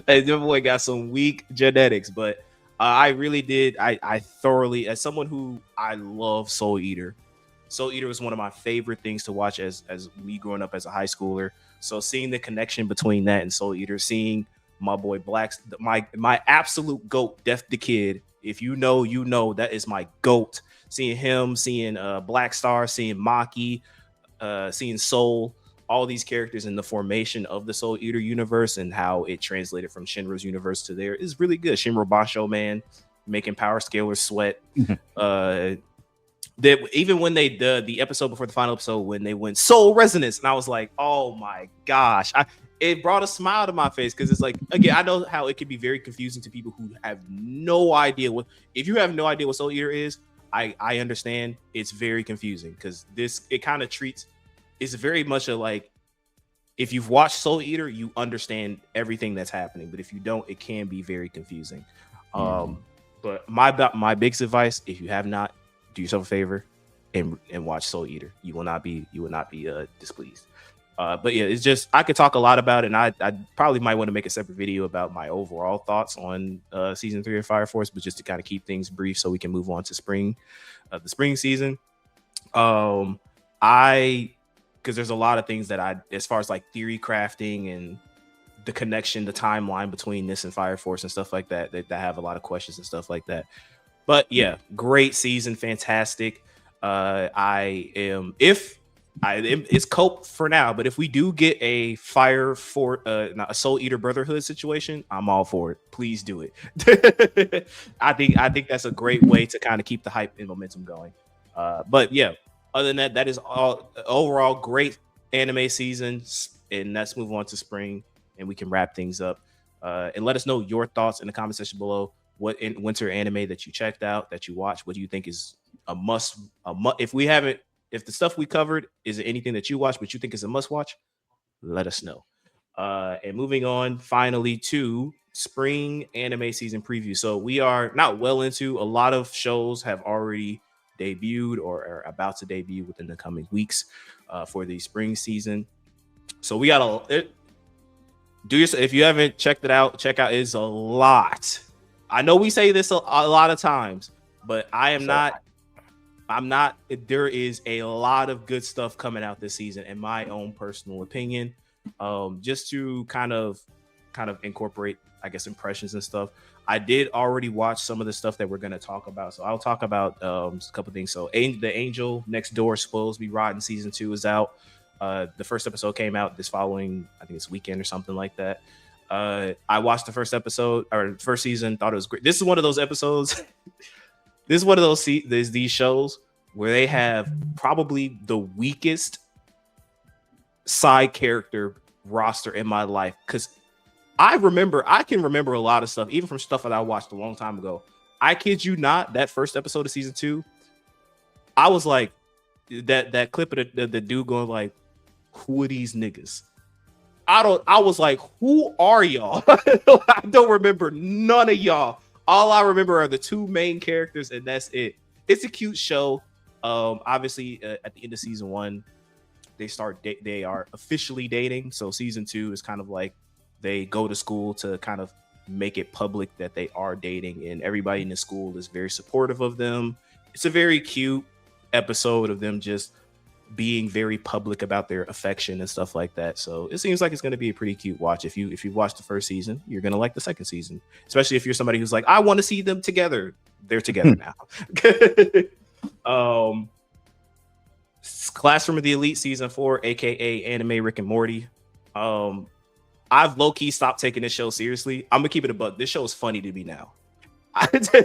That boy got some weak genetics, but I really did. I thoroughly, as someone who I love Soul Eater. Soul Eater was one of my favorite things to watch as me growing up as a high schooler. So seeing the connection between that and Soul Eater, seeing my boy Black's, my absolute GOAT, Def the Kid. If you know, you know, that is my GOAT. Seeing him, seeing Black Star, seeing Maki, seeing Soul, all these characters in the formation of the Soul Eater universe and how it translated from Shinra's universe to there is really good. Shinra Basho, man, making power scalers sweat. Even when they the episode before the final episode, when they went Soul Resonance, and I was like, oh my gosh, it brought a smile to my face, because it's like, again, I know how it can be very confusing to people who have no idea what. If you have no idea what Soul Eater is, I understand it's very confusing, because it kind of treats. It's very much a like, if you've watched Soul Eater, you understand everything that's happening. But if you don't, it can be very confusing. But my biggest advice, if you have not, do yourself a favor and watch Soul Eater. You will not be displeased. But yeah, it's just, I could talk a lot about it, and I probably might want to make a separate video about my overall thoughts on season 3 of Fire Force, but just to kind of keep things brief so we can move on to the spring season. Because there's a lot of things that as far as like theory crafting and the connection, the timeline between this and Fire Force and stuff like that, that have a lot of questions and stuff like that. But yeah, great season, fantastic. It's cope for now, but if we do get a a Soul Eater Brotherhood situation, I'm all for it. Please do it. I think that's a great way to kind of keep the hype and momentum going. But yeah. Other than that, that is all overall great anime season, and let's move on to spring, and we can wrap things up. And let us know your thoughts in the comment section below. What winter anime that you checked out, that you watched? What do you think is a must? If the stuff we covered is anything that you watch, but you think is a must watch, let us know. And moving on, finally to spring anime season preview. So we are not well into. A lot of shows have already debuted or are about to debut within the coming weeks for the spring season. So we got if you haven't checked it out, check out. It's a lot. I know we say this a lot of times, but I'm not. There is a lot of good stuff coming out this season, in my own personal opinion. Just to kind of incorporate, I guess, impressions and stuff. I did already watch some of the stuff that we're going to talk about, so I'll talk about a couple things. So the Angel Next Door Supposed to Be Rotten season 2 is out. The first episode came out this following, I think it's weekend or something like that. I watched the first episode or first season, thought it was great. This is one of those episodes. This is one of these shows where they have probably the weakest side character roster in my life, because I can remember a lot of stuff, even from stuff that I watched a long time ago. I kid you not, that first episode of season 2, I was like, that clip of the dude going like, who are these niggas? I was like, who are y'all? I don't remember none of y'all. All I remember are the two main characters, and that's it. It's a cute show. Obviously, at the end of season 1, they are officially dating. So season 2 is kind of like they go to school to kind of make it public that they are dating, and everybody in the school is very supportive of them. It's a very cute episode of them just being very public about their affection and stuff like that. So it seems like it's going to be a pretty cute watch. If you watch the first season, you're going to like the second season, especially if you're somebody who's like, I want to see them together. They're together now. Classroom of the Elite season 4, aka Anime Rick and Morty. I've low-key stopped taking this show seriously. I'm gonna keep it a buck. This show is funny to me now.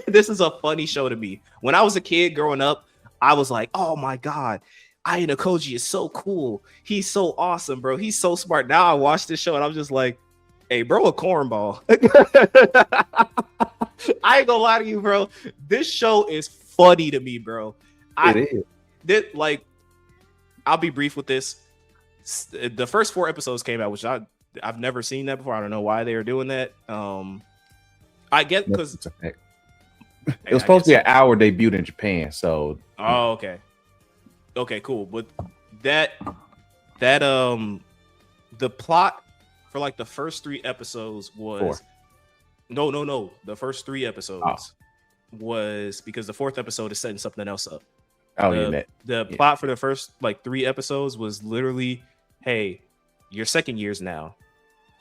This is a funny show to me. When I was a kid growing up, I was like, oh my God, Ayano Koji is so cool. He's so awesome, bro. He's so smart. Now I watch this show and I'm just like, hey, bro, a cornball. I ain't gonna lie to you, bro. This show is funny to me, bro. It is. Like, I'll be brief with this. The first 4 episodes came out, which I've never seen that before. I don't know why they are doing that. I get because it was supposed to be an hour debut in Japan. So okay, cool. But that the plot for like the first 3 episodes was 4. No. The first 3 episodes was because the 4th episode is setting something else up. The plot for the first like 3 episodes was literally, hey, your second years now.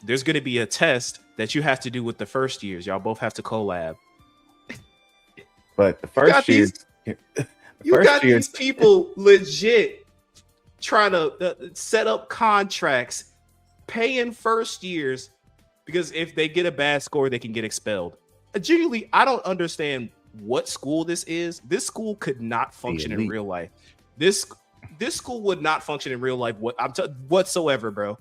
There's going to be a test that you have to do with the first years. Y'all both have to collab. But the first years, these people legit trying to set up contracts, paying first years because if they get a bad score, they can get expelled. Genuinely, I don't understand what school this is. This school could not function in real life. This school would not function in real life whatsoever, bro.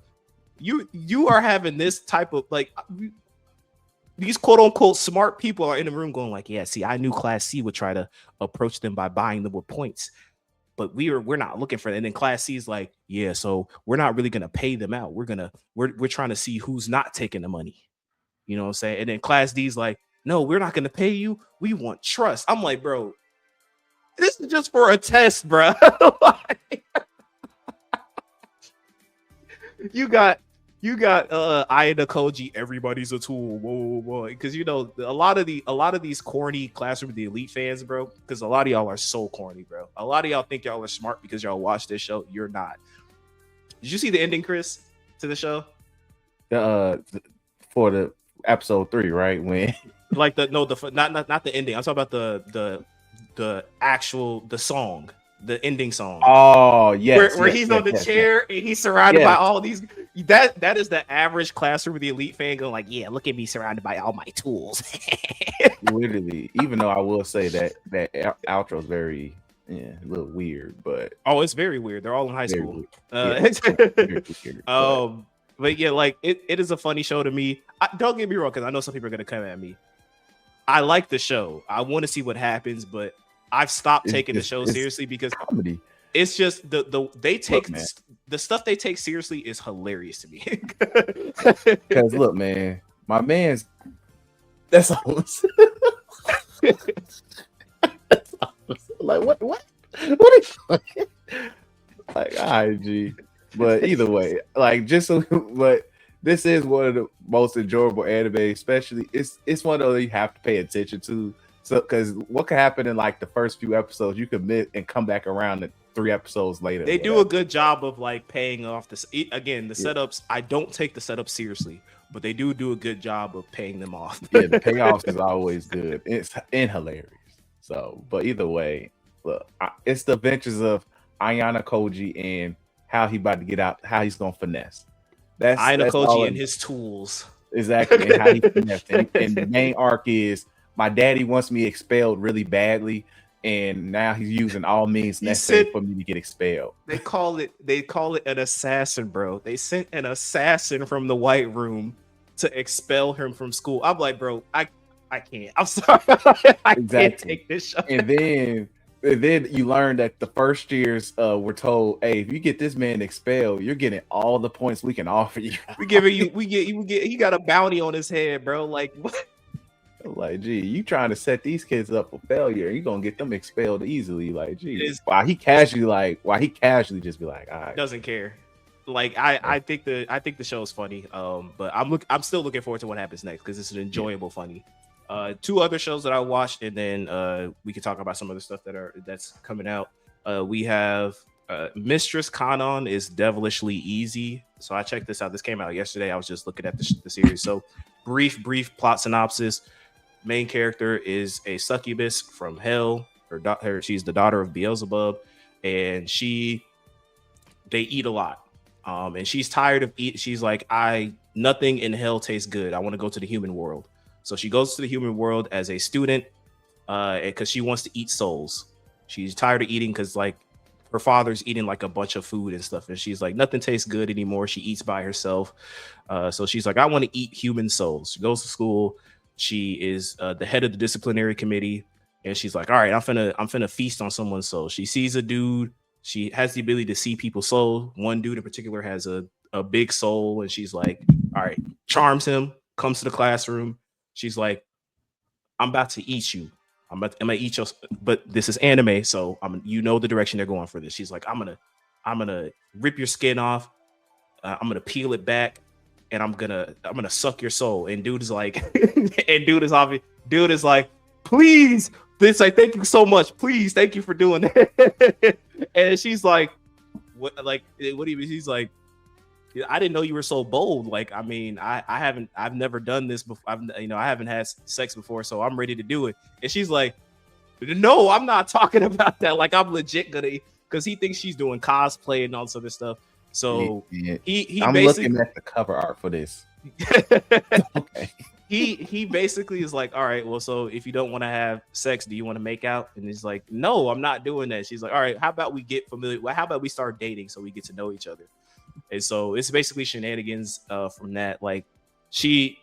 You are having this type of like these quote unquote smart people are in the room going like, yeah, see, I knew Class C would try to approach them by buying them with points, but we're not looking for that. And then Class C is like, yeah, so we're not really gonna pay them out. We're trying to see who's not taking the money. You know what I'm saying? And then Class D is like, no, we're not gonna pay you. We want trust. I'm like, bro, this is just for a test, bro. You got Ayano Koji, everybody's a tool, whoa, because you know a lot of these corny Classroom of the Elite fans, bro. Because a lot of y'all are so corny, bro. A lot of y'all think y'all are smart because y'all watch this show. You're not. Did you see the ending, Chris, to the show? For the episode 3, right? When like not the ending. I'm talking about the actual song. The ending song. Oh, yes. Where he's on the chair and he's surrounded by all these. That is the average Classroom of the Elite fan going like, yeah, look at me surrounded by all my tools. Literally, even though I will say that outro is very a little weird, but it's very weird. They're all in high school. But yeah, like it is a funny show to me. Don't get me wrong, because I know some people are gonna come at me. I like the show. I want to see what happens, but I've stopped taking the show seriously because comedy. It's just the stuff they take seriously is hilarious to me. Because look, man, my man's that's all. Like what is like IG? But either way, like but this is one of the most enjoyable anime, especially it's one of those you have to pay attention to. So, because what could happen in like the first few episodes, you could miss and come back around at 3 episodes later. They do a good job of like paying off this. Again, the setups. I don't take the setup seriously, but they do a good job of paying them off. Yeah, the payoffs is always good. It's hilarious. So, but either way, look, it's the adventures of Ayano Koji and how he about to get out, how he's gonna finesse. That's Ayano Koji and his tools. Exactly, and how he finessed. And the main arc is my daddy wants me expelled really badly, and now he's using all means necessary for me to get expelled. They call it an assassin, bro. They sent an assassin from the White Room to expel him from school. I'm like, bro, I can't. I'm sorry. I can't take this show. And then you learn that the first years were told, hey, if you get this man expelled, you're getting all the points we can offer you. He got a bounty on his head, bro. Like what? Like, gee, you trying to set these kids up for failure? You gonna get them expelled easily? Like, gee, why he casually just be like, all right, doesn't care. Like, I think the show is funny. But I'm still looking forward to what happens next because it's an enjoyable funny. 2 other shows that I watched, and then we can talk about some other stuff that's coming out. We have Mistress Kanon is devilishly easy. So I checked this out. This came out yesterday. I was just looking at the series. So brief plot synopsis. Main character is a succubus from hell. She's the daughter of Beelzebub, and they eat a lot. And she's tired of eat. She's like, nothing in hell tastes good. I want to go to the human world. So she goes to the human world as a student because she wants to eat souls. She's tired of eating because like her father's eating like a bunch of food and stuff, and she's like, nothing tastes good anymore. She eats by herself. So she's like, I want to eat human souls. She goes to school. She is the head of the disciplinary committee, and she's like, all right, I'm finna feast on someone's soul. She sees a dude. She has the ability to see people's soul. One dude in particular has a big soul, and she's like, all right, charms him, comes to the classroom. She's like, I'm about to eat you. I'm gonna eat your, but this is anime, so you know the direction they're going for this. She's like, I'm gonna rip your skin off. I'm gonna peel it back, and I'm gonna suck your soul. And dude is like, and dude is like, please, this, like, thank you so much, please, thank you for doing that. And she's like, what do you mean? He's like, I didn't know you were so bold. Like, I mean, I've never done this before. I haven't had sex before, so I'm ready to do it. And she's like, no, I'm not talking about that. Like, I'm legit gonna, because he thinks she's doing cosplay and all this other stuff. So he I'm looking at the cover art for this. Okay. He basically is like, all right, well, so if you don't want to have sex, do you want to make out? And he's like, no, I'm not doing that. She's like, all right, how about we get familiar? How about we start dating so we get to know each other? And so it's basically shenanigans from that. Like, she's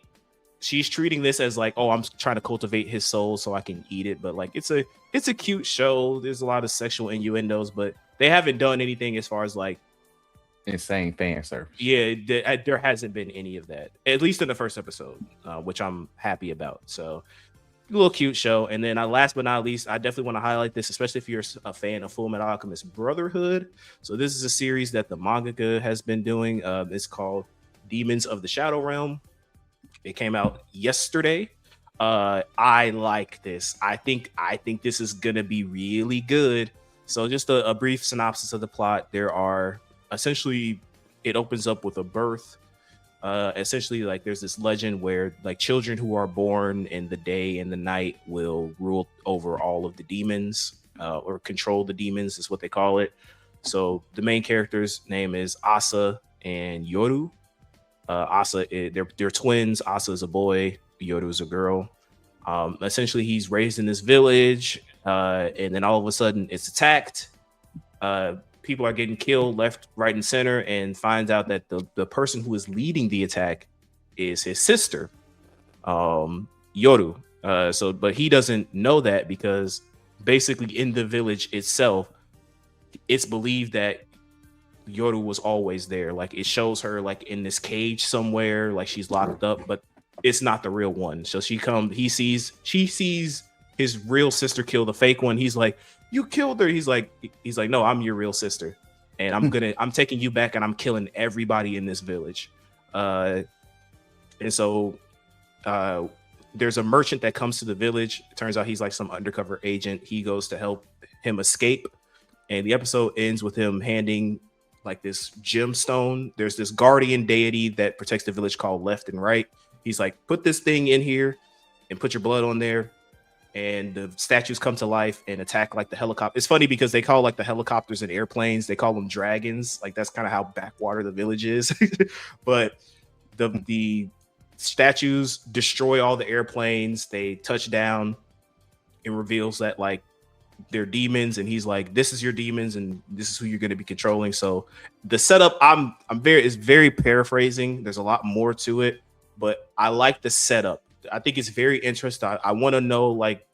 treating this as like, oh, I'm trying to cultivate his soul so I can eat it. But like, it's a cute show. There's a lot of sexual innuendos, but they haven't done anything as far as like insane fan service. Yeah, there hasn't been any of that, at least in the first episode, which I'm happy about. So a little cute show. And then last but not least, I definitely want to highlight this, especially if you're a fan of Full Metal Alchemist Brotherhood. So this is a series that the mangaka has been doing. It's called Demons of the Shadow Realm. It came out yesterday. I like this. I think this is gonna be really good. So just a brief synopsis of the plot. There are essentially, it opens up with a birth. Essentially, like, there's this legend where like children who are born in the day and the night will rule over all of the demons, or control the demons is what they call it. So the main character's name is Asa and Yoru. Asa, they're twins. Asa is a boy, Yoru is a girl. Essentially, he's raised in this village, and then all of a sudden it's attacked. People are getting killed left, right, and center, and finds out that the person who is leading the attack is his sister, Yoru. But he doesn't know that because basically in the village itself, it's believed that Yoru was always there. Like, it shows her like in this cage somewhere, like she's locked up, but it's not the real one. So she sees his real sister kill the fake one. He's like, you killed her. He's like, no, I'm your real sister, and I'm taking you back, and I'm killing everybody in this village. And so there's a merchant that comes to the village. It turns out he's like some undercover agent. He goes to help him escape, and the episode ends with him handing like this gemstone. There's this guardian deity that protects the village called Left and Right. He's like, put this thing in here and put your blood on there. And the statues come to life and attack like the helicopter. It's funny because they call like the helicopters and airplanes, they call them dragons. Like, that's kind of how backwater the village is. But the statues destroy all the airplanes. They touch down. It reveals that like they're demons, and he's like, this is your demons, and this is who you're going to be controlling. So the setup, is very paraphrasing. There's a lot more to it, but I like the setup. I think it's very interesting. I want to know like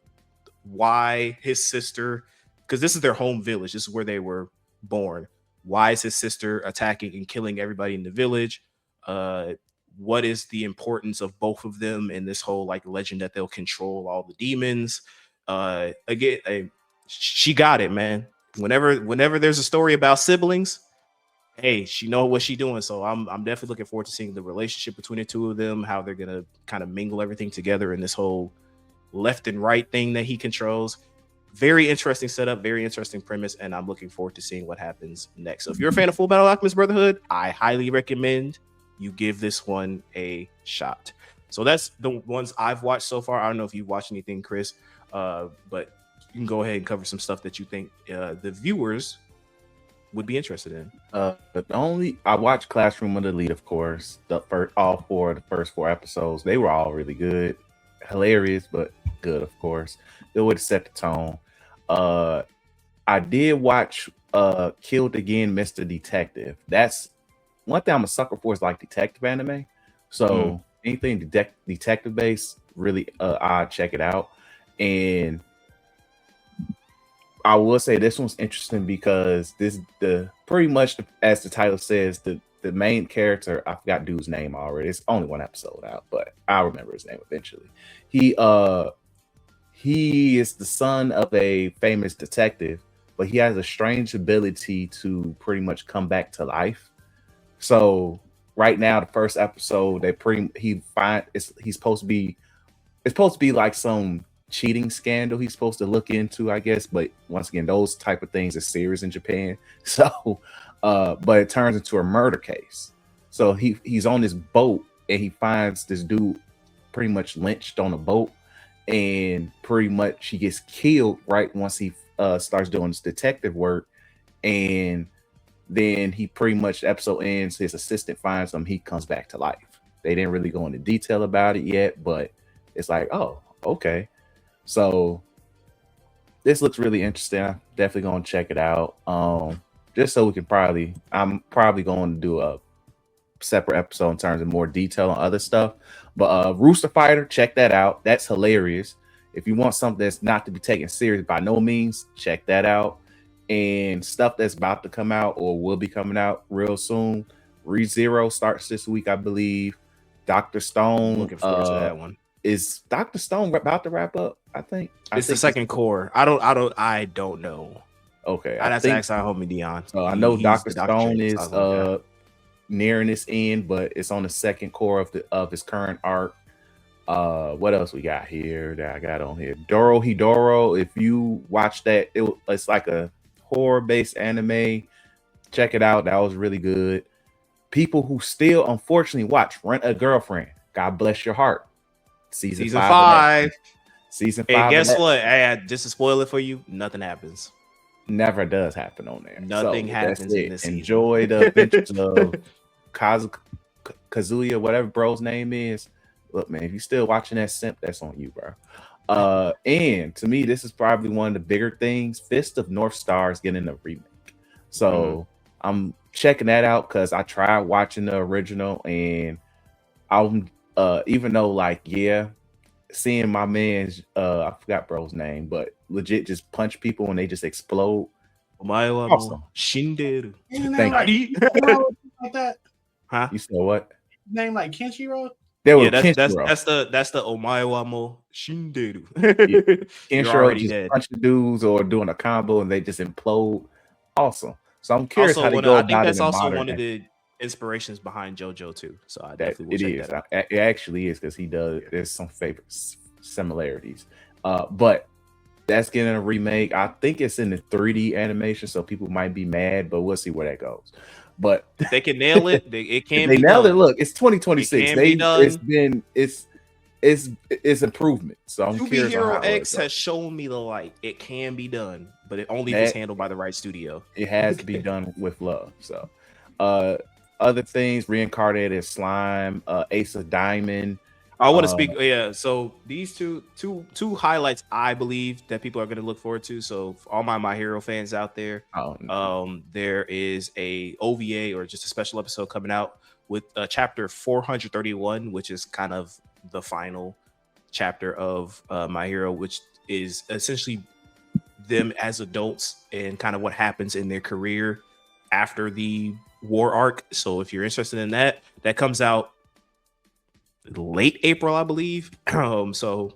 why his sister, because this is their home village. This is where they were born. Why is his sister attacking and killing everybody in the village? What is the importance of both of them in this whole like legend that they'll control all the demons? Again, she got it, man. Whenever there's a story about siblings, hey, she know what she's doing. So I'm definitely looking forward to seeing the relationship between the two of them, how they're gonna kind of mingle everything together in this whole left and right thing that he controls. Very interesting setup, very interesting premise, and I'm looking forward to seeing what happens next. So if you're a fan of Full Metal Alchemist Brotherhood, I highly recommend you give this one a shot. So that's the ones I've watched so far. I don't know if you've watched anything, Chris, but you can go ahead and cover some stuff that you think the viewers would be interested in. I watched Classroom of the Elite, of course. All four of the first 4 episodes, they were all really good. hilarious, but good, of course. It would set the tone. I did watch Killed Again, Mr. Detective. That's one thing I'm a sucker for, is like detective anime. So anything detective based, really I check it out. And I will say this one's interesting because the pretty much as the title says, the main character, I forgot dude's name already. It's only one episode out, but I'll remember his name eventually. He is the son of a famous detective, but he has a strange ability to pretty much come back to life. So right now, the first episode, he's supposed to be, it's supposed to be like some cheating scandal he's supposed to look into, I guess. But once again, those type of things are serious in Japan. So but it turns into a murder case. So he's on this boat and he finds this dude pretty much lynched on a boat, and pretty much he gets killed right once he starts doing this detective work. And then he pretty much, the episode ends, his assistant finds him, he comes back to life. They didn't really go into detail about it yet, but it's like, oh, okay. So this looks really interesting. I'm definitely gonna check it out. Just so we can I'm probably going to do a separate episode in terms of more detail on other stuff. But Rooster Fighter, check that out. That's hilarious. If you want something that's not to be taken serious by no means, check that out. And stuff that's about to come out or will be coming out real soon. ReZero starts this week, I believe. Dr. Stone. Looking forward to that one. Is Dr. Stone about to wrap up? I think it's the second core. I don't know. Okay, I'd have to ask our homie Dion. So I know Dr. Stone is nearing this end, but it's on the second core of his current arc. What else we got here that I got on here? Dorohedoro. If you watch that, it's like a horror-based anime. Check it out. That was really good. People who still unfortunately watch Rent a Girlfriend, God bless your heart. Season 5. Season 5. And guess what? Hey, just to spoil it for you, nothing happens. Never does happen on there. Nothing happens in this season. Enjoy the adventures of Kazuya, whatever bro's name is. Look, man, if you're still watching that simp, that's on you, bro. And to me, this is probably one of the bigger things. Fist of North Star is getting a remake. So I'm checking that out because I tried watching the original, and I'm even though, like, yeah, seeing my man's I forgot bro's name, but legit just punch people and they just explode. Awesome. Shinderu. Thank you. Like that? Huh? You said what? Name like Crunchyroll? That's the Omaewamo Shinderu. Kenshiro just punching dudes or doing a combo and they just implode. Awesome. So I'm curious how they go about it. I think that's also one of the inspirations behind Jojo too. So I definitely will check that out. It actually is, because he does. There's some favorite similarities. But that's getting a remake. I think it's in the 3D animation, so people might be mad, but we'll see where that goes. But if they can nail it. It can. They be nailed done. it. Look, it's 2026. It's improvement. So I'm curious. Hero X has shown me the light. It can be done, but it only is handled by the right studio. It has to be done with love. So, other things: Reincarnated as Slime, Ace of Diamond. I want to speak. Yeah, so these two highlights I believe that people are going to look forward to. So for all my Hero fans out there, there is a OVA or just a special episode coming out with chapter 431, which is kind of the final chapter of My Hero, which is essentially them as adults and kind of what happens in their career after the war arc. So if you're interested in that, that comes out late April, I believe. So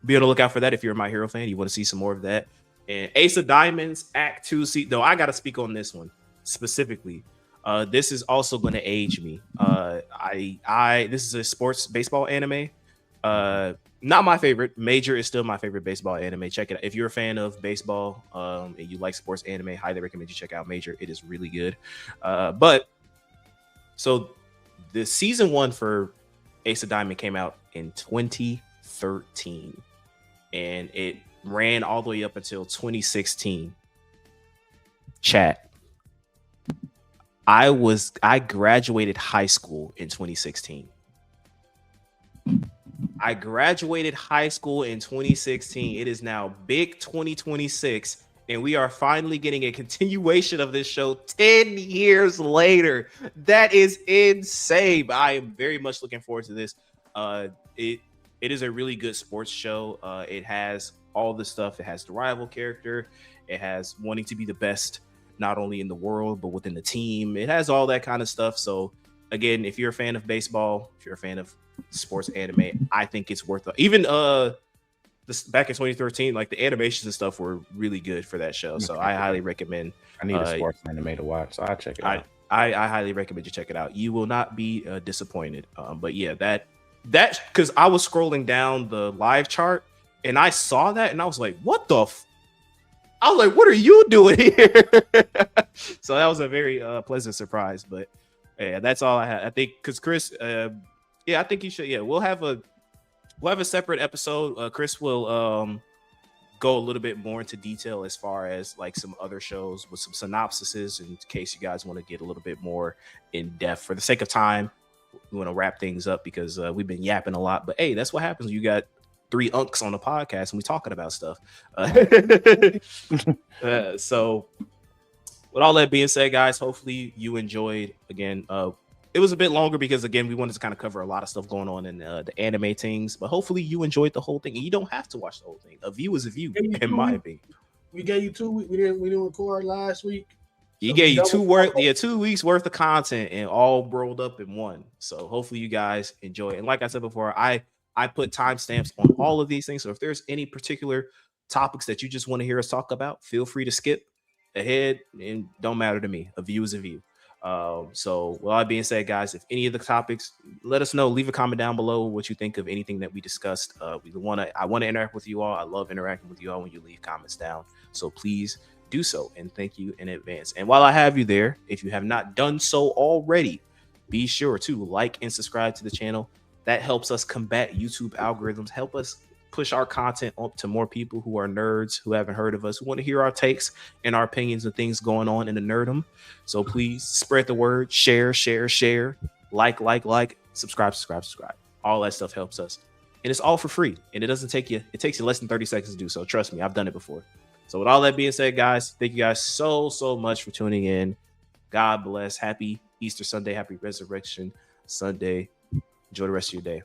be on the lookout for that if you're a My Hero fan. You want to see some more of that. And Ace of Diamonds Act 2. See, though, I got to speak on this one specifically. This is also going to age me. This is a sports baseball anime. Not my favorite. Major is still my favorite baseball anime. Check it out if you're a fan of baseball and you like sports anime. Highly recommend you check out Major. It is really good. But so the season 1 for Ace of Diamond came out in 2013 and it ran all the way up until 2016. Chat. I graduated high school in 2016. I graduated high school in 2016. It is now big 2026, and we are finally getting a continuation of this show 10 years later. That is insane. I am very much looking forward to this. It is a really good sports show. It has all the stuff. It has the rival character. It has wanting to be the best, not only in the world, but within the team. It has all that kind of stuff. So again, if you're a fan of baseball, if you're a fan of sports anime, I think it's worth it. Even this back in 2013, like the animations and stuff were really good for that show. So I highly recommend. I need a sports anime to watch, so I'll check it out. I highly recommend you check it out. You will not be disappointed. But yeah, that because I was scrolling down the live chart and I saw that and I was like, what the I was like, what are you doing here? So that was a very pleasant surprise. But yeah, that's all I had. I think because Chris, yeah, I think you should. Yeah, we'll have a separate episode. Chris will go a little bit more into detail as far as like some other shows with some synopsises in case you guys want to get a little bit more in depth. For the sake of time, we want to wrap things up because we've been yapping a lot. But hey, that's what happens when you got 3 unks on the podcast and we talking about stuff. So with all that being said, guys, hopefully you enjoyed. Again, it was a bit longer because again we wanted to kind of cover a lot of stuff going on in the anime things, but hopefully you enjoyed the whole thing and you don't have to watch the whole thing. A view is a view, in my opinion. We gave you 2 weeks. We didn't record last week. He gave you 2 weeks worth of content and all rolled up in one. So hopefully you guys enjoy it. And like I said before, I put timestamps on all of these things. So if there's any particular topics that you just want to hear us talk about, feel free to skip ahead and don't matter to me. A view is a view. So with all that being said, guys, if any of the topics, let us know. Leave a comment down below what you think of anything that we discussed. I want to interact with you all. I love interacting with you all when you leave comments down. So please do so, and thank you in advance. And while I have you there, if you have not done so already, be sure to like and subscribe to the channel. That helps us combat YouTube algorithms, help us push our content up to more people who are nerds, who haven't heard of us, who want to hear our takes and our opinions of things going on in the nerdom. So please spread the word, share, like, subscribe. All that stuff helps us. And it's all for free. And it takes you less than 30 seconds to do so. Trust me, I've done it before. So with all that being said, guys, thank you guys so much for tuning in. God bless. Happy Easter Sunday. Happy Resurrection Sunday. Enjoy the rest of your day.